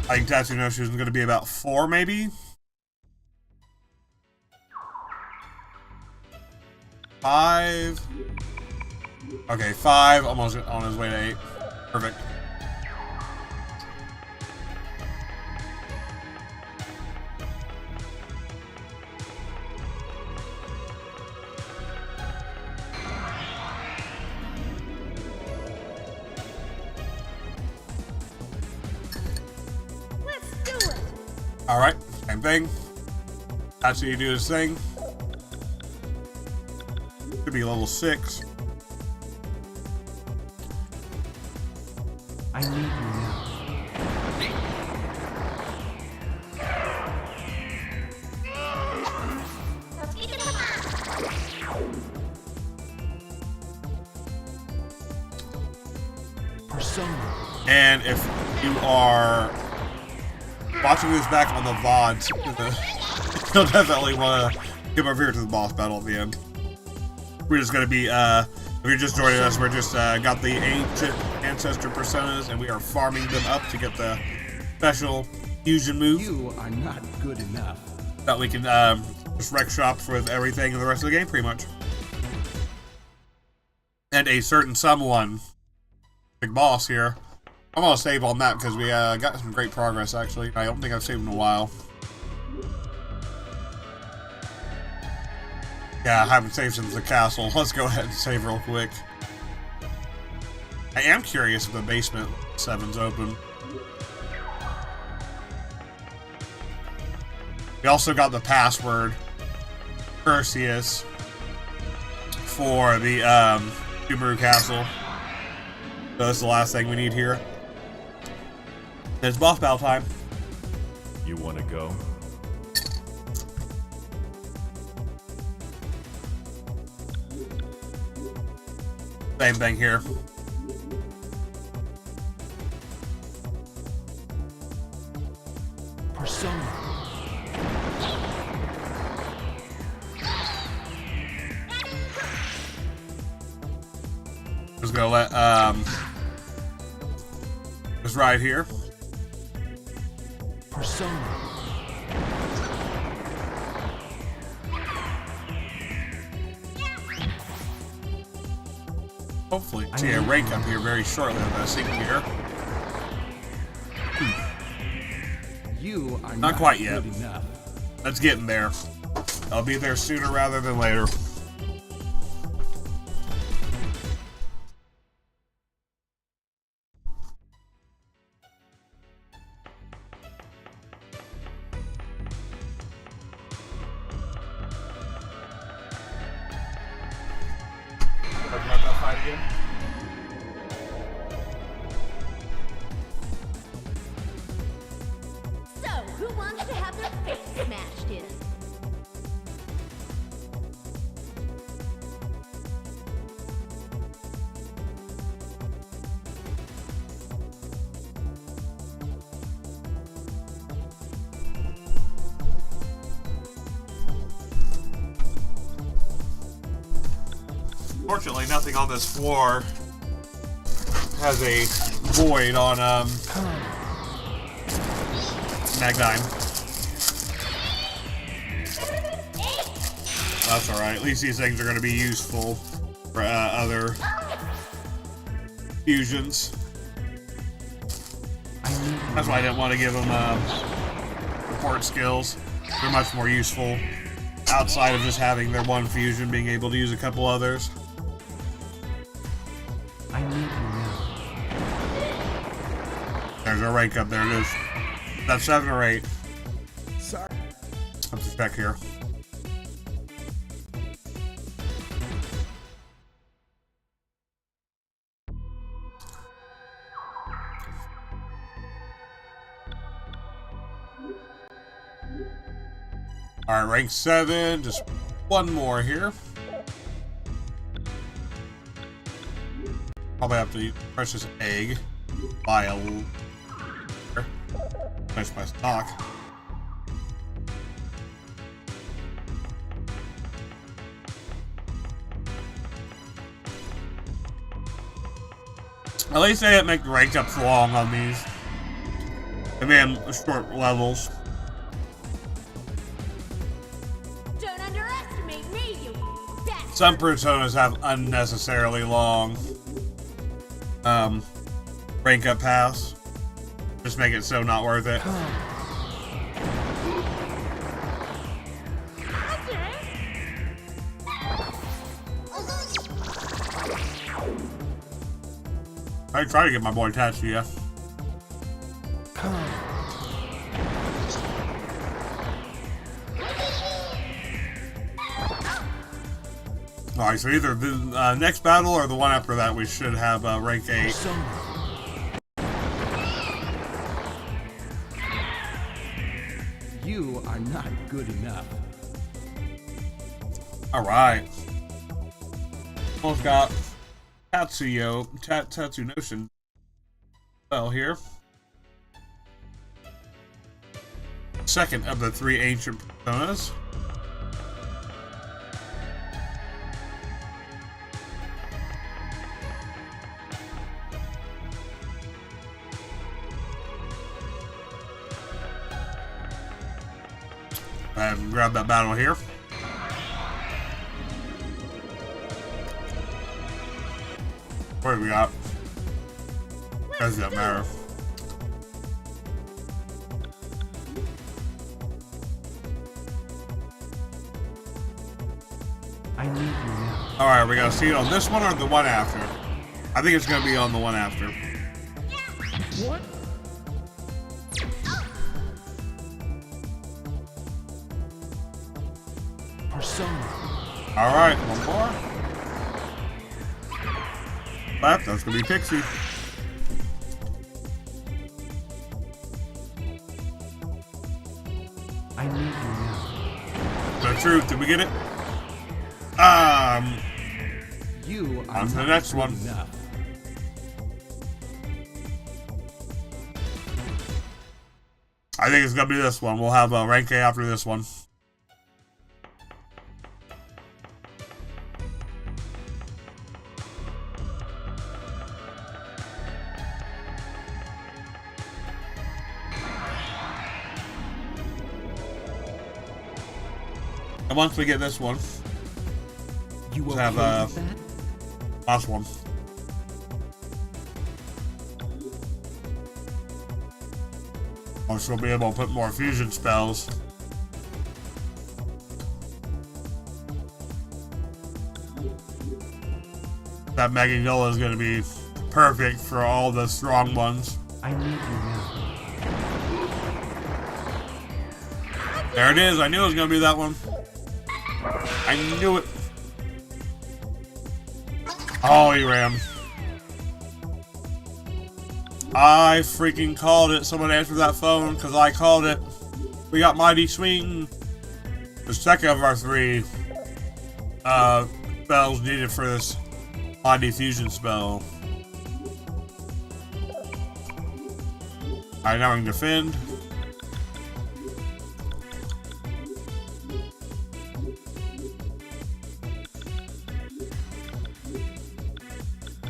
I think Tatsunoshu is going to be about 4, maybe? 5. Okay, 5, almost on his way to 8. Perfect. Let's do it. Alright, same thing. That's how you do this thing. Could be level 6. I need you now. Persona. And if you are watching this back on the VODs, you'll definitely want to come over here to the boss battle at the end. We're just going to be, if you're just joining us, we're just got the ancient ancestor personas, and we are farming them up to get the special fusion move You are not good enough. that we can just wreck shop with everything in the rest of the game, pretty much. And a certain someone, big boss here. I'm going to save on that because we got some great progress, actually. I don't think I've saved in a while. Yeah, I haven't saved since the castle. Let's go ahead and save real quick. I am curious if the basement 7's open. We also got the password, Perseus, for the Sumaru castle. So that's the last thing we need here. Then it's boss battle time. You want to go? Same thing here. Persona. Just gonna let this ride here. Persona. Hopefully see a rank up here very shortly on that sync here. You are Not quite yet. good enough. Let's get in there. I'll be there sooner rather than later. So, who wants to have their face smashed in? Fortunately, nothing on this floor has a void on Magdime. That's alright. At least these things are going to be useful for other fusions. That's why I didn't want to give them report skills. They're much more useful outside of just having their one fusion, being able to use a couple others. I need you now. There's our rank up there. It is. That's 7 or 8. Sorry. Let's just check here. Alright, rank 7. Just one more here. Probably have to eat precious egg. Buy a little. Finish my stock. At least they didn't make the rank ups long on these. They made them short levels. Don't underestimate me, you bastard. Some personas have unnecessarily long rank up paths. Just make it so not worth it. I try to get my boy attached to you. Alright, so either the next battle or the one after that, we should have rank 8. You are not good enough. Alright. Almost got Tatsunoko well here. Second of the 3 ancient personas. And grab that battle here. What do we got? Doesn't matter. I need you now. Alright, we're gonna see it on this one or the one after? I think it's gonna be on the one after. What? Persona. Alright, one more. Left, that's gonna be Pixie. I need you now. The truth, did we get it? You are On to the not next good one. enough. I think it's gonna be this one. We'll have rank A after this one. And once we get this one, You will have that? last one. Also, we'll be able to put more fusion spells. That Magnolia is going to be perfect for all the strong ones. I need you now. There it is. I knew it was going to be that one. I knew it. Oh, he ran. I freaking called it. Someone answered that phone because I called it. We got Mighty Swing. The second of our 3 spells needed for this Mighty Fusion spell. Alright, now we can defend.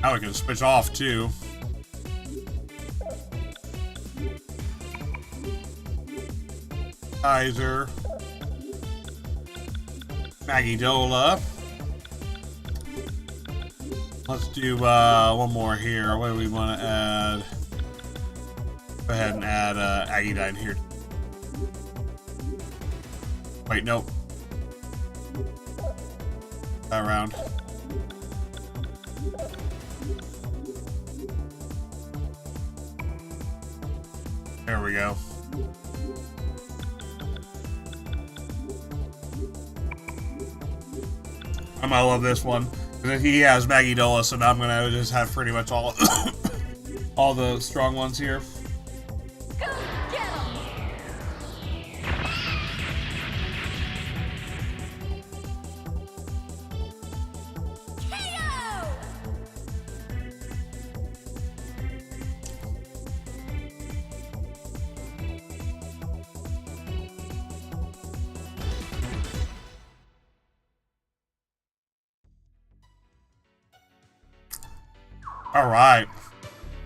Now we can switch off too. Kaiser. Magnolia. Let's do one more here. What do we want to add? Go ahead and add Agidine here. Wait, nope. That round. There we go. I might love this one. Because he has Magnolia, so now I'm gonna just have pretty much all all the strong ones here. Go get 'em! KO! All right.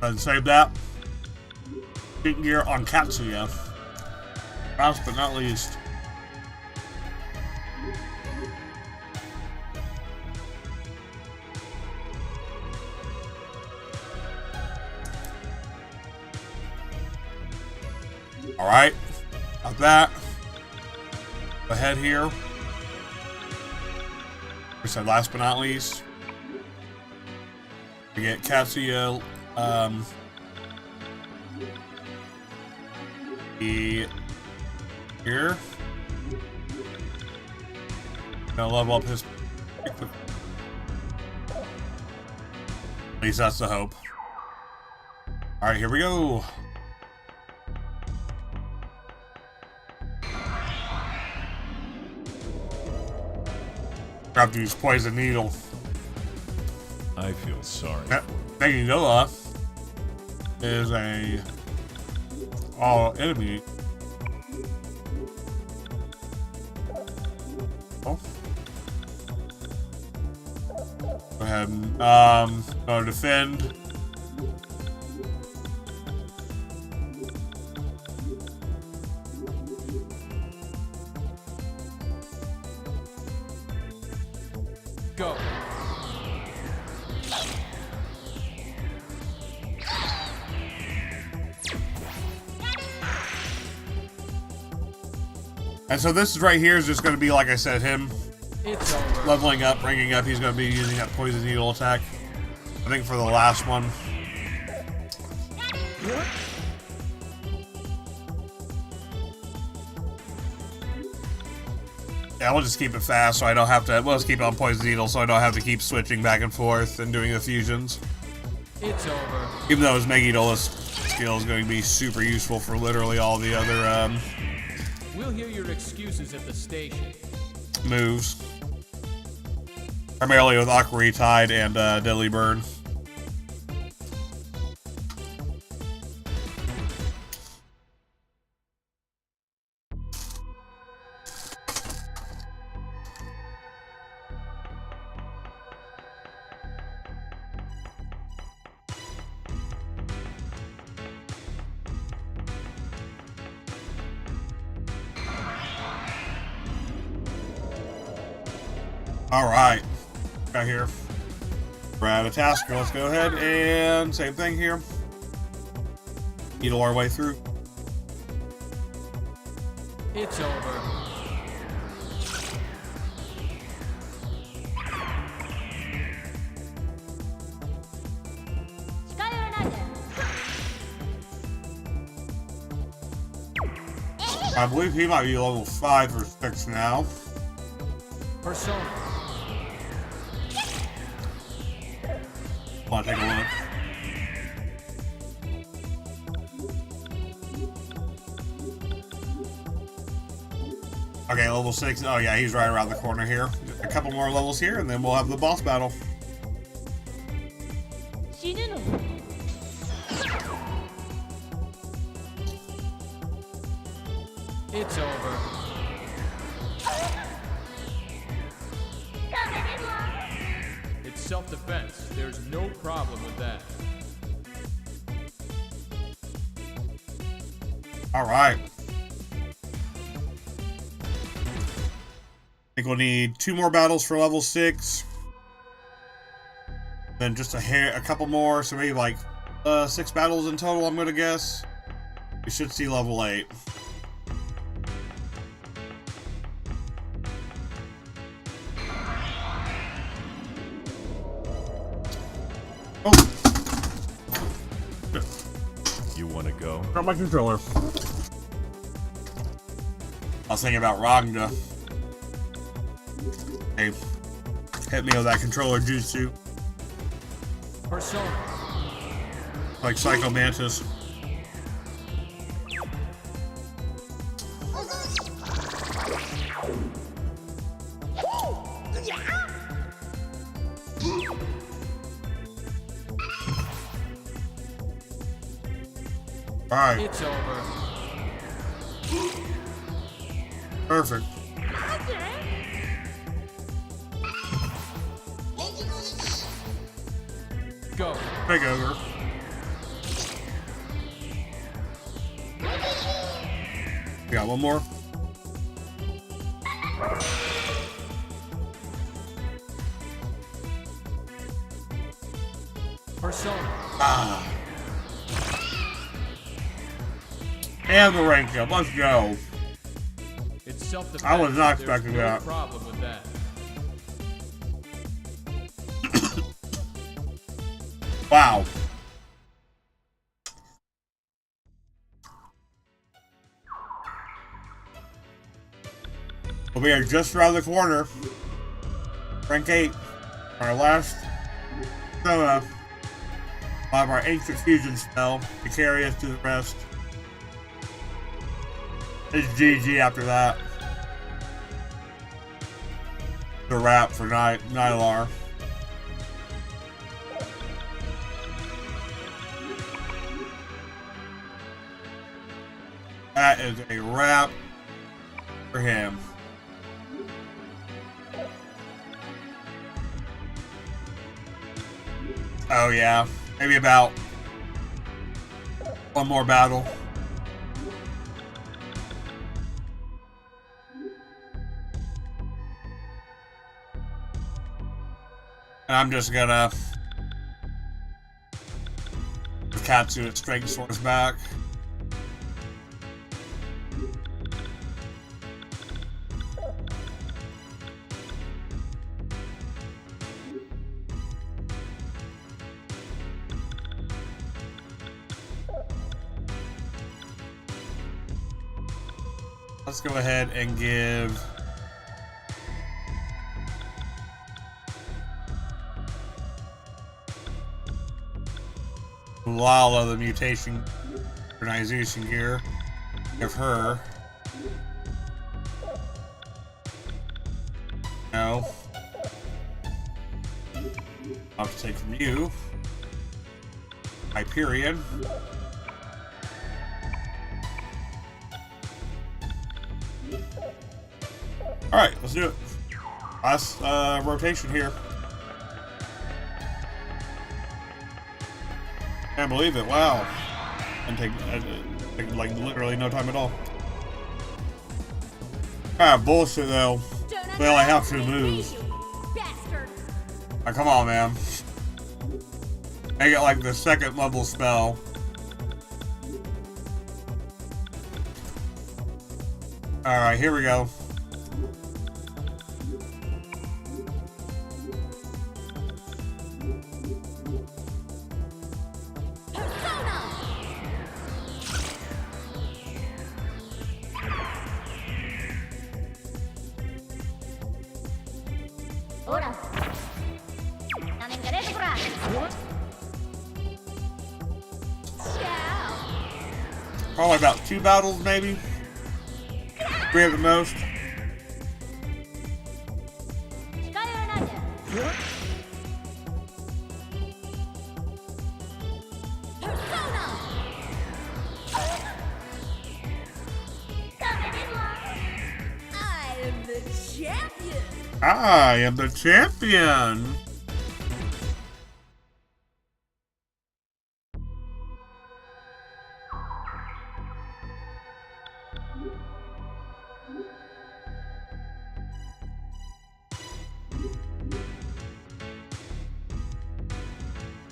And save that. Cheat gear on Katsuya. Last but not least. Alright. Got that. Ahead here. We said last but not least. We get Katsuya, here. Gonna level up his. At least that's the hope. Alright, here we go. Grab to use poison needle. I feel sorry. Megiddo is a enemy. Oh. Go ahead and go defend. Go. And so this is right here is just going to be, like I said, him It's over. leveling up, ranking up. He's going to be using that poison needle attack. I think for the last one. Yeah, we'll just keep it fast so I don't have to. We'll just keep it on poison needle so I don't have to keep switching back and forth and doing the fusions. It's over. Even though his Megiddo skill is going to be super useful for literally all the other We'll hear your excuses at the station. moves. Primarily with Aqua Tide and Deadly Burn. Alright. Got here. We're at a tasker. Let's go ahead and same thing here. Needle our way through. It's over. I believe he might be level 5 or 6 now. Persona. Want to take a look. Okay, level 6. Oh yeah, he's right around the corner here. Just a couple more levels here, and then we'll have the boss battle. It's over. It's self-defense. There's no problem with that. All right. I think we'll need 2 more battles for level 6. Then just a couple more, so maybe like 6 battles in total, I'm gonna guess. We should see level 8. Oh! You want to go? Drop my controller. I was thinking about Ragna. Hey, hit me with that controller jutsu. Persona. Like Psycho Mantis. Alright, It's over. perfect. Go. Take over. We got one more. Persona. Ah. And the rank up. Let's go. It's self-defense. I was not There's expecting no that. problem with that. Wow. Well, we are just around the corner. Rank 8. Our last persona. We'll have our ancient fusion spell to carry us to the rest. It's GG after that. The wrap for Nylar. That is a wrap for him. Oh yeah, maybe about one more battle. And I'm just gonna Katsu its strength source back. Let's go ahead and give Lala the mutation organization gear. Give her. No. I'll have to take from you. Hyperion. Alright, let's do it. Last rotation here. Can't believe it, wow. And take like literally no time at all. Ah, bullshit though. We only have 2 moves. Ah, come on, man. Make it like the 2nd level spell. Alright, here we go. Probably about 2 battles, maybe. 3 at the most. I am the champion.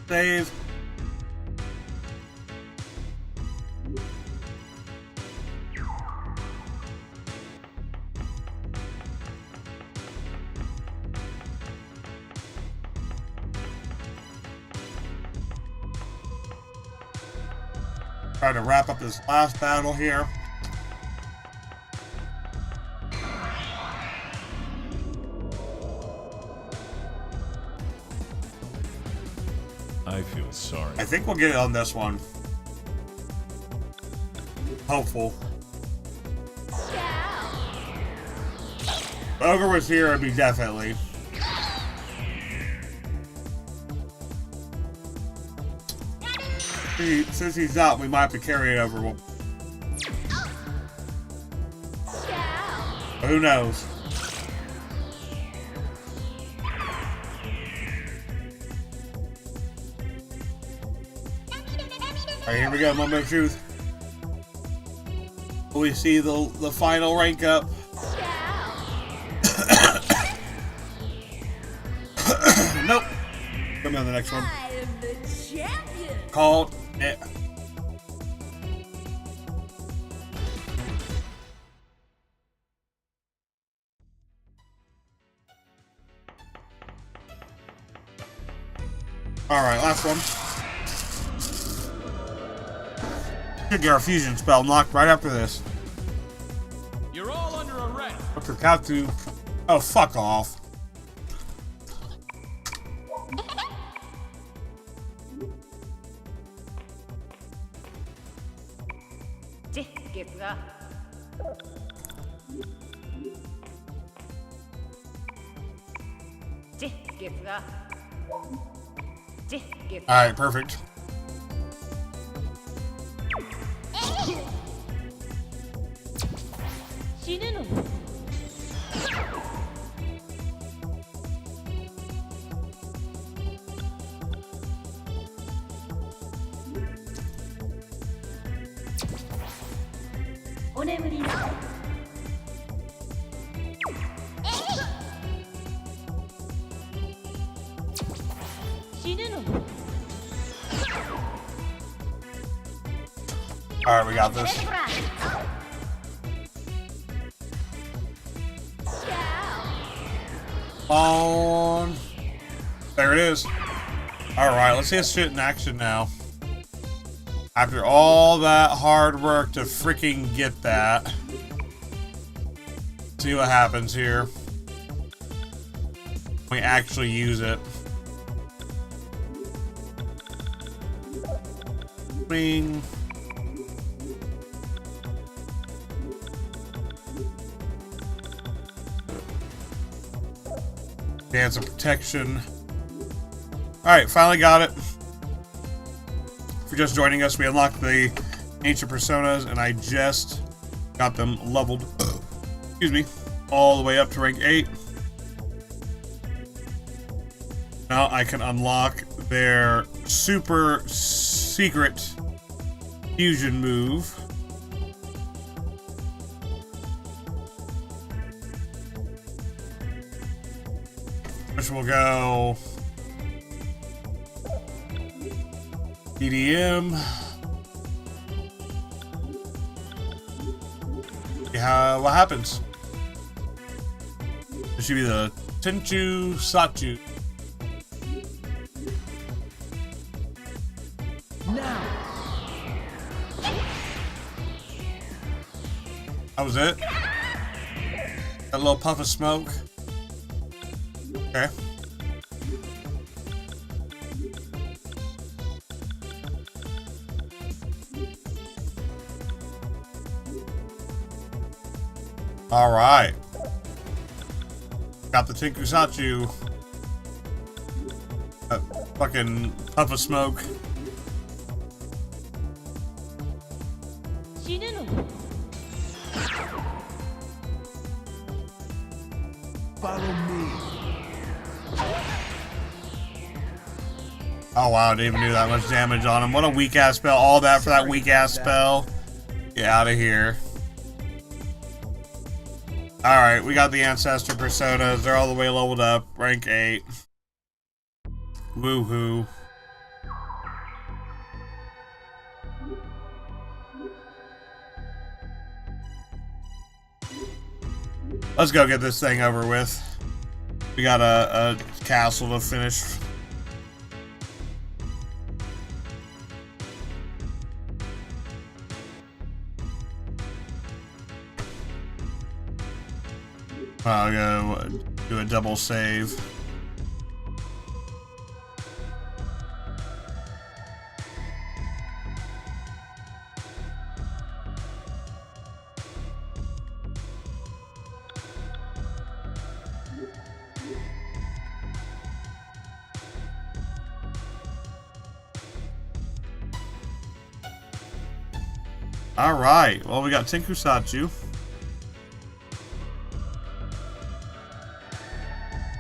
Save. Try to wrap up this last battle here. I feel sorry. I think we'll get it on this one. Hopeful. If Ogre was here, it'd be definitely. Since he's out, we might have to carry it over. But who knows? Alright, here we go, moment of truth. we see the final rank up. Nope. Put me on the next one. I am the champion. Called it. Alright, last one. Should get our fusion spell unlocked right after this. You're all under arrest. What's your Katsu? Oh, fuck off. Alright, perfect. Alright, we got this. On. There it is. Alright, let's see this shit in action now. After all that hard work to freaking get that. See what happens here. We actually use it. Bing. Dance of protection. Alright, finally got it. If you're just joining us, we unlocked the ancient personas, and I just got them leveled, excuse me, all the way up to rank 8. Now I can unlock their super secret fusion move. Which will go EDM. Yeah, what happens? It should be the Tenchu Sachu. Now. That was it? That little puff of smoke. Okay. Alright. Got the Tinkusatsu. That fucking puff of smoke. Follow me. Oh wow, didn't even do that much damage on him. What a weak ass spell. All that for that weak ass spell. Get out of here. Alright, we got the Ancestor Personas. They're all the way leveled up. Rank 8. Woohoo. Let's go get this thing over with. We got a castle to finish. I'll go do a double save. All right. Well, we got Tinkusatsu.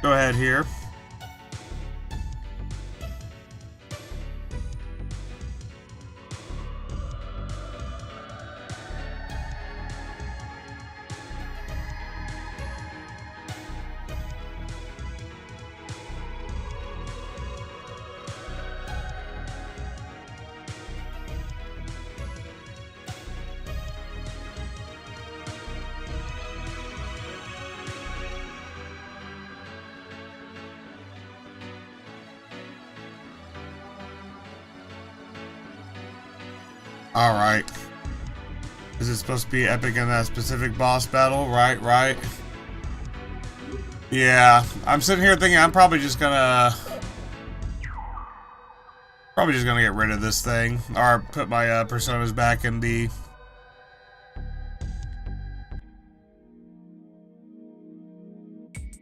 Go ahead here. Alright. Is it supposed to be epic in that specific boss battle? Right. Yeah, I'm sitting here thinking I'm probably just gonna get rid of this thing, or put my personas back in the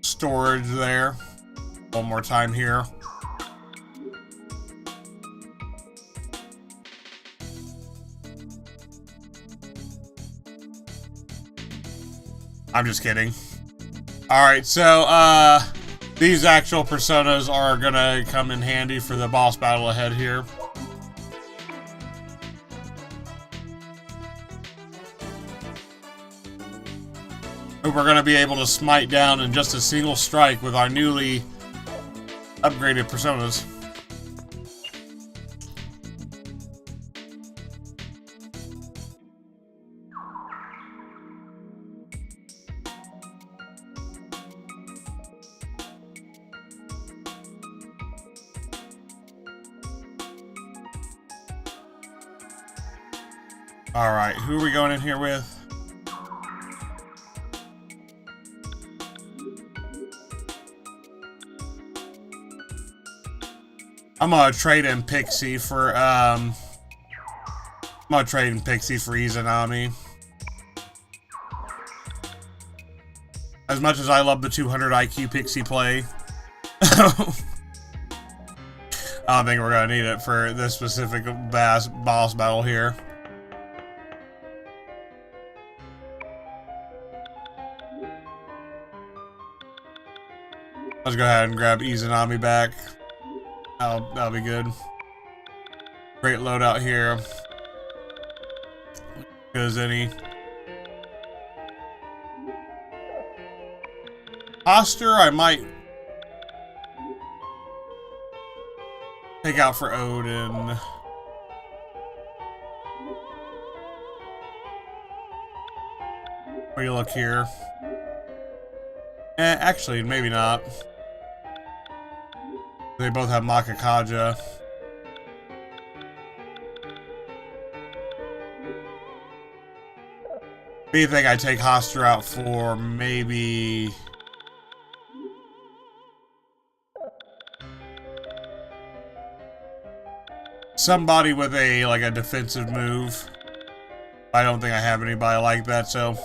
storage there. One more time here. I'm just kidding. Alright, so, these actual personas are gonna come in handy for the boss battle ahead here. We're gonna be able to smite down in just a single strike with our newly upgraded personas. Alright, who are we going in here with? I'm gonna trade in Pixie for Izanami. As much as I love the 200 IQ Pixie play, I don't think we're gonna need it for this specific boss battle here. Let's go ahead and grab Izanami back. That'll be good. Great loadout here. Good as any. Oster, I might take out for Odin. Where you look here? Actually, maybe not. They both have Makakaja. What do you think I take Hoster out for? Maybe... somebody with a defensive move. I don't think I have anybody like that, so...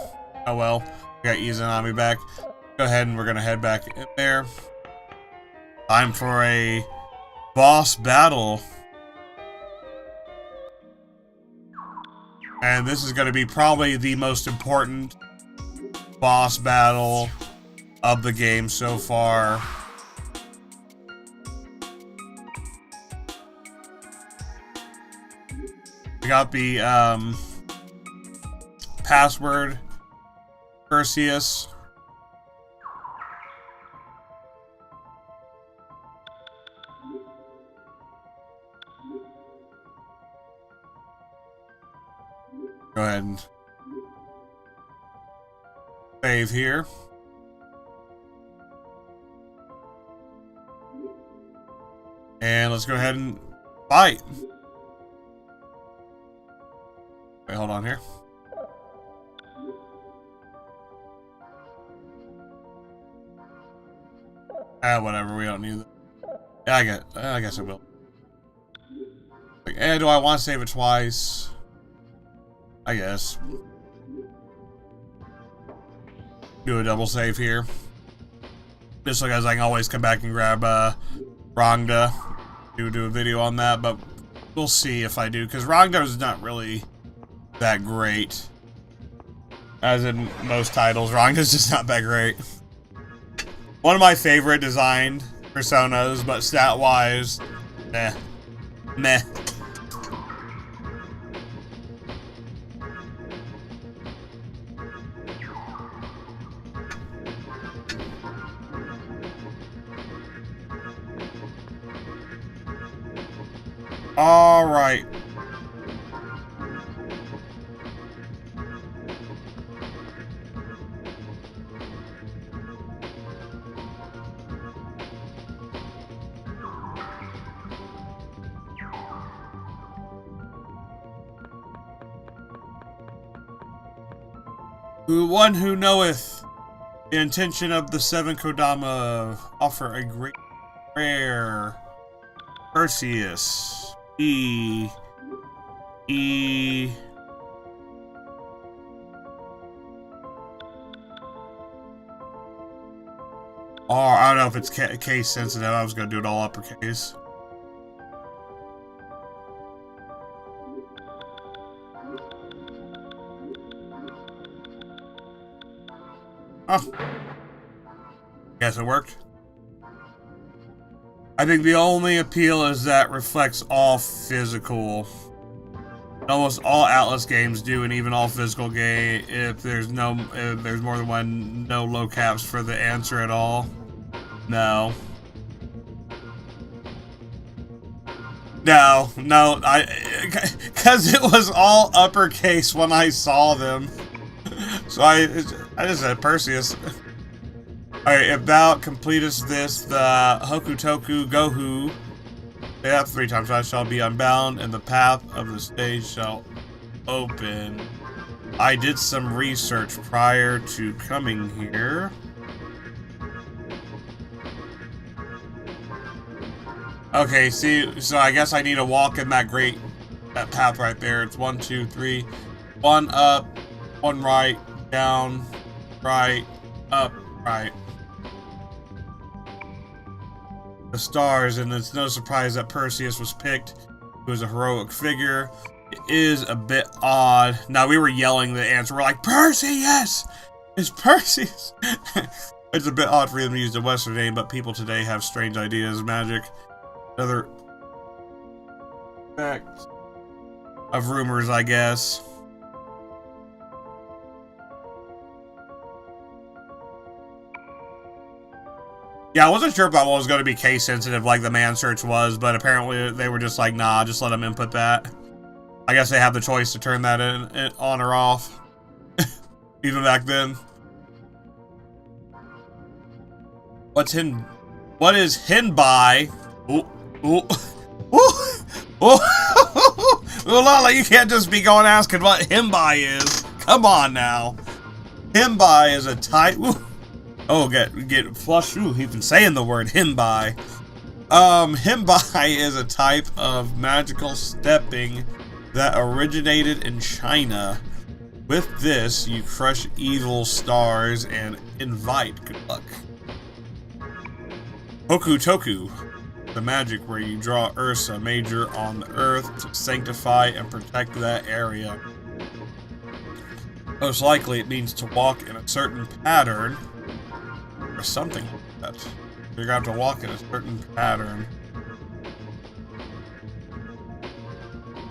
oh well. We got Izanami back. Go ahead and we're gonna head back in there. Time for a boss battle. And this is going to be probably the most important boss battle of the game so far. We got the password Perseus. Go ahead and save here. And let's go ahead and fight. Wait, hold on here. Whatever, we don't need that. Yeah, I guess I will. Like, do I want to save it twice? I guess. Do a double save here. Just so guys, I can always come back and grab Rangda. Do a video on that, but we'll see if I do, because Rangda is not really that great. As in most titles, Rangda's just not that great. One of my favorite designed personas, but stat-wise, meh. All right. Who one who knoweth the intention of the seven Kodama offer a great prayer. Perseus. E. R. I don't know if it's case sensitive. I was gonna do it all uppercase. Oh. Yes, it worked. I think the only appeal is that reflects all physical. Almost all Atlus games do, and even all physical game. If there's more than one, no low caps for the answer at all. No. No, because it was all uppercase when I saw them. So I just said Perseus. Alright, if thou completest this, the Hokutoku Gohu, say that 3 times, I shall be unbound, and the path of the stage shall open. I did some research prior to coming here. Okay, see, so I guess I need to walk in that path right there. It's 1, 2, 3. 1 up, 1 right, down, right, up, right. The stars, and it's no surprise that Perseus was picked. He was a heroic figure. It is a bit odd. Now, we were yelling the answer. We're like, Perseus! It's Perseus! It's a bit odd for them to use the Western name, but people today have strange ideas. Magic. Another fact of rumors, I guess. Yeah, I wasn't sure if that was going to be case sensitive like the man search was, but apparently they were just like, nah, just let them input that. I guess they have the choice to turn that in on or off. Even back then. What is Hinbai? Ooh, ooh, ooh, ooh. Lala, you can't just be going asking what Hinbai is. Come on now. Hinbai is a type. Ooh. Oh, get flushed. Ooh, he's been saying the word Hinbai. Hinbai is a type of magical stepping that originated in China. With this, you crush evil stars and invite good luck. Hokutoku, the magic where you draw Ursa Major on the earth to sanctify and protect that area. Most likely it means to walk in a certain pattern or something like that. You're gonna have to walk in a certain pattern.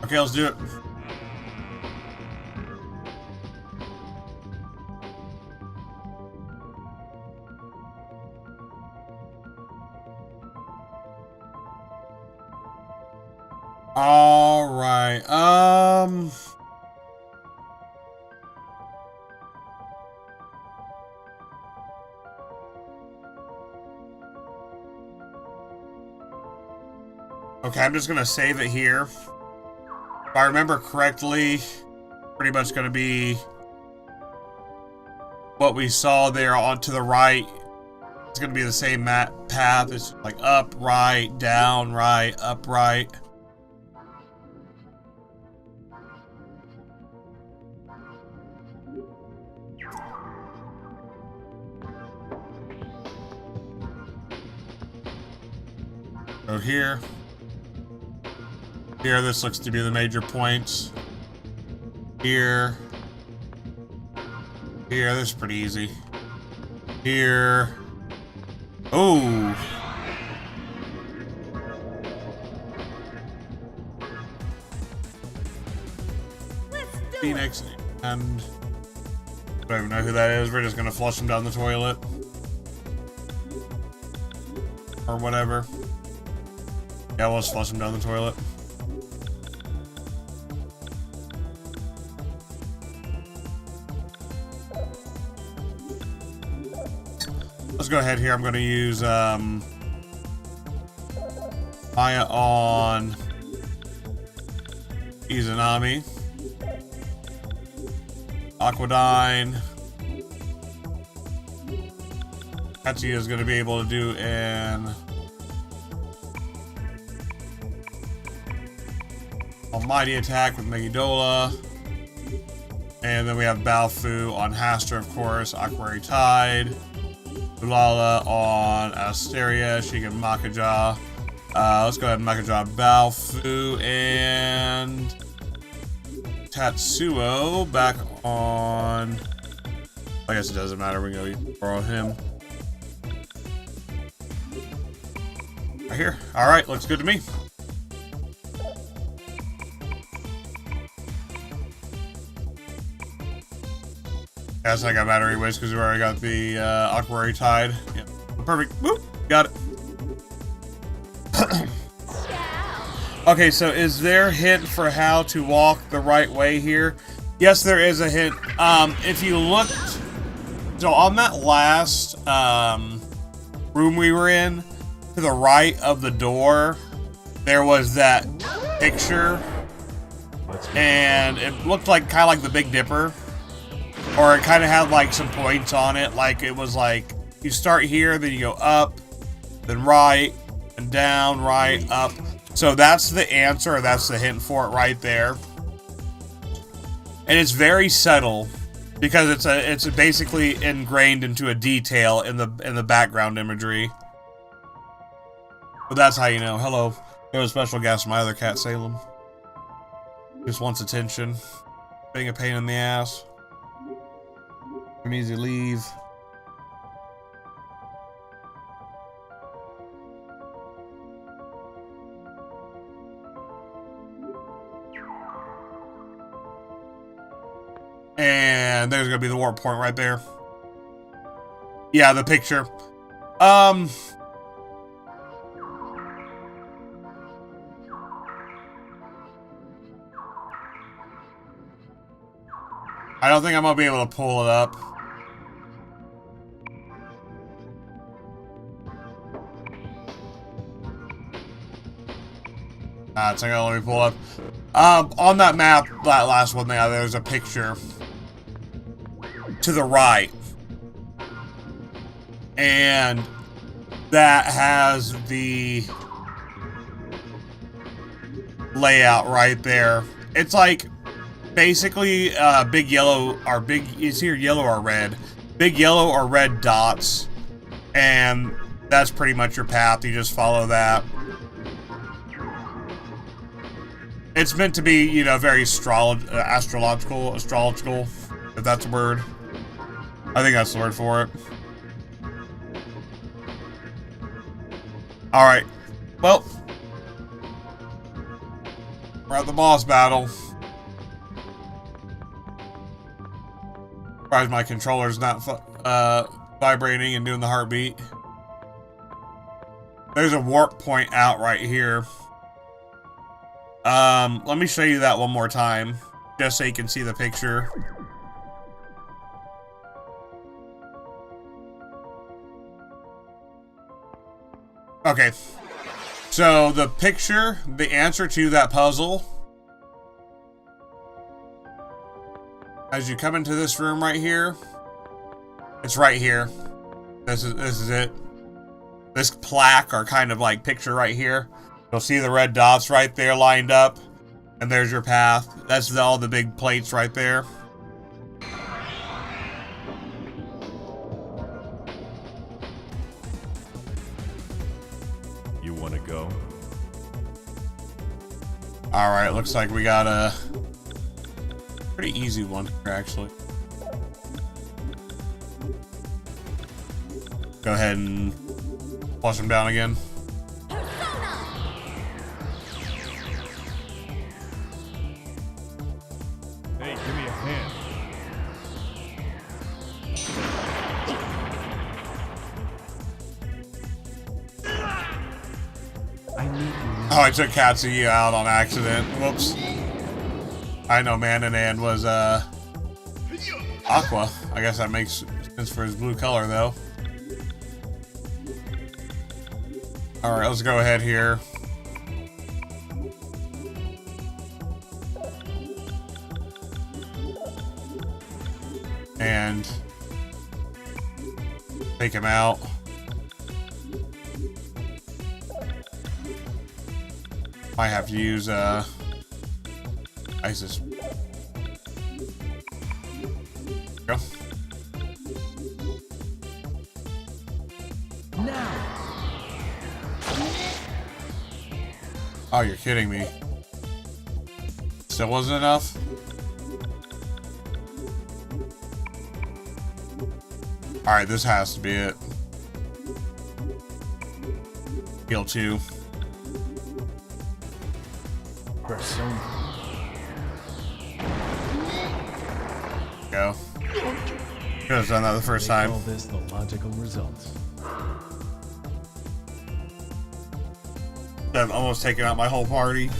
Okay, let's do it. All right. Okay, I'm just gonna save it here. If I remember correctly, pretty much gonna be what we saw there on to the right. It's gonna be the same path. It's like up, right, down, right, up, right. So here, this looks to be the major points. Here, this is pretty easy. Here, oh. Phoenix, and I don't even know who that is. We're just gonna flush him down the toilet. Or whatever. Yeah, we'll just flush him down the toilet. Let's go ahead here. I'm going to use Maya on Izanami. Aquadyne. Katsuya is going to be able to do an almighty attack with Megidola. And then we have Balfu on Haster, of course, Aquari Tide. Ulala on Asteria, Shigen Makaja. Let's go ahead and Makaja Balfu and Tatsuo back on. I guess it doesn't matter, we can go borrow him. Right here. Alright, looks good to me. That's not gonna matter anyways because we already got the Aquari Tide. Yep. Perfect. Whoop. Got it. Okay, so is there a hint for how to walk the right way here? Yes, there is a hint. If you looked, so on that last room we were in, to the right of the door, there was that picture, and it looked like kind of like the Big Dipper. Or it kind of had like some points on it, like it was like you start here, then you go up, then right, and down, right, up. So that's the answer, that's the hint for it right there. And it's very subtle because it's basically ingrained into a detail in the background imagery. But that's how you know. Hello, there's a special guest, my other cat Salem. Just wants attention, being a pain in the ass. An easy leave. And there's gonna be the warp point right there. Yeah, the picture. I don't think I'm gonna be able to pull it up. It's not gonna let me pull up. On that map, that last one there, there's a picture to the right. And that has the layout right there. It's like basically big yellow or big, is here yellow or red? Big yellow or red dots. And that's pretty much your path. You just follow that. It's meant to be, you know, very astrological, if that's a word. I think that's the word for it. Alright. Well. We're at the boss battle. Surprised my controller's not vibrating and doing the heartbeat. There's a warp point out right here. Let me show you that one more time, just so you can see the picture. Okay, so the picture, the answer to that puzzle, as you come into this room right here, it's right here. This is it. This plaque or kind of like picture right here. You'll see the red dots right there lined up, and there's your path. That's all the big plates right there. You want to go? Alright, looks like we got a pretty easy one here, actually. Go ahead and flush them down again. Hey, give me a hand. I need you. Oh, I took Katsuya out on accident. Whoops. I know Mananan was Aqua. I guess that makes sense for his blue color, though. Alright, let's go ahead here. And take him out. Might have to use ISIS. Go. Now. Oh, you're kidding me. Still wasn't enough? Alright, this has to be it. Heal 2. Persona. Go. Could have done that the first They time. call this the logical result. I've almost taken out my whole party.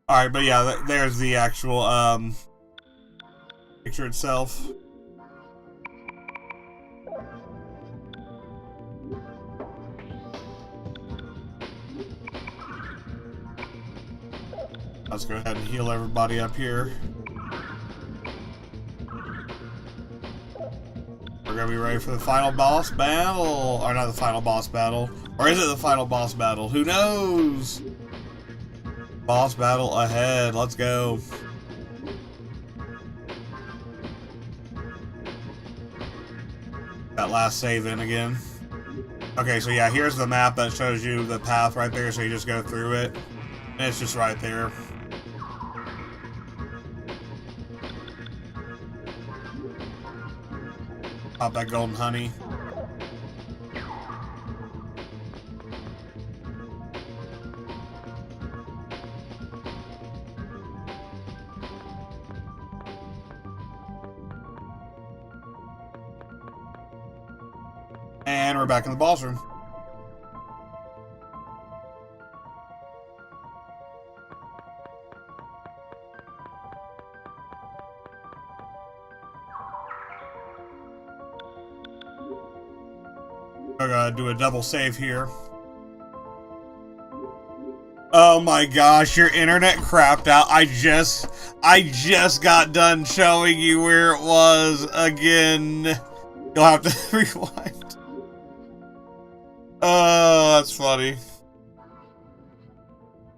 Alright, but yeah, there's the actual picture itself. Let's go ahead and heal everybody up here. We're gonna be ready for the final boss battle. Or not the final boss battle. Or is it the final boss battle? Who knows? Boss battle ahead. Let's go. That last save in again. Okay, so yeah, here's the map that shows you the path right there, so you just go through it. And it's just right there. Pop that golden honey. And we're back in the boss room. I gotta do a double save here. Oh my gosh, your internet crapped out. I just got done showing you where it was again. You'll have to rewind. Oh, that's funny.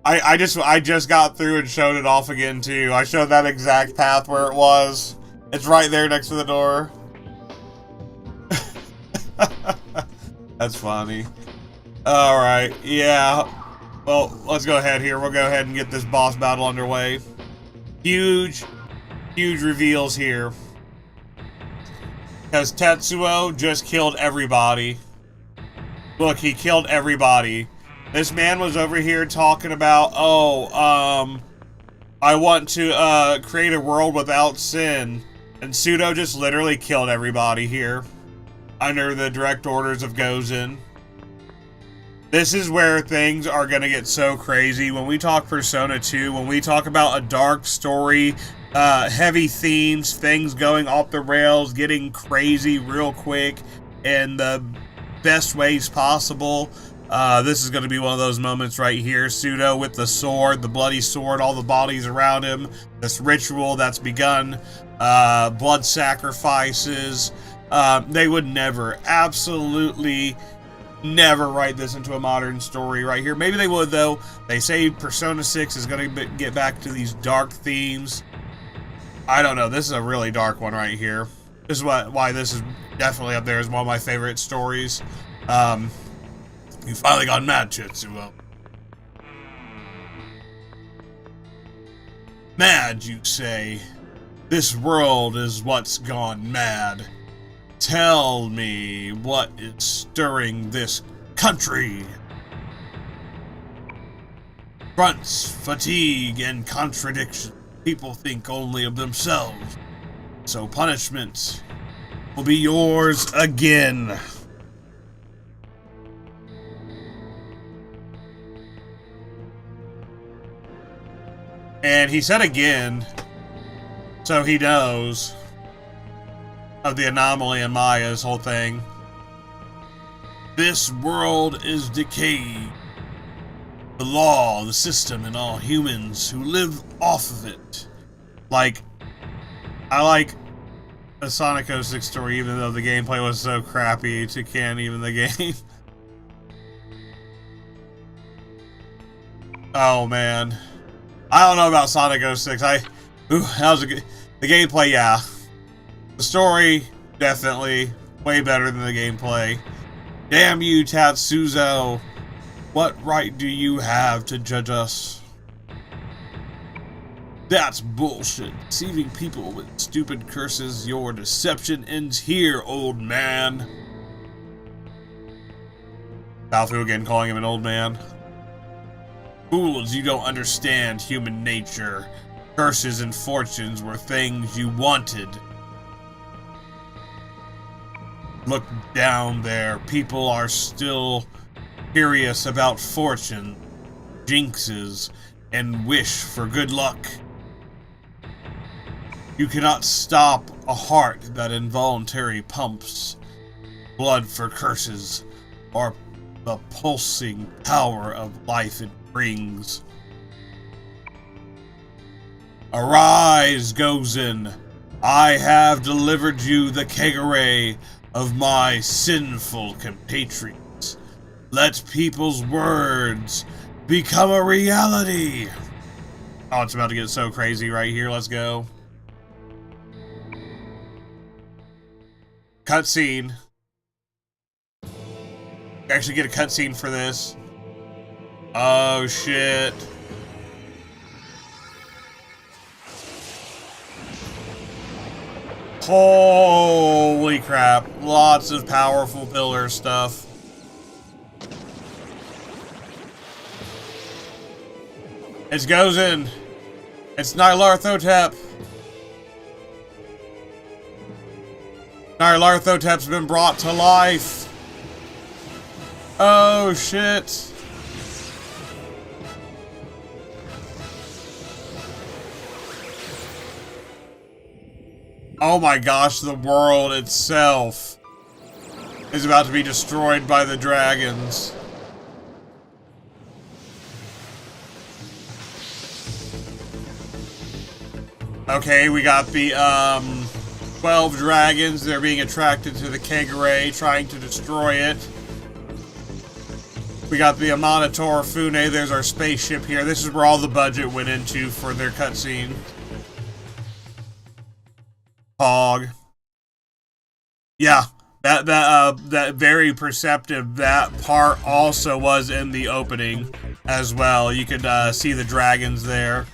I just got through and showed it off again too. I showed that exact path where it was. It's right there next to the door. That's funny. Alright, yeah. Well, let's go ahead here. We'll go ahead and get this boss battle underway. Huge reveals here. Because Tetsuo just killed everybody. Look, he killed everybody. This man was over here talking about, I want to create a world without sin. And Pseudo just literally killed everybody here. Under the direct orders of Gozen. This is where things are going to get so crazy. When we talk Persona 2, when we talk about a dark story, heavy themes, things going off the rails, getting crazy real quick in the best ways possible, this is going to be one of those moments right here. Pseudo with the sword, the bloody sword, all the bodies around him, this ritual that's begun, blood sacrifices. They would never, absolutely never write this into a modern story right here. Maybe they would, though. They say Persona 6 is going to get back to these dark themes. I don't know. This is a really dark one right here. This is why this is definitely up there as one of my favorite stories. You finally got mad, Tetsuo. Mad, you say? This world is what's gone mad. Tell me what is stirring this country. Fronts, fatigue, and contradiction. People think only of themselves. So punishment will be yours again. And he said again, so he knows of the anomaly in Maya's whole thing. This world is decayed. The law, the system, and all humans who live off of it. Like, I like a Sonic 06 story, even though the gameplay was so crappy to can even the game. Oh man, I don't know about Sonic 06. That was a good. The gameplay, yeah. The story, definitely way better than the gameplay. Damn you, Tatsuzo! What right do you have to judge us? That's bullshit. Deceiving people with stupid curses. Your deception ends here, old man. Balfu again calling him an old man. Fools, you don't understand human nature. Curses and fortunes were things you wanted. Look down there. People are still curious about fortune, jinxes, and wish for good luck. You cannot stop a heart that involuntarily pumps blood for curses or the pulsing power of life it brings. Arise, Gozen! I have delivered you the kegare of my sinful compatriots. Let people's words become a reality! Oh, it's about to get so crazy right here. Let's go. Cutscene. Actually get a cutscene for this. Oh shit. Holy crap. Lots of powerful pillar stuff. It goes in. It's Nyarlathotep. Nyarlathotep's been brought to life. Oh shit. Oh my gosh, the world itself is about to be destroyed by the dragons. Okay, we got the 12 dragons. They're being attracted to the kegare, trying to destroy it. We got the Amanator Fune. There's our spaceship here. This is where all the budget went into for their cutscene. Hog. Yeah, that very perceptive. That part also was in the opening as well. You could see the dragons there.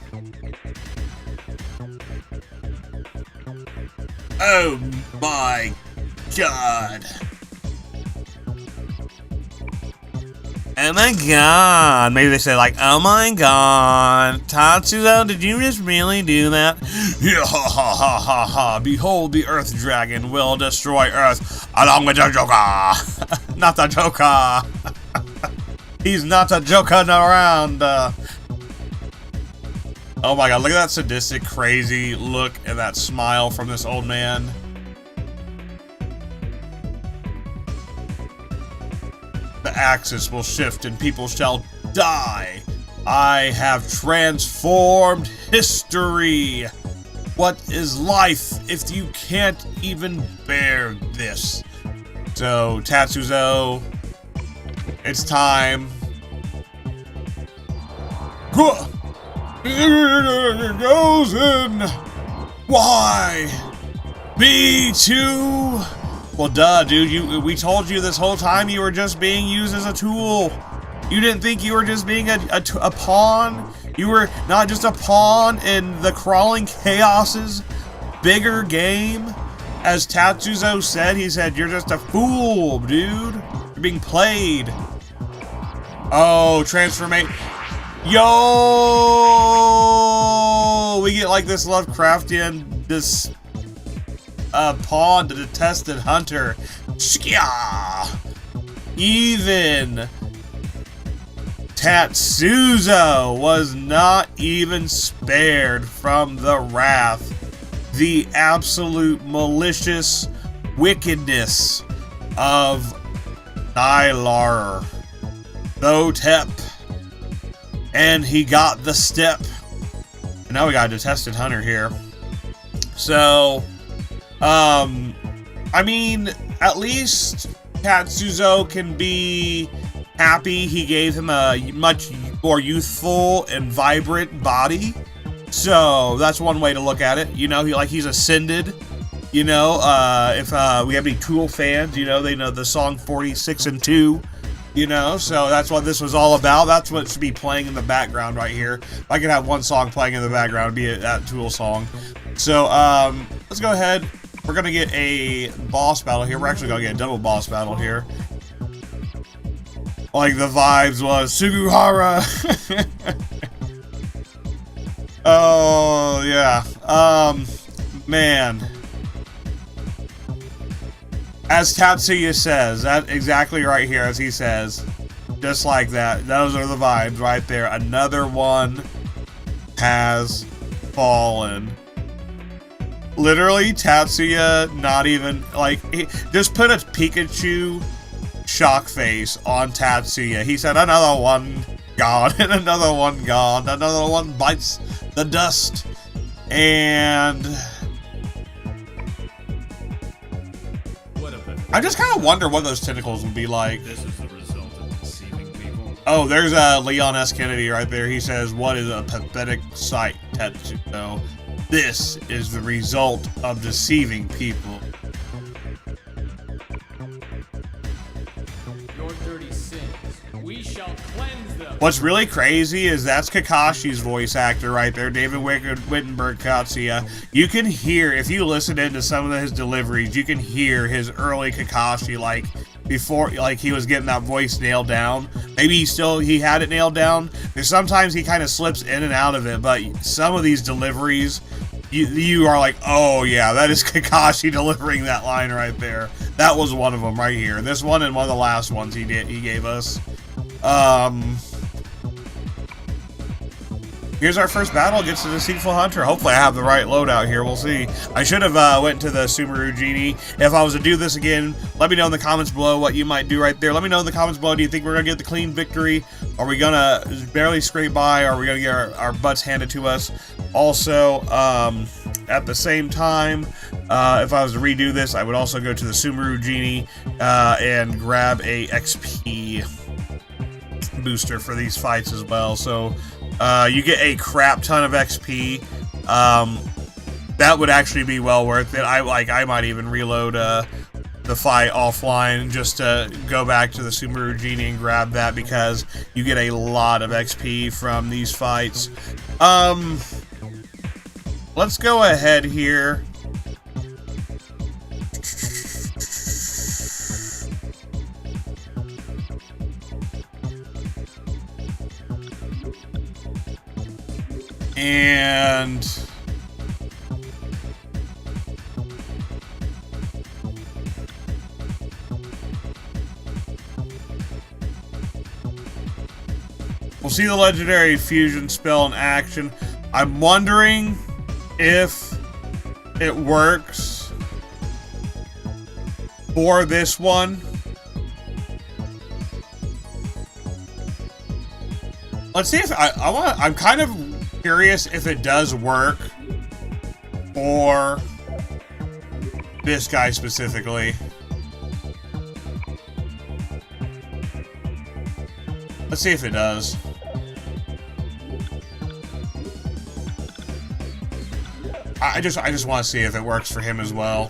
Oh my god. Oh my god. Maybe they say like, oh my god. Tatsuzo, did you just really do that? Yeah, ha ha ha ha ha. Behold, the Earth Dragon will destroy Earth along with the Joker. Not the Joker. He's not a joking around. Oh my god, look at that sadistic, crazy look and that smile from this old man. The axis will shift and people shall die. I have transformed history. What is life if you can't even bear this? So, Tatsuzo, it's time. It goes in. Why? Me too? Well, duh, dude. We told you this whole time you were just being used as a tool. You didn't think you were just being a pawn? You were not just a pawn in the crawling chaos's bigger game? As Tatsuzo said, he said, you're just a fool, dude. You're being played. Oh, transformation. Yo! We get like this Lovecraftian, this pawn, the detested hunter. Shkia! Even Tatsuzo was not even spared from the wrath, the absolute malicious wickedness of Nyarlathotep. And he got the step. And now we got a detested hunter here. So, I mean, at least Tatsuzo can be happy he gave him a much more youthful and vibrant body. So that's one way to look at it. You know, he's ascended. You know, if we have any Tool fans, you know, they know the song 46 and 2. You know, so that's what this was all about. That's what should be playing in the background right here. If I could have one song playing in the background, it'd be that Tool song. So, let's go ahead. We're gonna get a boss battle here. We're actually gonna get a double boss battle here. Like the vibes was Suguhara. Oh, yeah. Man. As Tatsuya says, that exactly right here, as he says, just like that. Those are the vibes right there. Another one has fallen. Literally, Tatsuya, not even, like, just put a Pikachu shock face on Tatsuya. He said, another one gone, and another one gone, another one bites the dust, and I just kind of wonder what those tentacles would be like. This is the result of deceiving people. Oh, there's Leon S. Kennedy right there. He says, what is a pathetic sight, Tetsuo? This is the result of deceiving people. Your dirty sins, we shall cleanse them. What's really crazy is that's Kakashi's voice actor right there, David Wittenberg Katsuya. You can hear, if you listen into some of his deliveries, you can hear his early Kakashi, like, before, like, he was getting that voice nailed down. Maybe he had it nailed down. There's sometimes he kind of slips in and out of it, but some of these deliveries, you are like, oh yeah, that is Kakashi delivering that line right there. That was one of them right here. This one and one of the last ones he gave us. Here's our first battle against the Deceitful Hunter. Hopefully I have the right loadout here. We'll see. I should have went to the Sumaru Genie. If I was to do this again, let me know in the comments below what you might do right there. Let me know in the comments below, do you think we're going to get the clean victory? Are we going to barely scrape by? Are we going to get our butts handed to us? Also, at the same time, if I was to redo this, I would also go to the Sumaru Genie and grab a XP booster for these fights as well. So you get a crap ton of XP. That would actually be well worth it. I might even reload the fight offline just to go back to the Sumaru Genie and grab that, because you get a lot of XP from these fights. Let's go ahead here. And we'll see the legendary fusion spell in action. I'm wondering if it works for this one. Let's see if I'm kind of curious if it does work for this guy specifically. Let's see if it does. I just want to see if it works for him as well.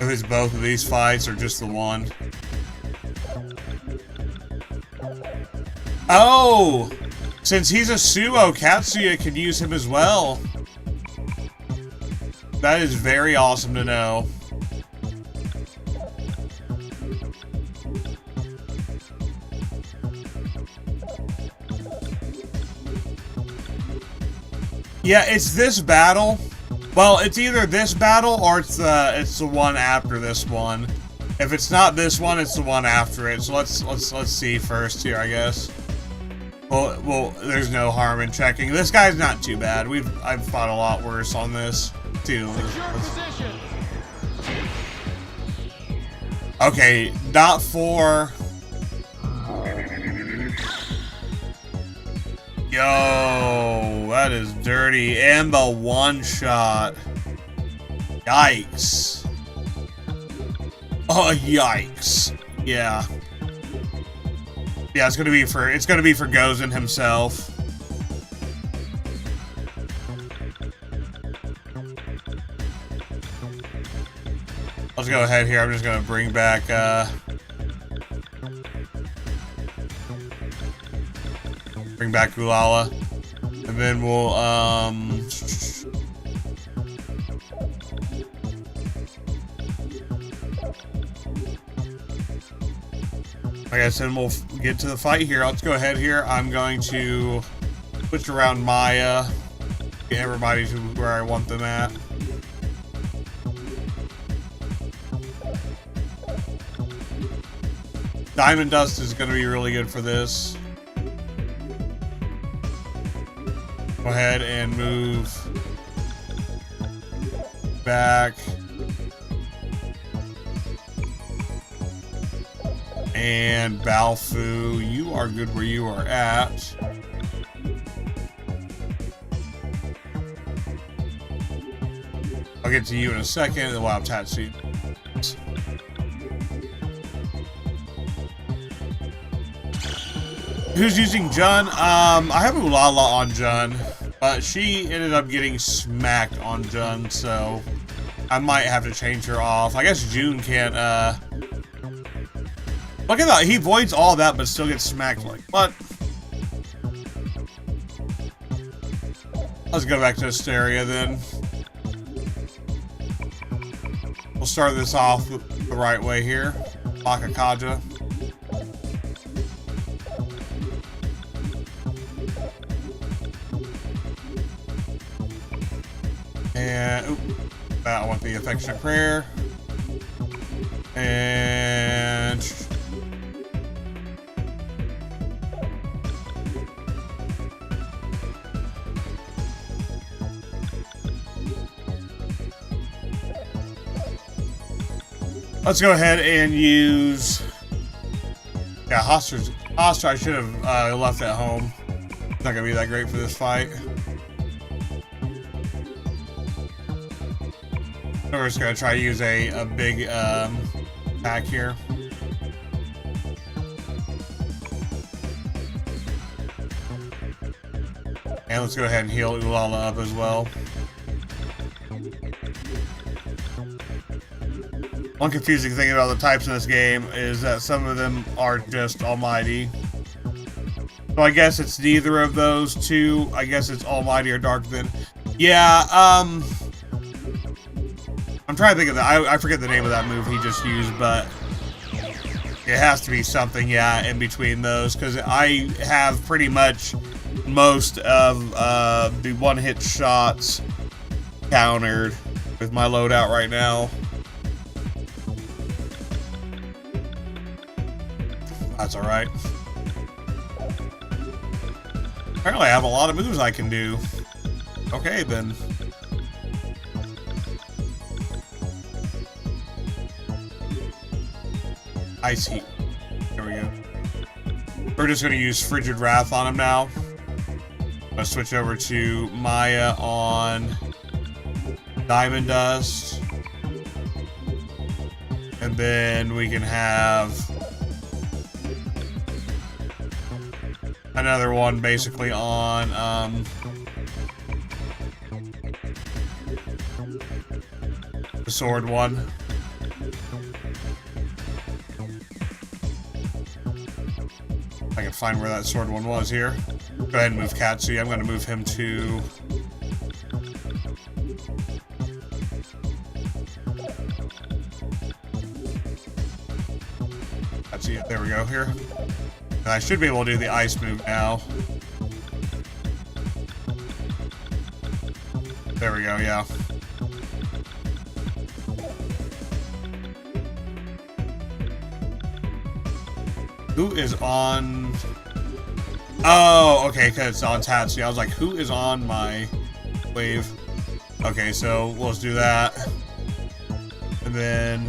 If it's both of these fights or just the one. Oh! Since he's a Suo, Katsuya can use him as well. That is very awesome to know. Yeah, it's this battle. Well, it's either this battle or it's the one after this one. If it's not this one, it's the one after it. So let's see first here, I guess. Well, there's no harm in checking. This guy's not too bad. I've fought a lot worse on this too. Okay, not for. Yo, that is dirty. And the one shot. Yikes. Oh, yikes. Yeah. Yeah, it's gonna be for Gozen himself. Let's go ahead here. I'm just gonna bring back Ulala, and then we'll like I said, we'll get to the fight here. Let's go ahead here. I'm going to switch around Maya, get everybody to where I want them at. Diamond Dust is going to be really good for this. Go ahead and move back. And Balfu, you are good where you are at. I'll get to you in a second, and then we'll have Tatsu. Who's using Jun? I have Ulala on Jun, but she ended up getting smacked on Jun, so I might have to change her off. I guess June can't, look at that, he voids all that, but still gets smacked like, what? Let's go back to Asteria then. We'll start this off the right way here. Makakaja. And I want the affectionate prayer. And let's go ahead and use, yeah, Hostage. I should have left at home. It's not gonna be that great for this fight. So we're just gonna try to use a big pack here. And let's go ahead and heal Ulala up as well. One confusing thing about the types in this game is that some of them are just almighty. So I guess it's neither of those two. I guess it's almighty or dark then. Yeah, I'm trying to think of that. I forget the name of that move he just used, but it has to be something, yeah, in between those, because I have pretty much most of the one-hit shots countered with my loadout right now. That's alright. Apparently I have a lot of moves I can do. Okay, then. Ice Heat. There we go. We're just going to use Frigid Wrath on him now. I'm going to switch over to Maya on Diamond Dust. And then we can have another one basically on the sword one. I can find where that sword one was here. Go ahead and move Katsuya. I'm going to move him to Katsuya. There we go here. And I should be able to do the ice move now. There we go, yeah. Who is on? Oh, okay, because it's on Tatsuya. I was like, who is on my wave? Okay, so let's do that. And then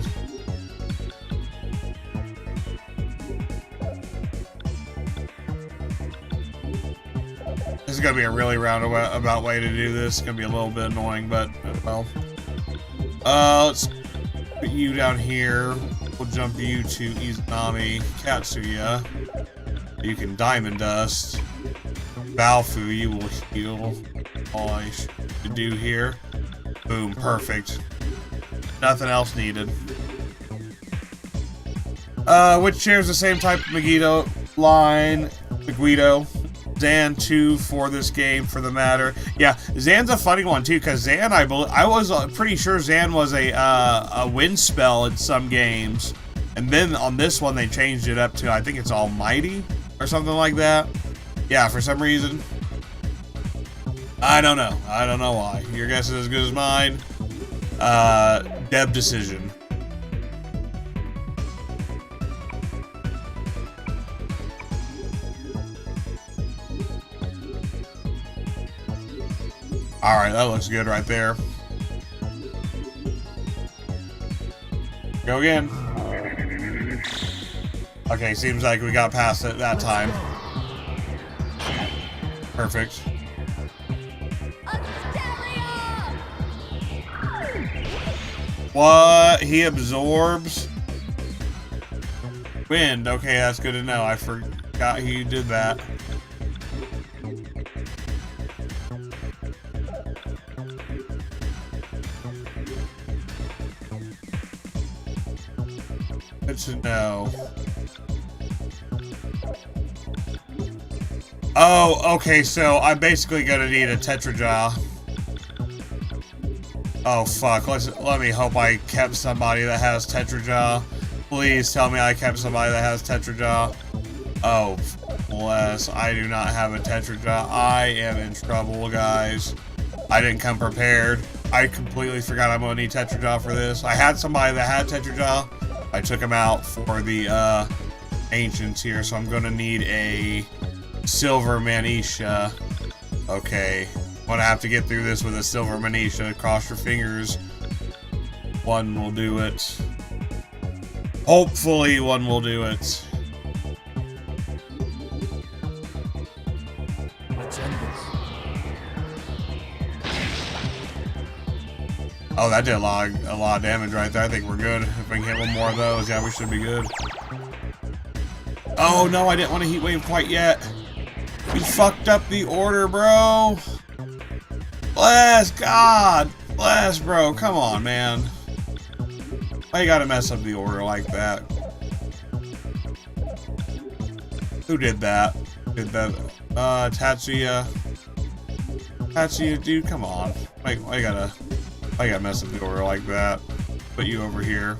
this is going to be a really roundabout way to do this. It's going to be a little bit annoying, but well. Let's put you down here. We'll jump you to Izanami Katsuya. You can Diamond Dust. Balfu, you will heal. All I should do here. Boom, perfect. Nothing else needed. Which shares the same type of Megiddo line. Megiddo. Zan 2 for this game, for the matter. Yeah, Zan's a funny one too, because Zan, I was pretty sure Zan was a wind spell in some games, and then on this one they changed it up to, I think it's Almighty or something like that. Yeah, for some reason. I don't know. I don't know why. Your guess is as good as mine. Deb decision. Alright, that looks good right there. Go again. Okay, seems like we got past it that time. Perfect. What? He absorbs wind. Okay, that's good to know. I forgot he did that. Good to know. Oh, okay, so I'm basically gonna need a Tetrajaw. Oh fuck, let me hope I kept somebody that has Tetrajaw. Please tell me I kept somebody that has Tetrajaw. Oh, bless, I do not have a Tetrajaw. I am in trouble, guys. I didn't come prepared. I completely forgot I'm gonna need Tetrajaw for this. I had somebody that had Tetrajaw. I took him out for the ancients here, so I'm gonna need a silver Manisha. Okay, I'm gonna have to get through this with a silver Manisha. Cross your fingers. One will do it. Hopefully one will do it. Let's end this. Oh, that did a lot of damage right there. I think we're good. If we can hit one more of those, yeah, we should be good. Oh no, I didn't want to heat wave quite yet. You fucked up the order, bro. Bless God. Bless, bro. Come on, man. Why you gotta mess up the order like that? Who did that? Did that? Tatsuya. Tatsuya, dude, come on. Why you gotta mess up the order like that? Put you over here,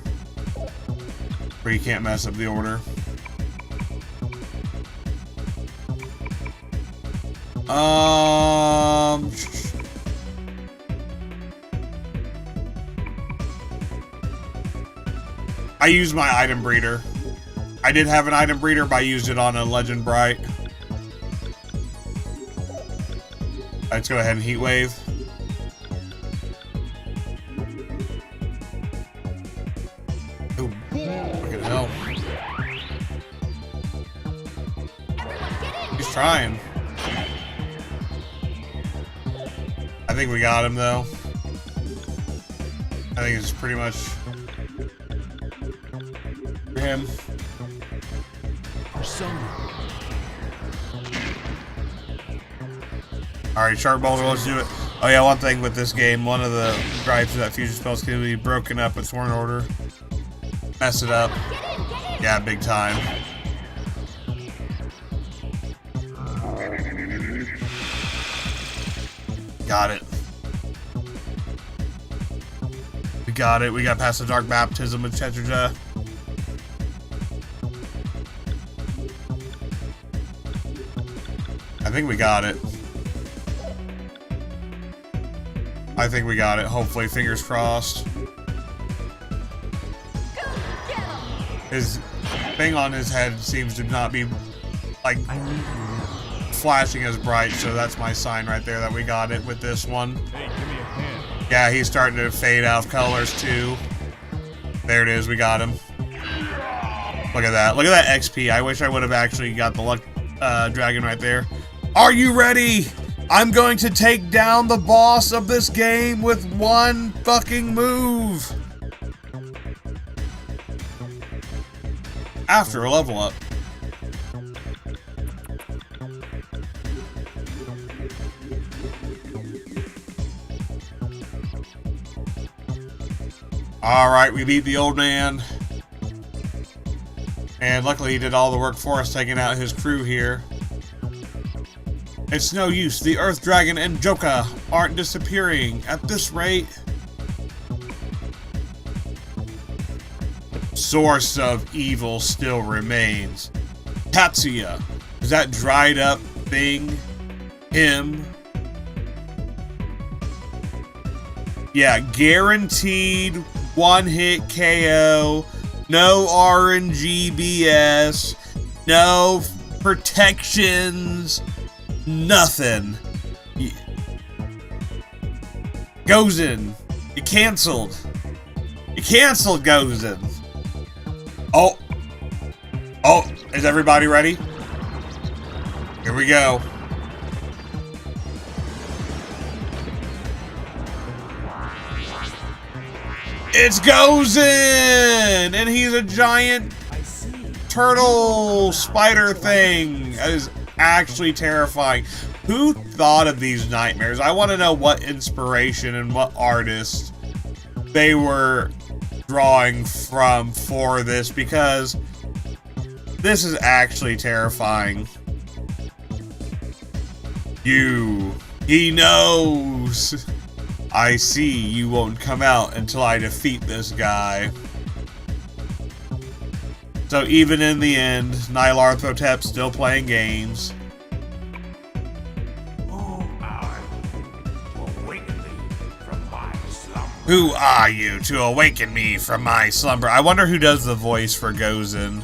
where you can't mess up the order. I used my item breeder. I did have an item breeder, but I used it on a Legend Bright. Let's go ahead and heat wave. Oh, fucking hell. He's trying. I think we got him though. I think it's pretty much for him. Alright, Shark Boulder, let's do it. Oh yeah, one thing with this game, one of the gripes is that fusion spells can be broken up with Sworn Order. Mess it up. Yeah, big time. Got it. We got it. We got past the Dark Baptism with Tetraja. I think we got it. I think we got it. Hopefully, fingers crossed. His thing on his head seems to not be like flashing as bright, so that's my sign right there that we got it with this one. Hey, give me a hand. Yeah, he's starting to fade out of colors too. There it is, we got him. Look at that. Look at that XP. I wish I would have actually got the luck dragon right there. Are you ready? I'm going to take down the boss of this game with one fucking move. After a level up. Alright, we beat the old man. And luckily he did all the work for us, taking out his crew here. It's no use. The Earth Dragon and Joka aren't disappearing. At this rate... Source of evil still remains. Tatsuya. Is that dried up thing him? Yeah, guaranteed one-hit KO. No RNG BS. No protections. Nothing. Gozen. You canceled. You canceled Gozen. Oh. Oh, is everybody ready? Here we go. It's Gozen! And he's a giant turtle spider thing. That is actually terrifying. Who thought of these nightmares? I want to know what inspiration and what artist they were drawing from for this, because this is actually terrifying. He knows. I see you won't come out until I defeat this guy. So even in the end, Nyarlathotep still playing games. Who are you to awaken me from my slumber? I wonder who does the voice for Gozen.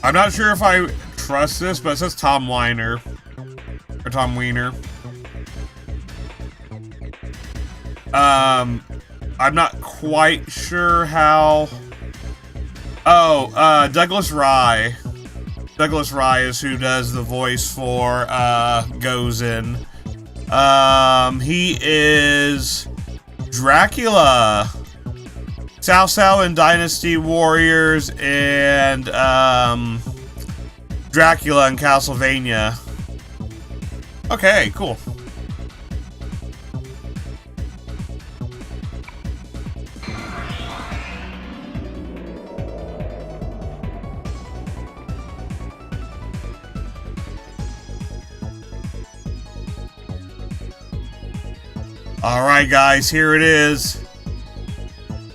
I'm not sure if I trust this, but it says Tom Weiner. Or Tom Wiener. I'm not quite sure how... Oh, Douglas Rye. Douglas Rye is who does the voice for, Gozen. He is... Dracula. Cao Cao and Dynasty Warriors, and, Dracula in Castlevania. Okay, cool. Alright guys, here it is.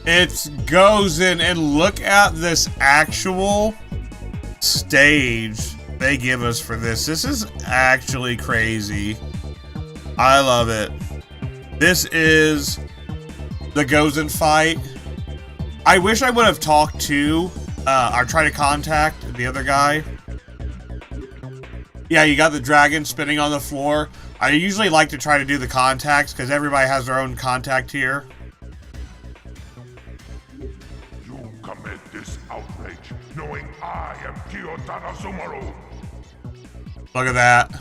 It's Gozen, and look at this actual stage they give us for this. This is actually crazy. I love it. This is the Gozen fight. I wish I would have talked to, or tried to contact the other guy. Yeah, you got the dragon spinning on the floor. I usually like to try to do the contacts, because everybody has their own contact here. You commit this outrage, knowing I am Kiyotara Sumaru. Look at that.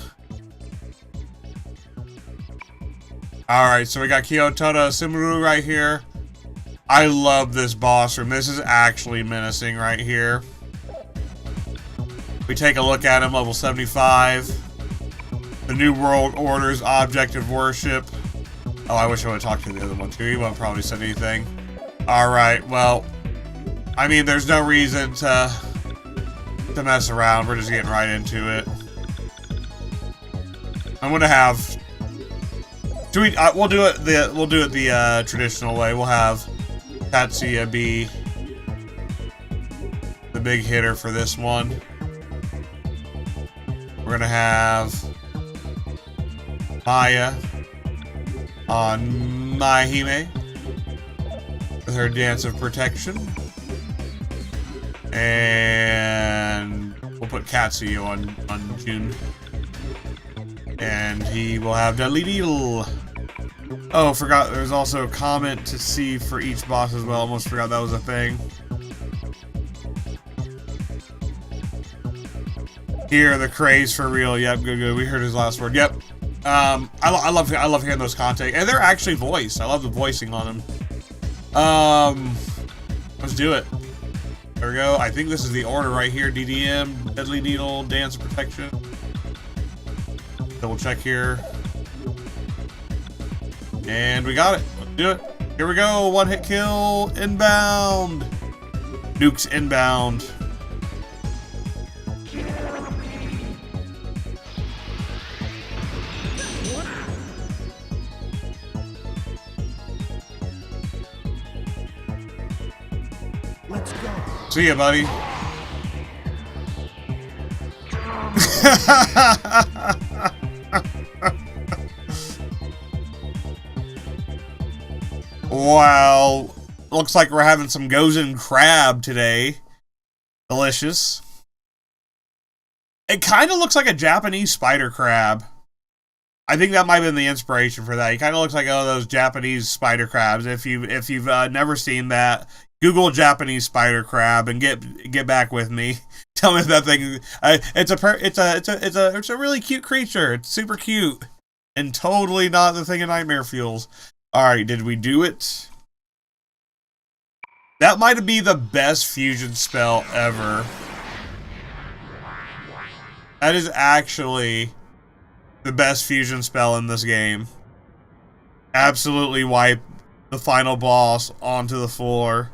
Alright, so we got Kiyotara Sumaru right here. I love this boss room. This is actually menacing right here. We take a look at him, level 75. The New World Order's object of worship. Oh, I wish I would have talked to the other one too. He won't probably said anything. Alright, well, I mean, there's no reason to mess around. We're just getting right into it. I'm gonna have. We'll do it the traditional way. We'll have Tatsuya be the big hitter for this one. We're gonna have Maya on Mahime with her dance of protection, and we'll put Katsuya on June. And he will have Dalidil. Oh, forgot there's also a comment to see for each boss as well. Almost forgot that was a thing. Here, the craze for real. Yep, good. We heard his last word. Yep. I love hearing those content, and they're actually voiced. I love the voicing on them. Let's do it. There we go. I think this is the order right here. DDM, Deadly Needle, Dance Protection. Double check here. And we got it. Let's do it. Here we go. One hit kill. Inbound. Nukes inbound. Let's go. See ya, buddy. Wow. Looks like we're having some Gozen crab today. Delicious. It kind of looks like a Japanese spider crab. I think that might have been the inspiration for that. He kind of looks like those Japanese spider crabs. If you've never seen that, Google Japanese spider crab and get back with me. Tell me if that thing. It's a really cute creature. It's super cute and totally not the thing of nightmare fuels. All right, did we do it? That might be the best fusion spell ever. That is actually the best fusion spell in this game. Absolutely wipe the final boss onto the floor.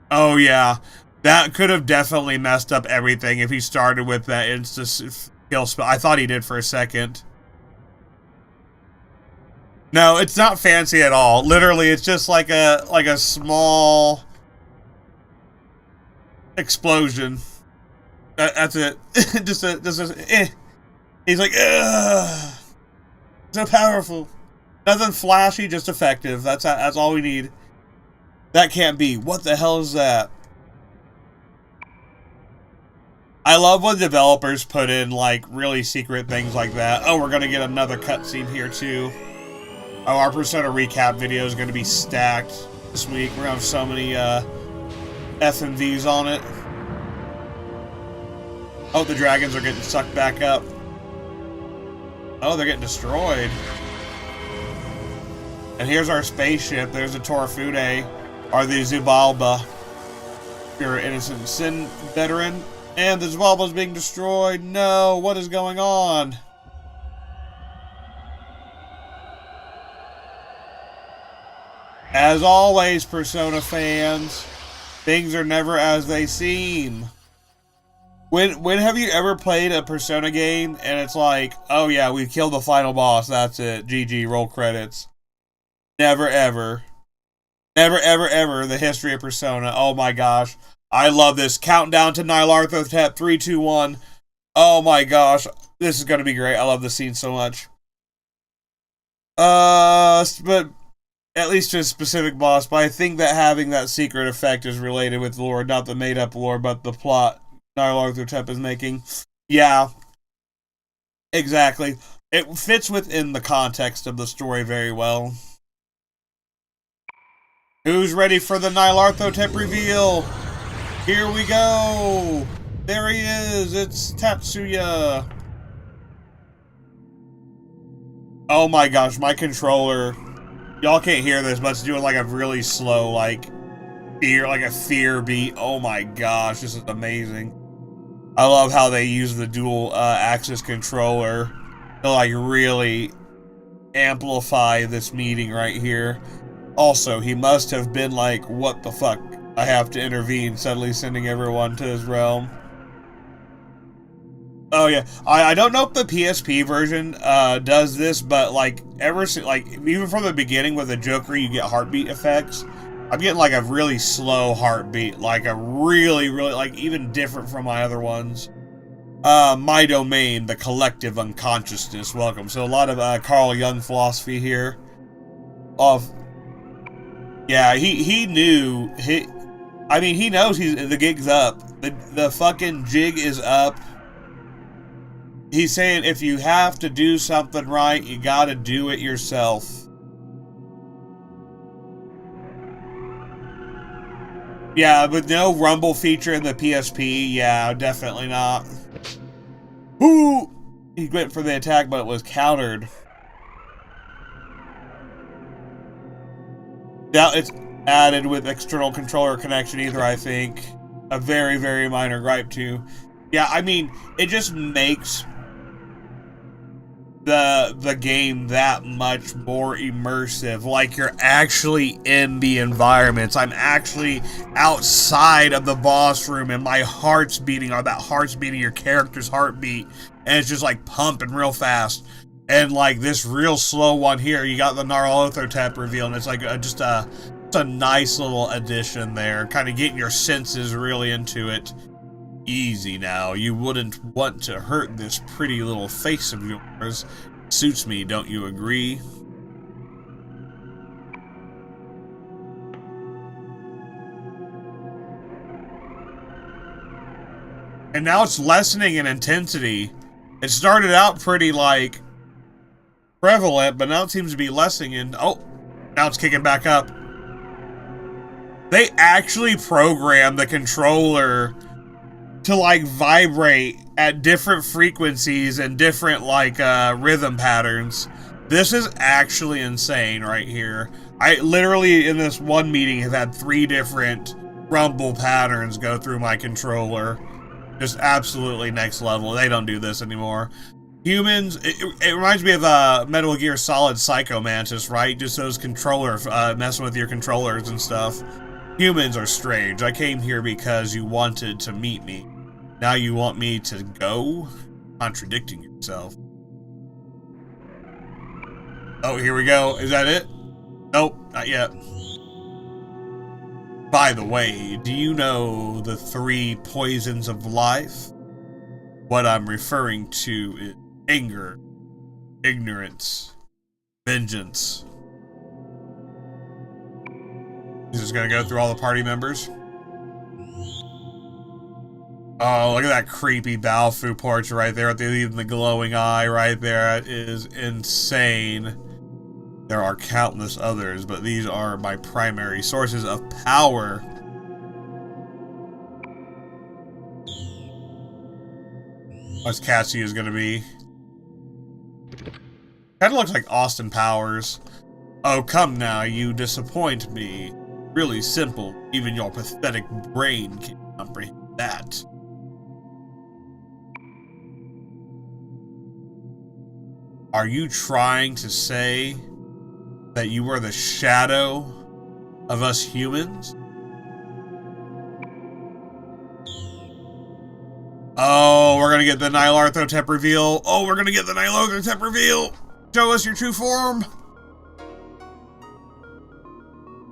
Oh yeah, that could have definitely messed up everything if he started with that insta kill spell. I thought he did for a second. No, it's not fancy at all. Literally, it's just like a small explosion. That's it. just a He's like, ugh. So powerful. Nothing flashy, just effective. That's all we need. That can't be. What the hell is that? I love when developers put in like really secret things like that. Oh, we're gonna get another cutscene here too. Oh, our Persona recap video is gonna be stacked this week. We're gonna have so many FMVs on it. Oh, the dragons are getting sucked back up. Oh, they're getting destroyed. And here's our spaceship. There's the Torafude, or the Zubalba. You're an innocent sin veteran. And the Zubalba's being destroyed. No, what is going on? As always, Persona fans, things are never as they seem. When have you ever played a Persona game and it's like, oh yeah, we killed the final boss, that's it, GG, roll credits. Never ever. Never ever ever the history of Persona. Oh my gosh. I love this. Countdown to Nylarthotep, 3, 2, 1. Oh my gosh. This is gonna be great. I love this scene so much. But at least to a specific boss, but I think that having that secret effect is related with lore, not the made-up lore, but the plot Nyarlathotep is making. Yeah. Exactly. It fits within the context of the story very well. Who's ready for the Nyarlathotep reveal? Here we go! There he is! It's Tatsuya! Oh my gosh, my controller... Y'all can't hear this, but it's doing like a really slow, like a fear beat. Oh my gosh, this is amazing. I love how they use the dual axis controller to like really amplify this meeting right here. Also, he must have been like, what the fuck? I have to intervene, suddenly sending everyone to his realm. Oh yeah, I don't know if the PSP version does this, but like even from the beginning with the Joker, you get heartbeat effects. I'm getting like a really slow heartbeat, like a really like even different from my other ones. My domain, the collective unconsciousness. Welcome. So a lot of Carl Jung philosophy here. Yeah, he knew he knows the gig's up. The fucking jig is up. He's saying if you have to do something right, you gotta do it yourself. Yeah, but no rumble feature in the PSP. Yeah, definitely not. Ooh! He went for the attack, but it was countered. Now it's added with external controller connection either, I think. A very, very minor gripe too. Yeah, I mean, it just makes the game that much more immersive. Like you're actually in the environments. I'm actually outside of the boss room and my heart's beating, or that heart's beating your character's heartbeat, and it's just like pumping real fast. And like this real slow one here, you got the Nyarlathotep reveal, and it's like just a nice little addition there, kind of getting your senses really into it. Easy now, you wouldn't want to hurt this pretty little face of yours. Suits me, don't you agree? And now it's lessening in intensity. It started out pretty, like, prevalent, but now it seems to be lessening in... Oh, now it's kicking back up. They actually programmed the controller to like vibrate at different frequencies and different like rhythm patterns. This is actually insane right here. I literally in this one meeting have had 3 different rumble patterns go through my controller. Just absolutely next level. They don't do this anymore. Humans, it reminds me of Metal Gear Solid Psycho Mantis, right? Just those controller messing with your controllers and stuff. Humans are strange. I came here because you wanted to meet me. Now you want me to go? Contradicting yourself. Oh, here we go. Is that it? Nope, not yet. By the way, do you know the 3 poisons of life? What I'm referring to is anger, ignorance, vengeance. He's just gonna go through all the party members. Oh, look at that creepy Balfu portrait right there with the glowing eye right there. That is insane. There are countless others, but these are my primary sources of power. What's Cassie is gonna be? Kinda looks like Austin Powers. Oh, come now, you disappoint me. Really simple. Even your pathetic brain can't comprehend that. Are you trying to say that you are the shadow of us humans? Oh, we're gonna get the Nyarlathotep reveal. Oh, we're gonna get the Nyarlathotep reveal. Show us your true form.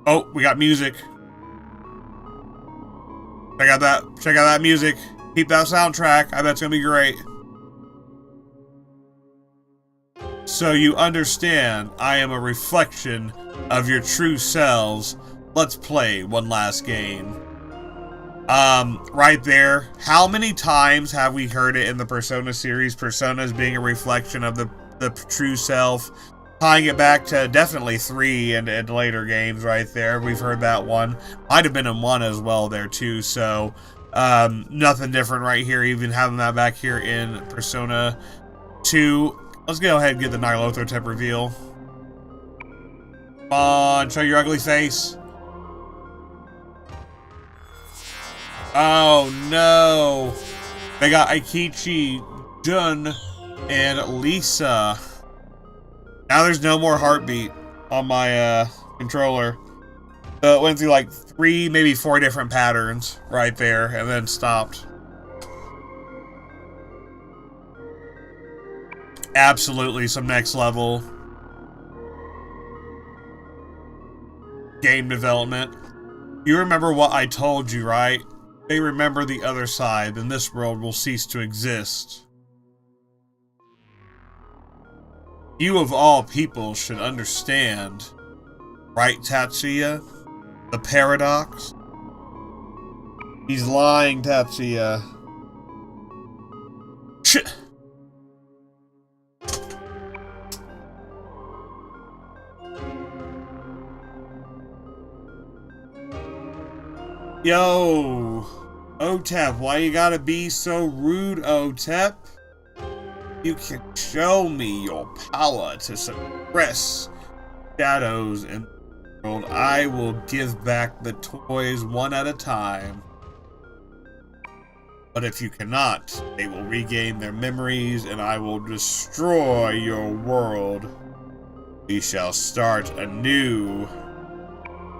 Oh, we got music. Check out that music. Keep that soundtrack. I bet it's gonna be great. So you understand, I am a reflection of your true selves. Let's play one last game. Right there. How many times have we heard it in the Persona series? Personas being a reflection of the true self. Tying it back to definitely 3 and later games right there. We've heard that one. Might have been in 1 as well there too, so nothing different right here, even having that back here in Persona 2. Let's go ahead and get the Nyarlathotep reveal. Come on, show your ugly face. Oh no! They got Aikichi, Jun, and Lisa. Now there's no more heartbeat on my controller. It went through like 3, maybe 4 different patterns right there, and then stopped. Absolutely some next level game development. You remember what I told you, right? They remember the other side, then this world will cease to exist. You of all people should understand, right, Tatsuya? The paradox? He's lying, Tatsuya. Shit. Yo, Otep, why you gotta be so rude, Otep? You can show me your power to suppress shadows in the world. I will give back the toys one at a time. But if you cannot, they will regain their memories and I will destroy your world. We shall start anew.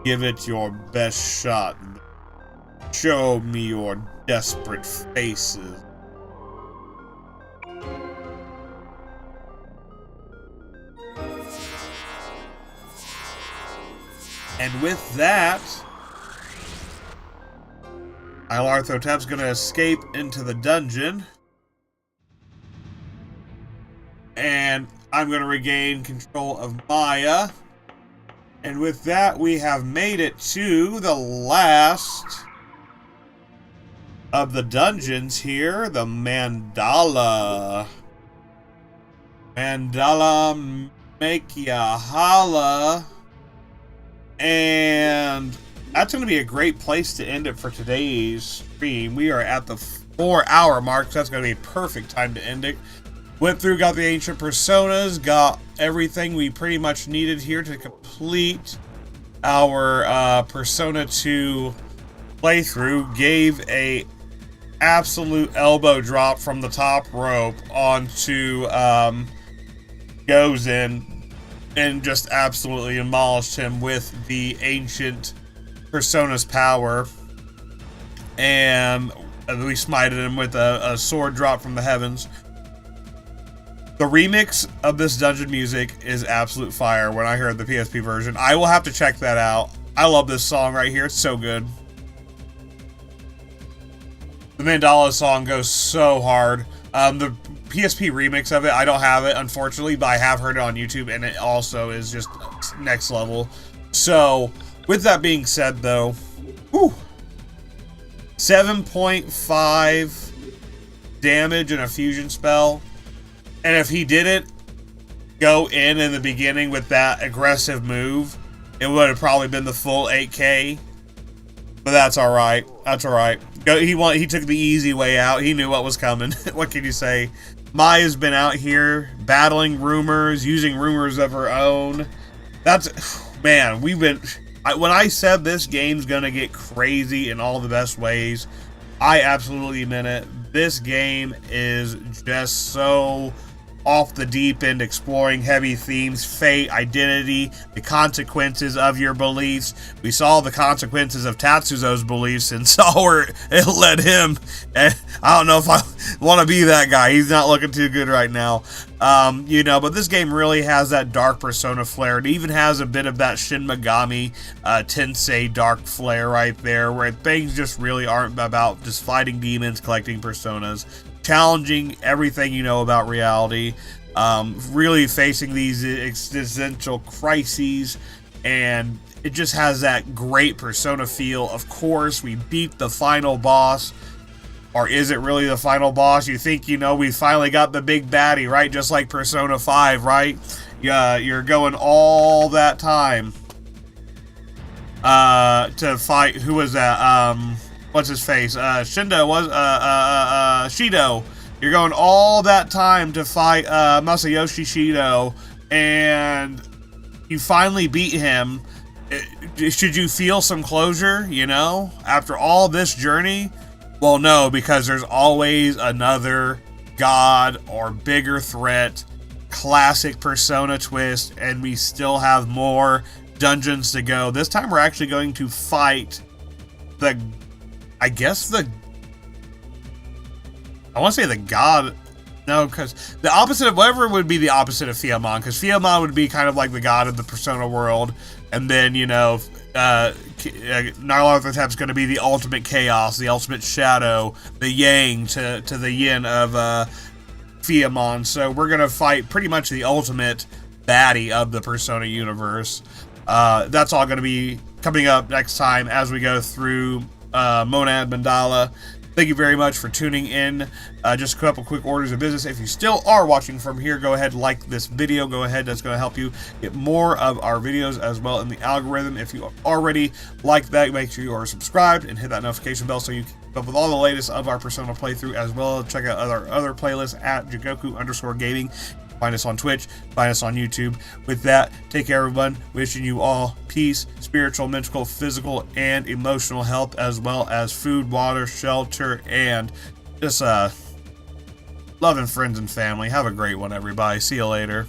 Give it your best shot. Show me your desperate faces. And with that, Ilarthotep's gonna escape into the dungeon. And I'm gonna regain control of Maya. And with that, we have made it to the last of the dungeons here, the Mandala. Mandala Makia Hala. And that's going to be a great place to end it for today's stream. We are at the 4-hour mark, so that's going to be a perfect time to end it. Went through, got the ancient personas, got everything we pretty much needed here to complete our Persona 2 playthrough. Gave a absolute elbow drop from the top rope onto Gozen and just absolutely demolished him with the ancient Persona's power. And we smited him with a sword drop from the heavens. The remix of this dungeon music is absolute fire. When I heard the PSP version, I will have to check that out. I love this song right here. It's so good. The Mandala song goes so hard. The PSP remix of it, I don't have it, unfortunately, but I have heard it on YouTube, and it also is just next level. So, with that being said, though, 7.5 damage in a fusion spell. And if he didn't go in the beginning with that aggressive move, it would have probably been the full 8K. But that's alright. That's alright. He took the easy way out. He knew what was coming. What can you say? Maya's been out here battling rumors, using rumors of her own. That's... Man, we've been... When I said this game's gonna get crazy in all the best ways, I absolutely meant it. This game is just so off the deep end, exploring heavy themes, fate, identity, the consequences of your beliefs. We saw the consequences of Tatsuzo's beliefs and saw where it led him. And I don't know if I want to be that guy. He's not looking too good right now. But this game really has that dark Persona flair. It even has a bit of that Shin Megami Tensei dark flair right there, where things just really aren't about just fighting demons, collecting personas, challenging everything you know about reality, really facing these existential crises, and it just has that great Persona feel. Of course, we beat the final boss. Or is it really the final boss? You think, we finally got the big baddie, right? Just like Persona 5, right? Yeah, you're going all that time to fight, who was that? What's his face? Shindo was, Shido. You're going all that time to fight, Masayoshi Shido, and you finally beat him. Should you feel some closure, after all this journey? Well, no, because there's always another god or bigger threat, classic Persona twist, and we still have more dungeons to go. This time we're actually going to fight I want to say the god. No, because the opposite of whatever would be the opposite of Fiamon, because Fiamon would be kind of like the god of the Persona world, and then, Nyarlathotep's going to be the ultimate chaos, the ultimate shadow, the yang to the yin of Fiamon. So we're going to fight pretty much the ultimate baddie of the Persona universe. That's all going to be coming up next time as we go through Monad Mandala. Thank you very much for tuning in. Just a couple quick orders of business. If you still are watching from here, go ahead and like this video. Go ahead. That's going to help you get more of our videos as well in the algorithm. If you already like that, make sure you are subscribed and hit that notification bell so you can keep up with all the latest of our Persona playthrough, as well as check out other playlists at Jigoku_gaming. Find us on Twitch, find us on YouTube. With that, take care, everyone. Wishing you all peace, spiritual, mental, physical, and emotional health, as well as food, water, shelter, and just loving friends and family. Have a great one, everybody. See you later.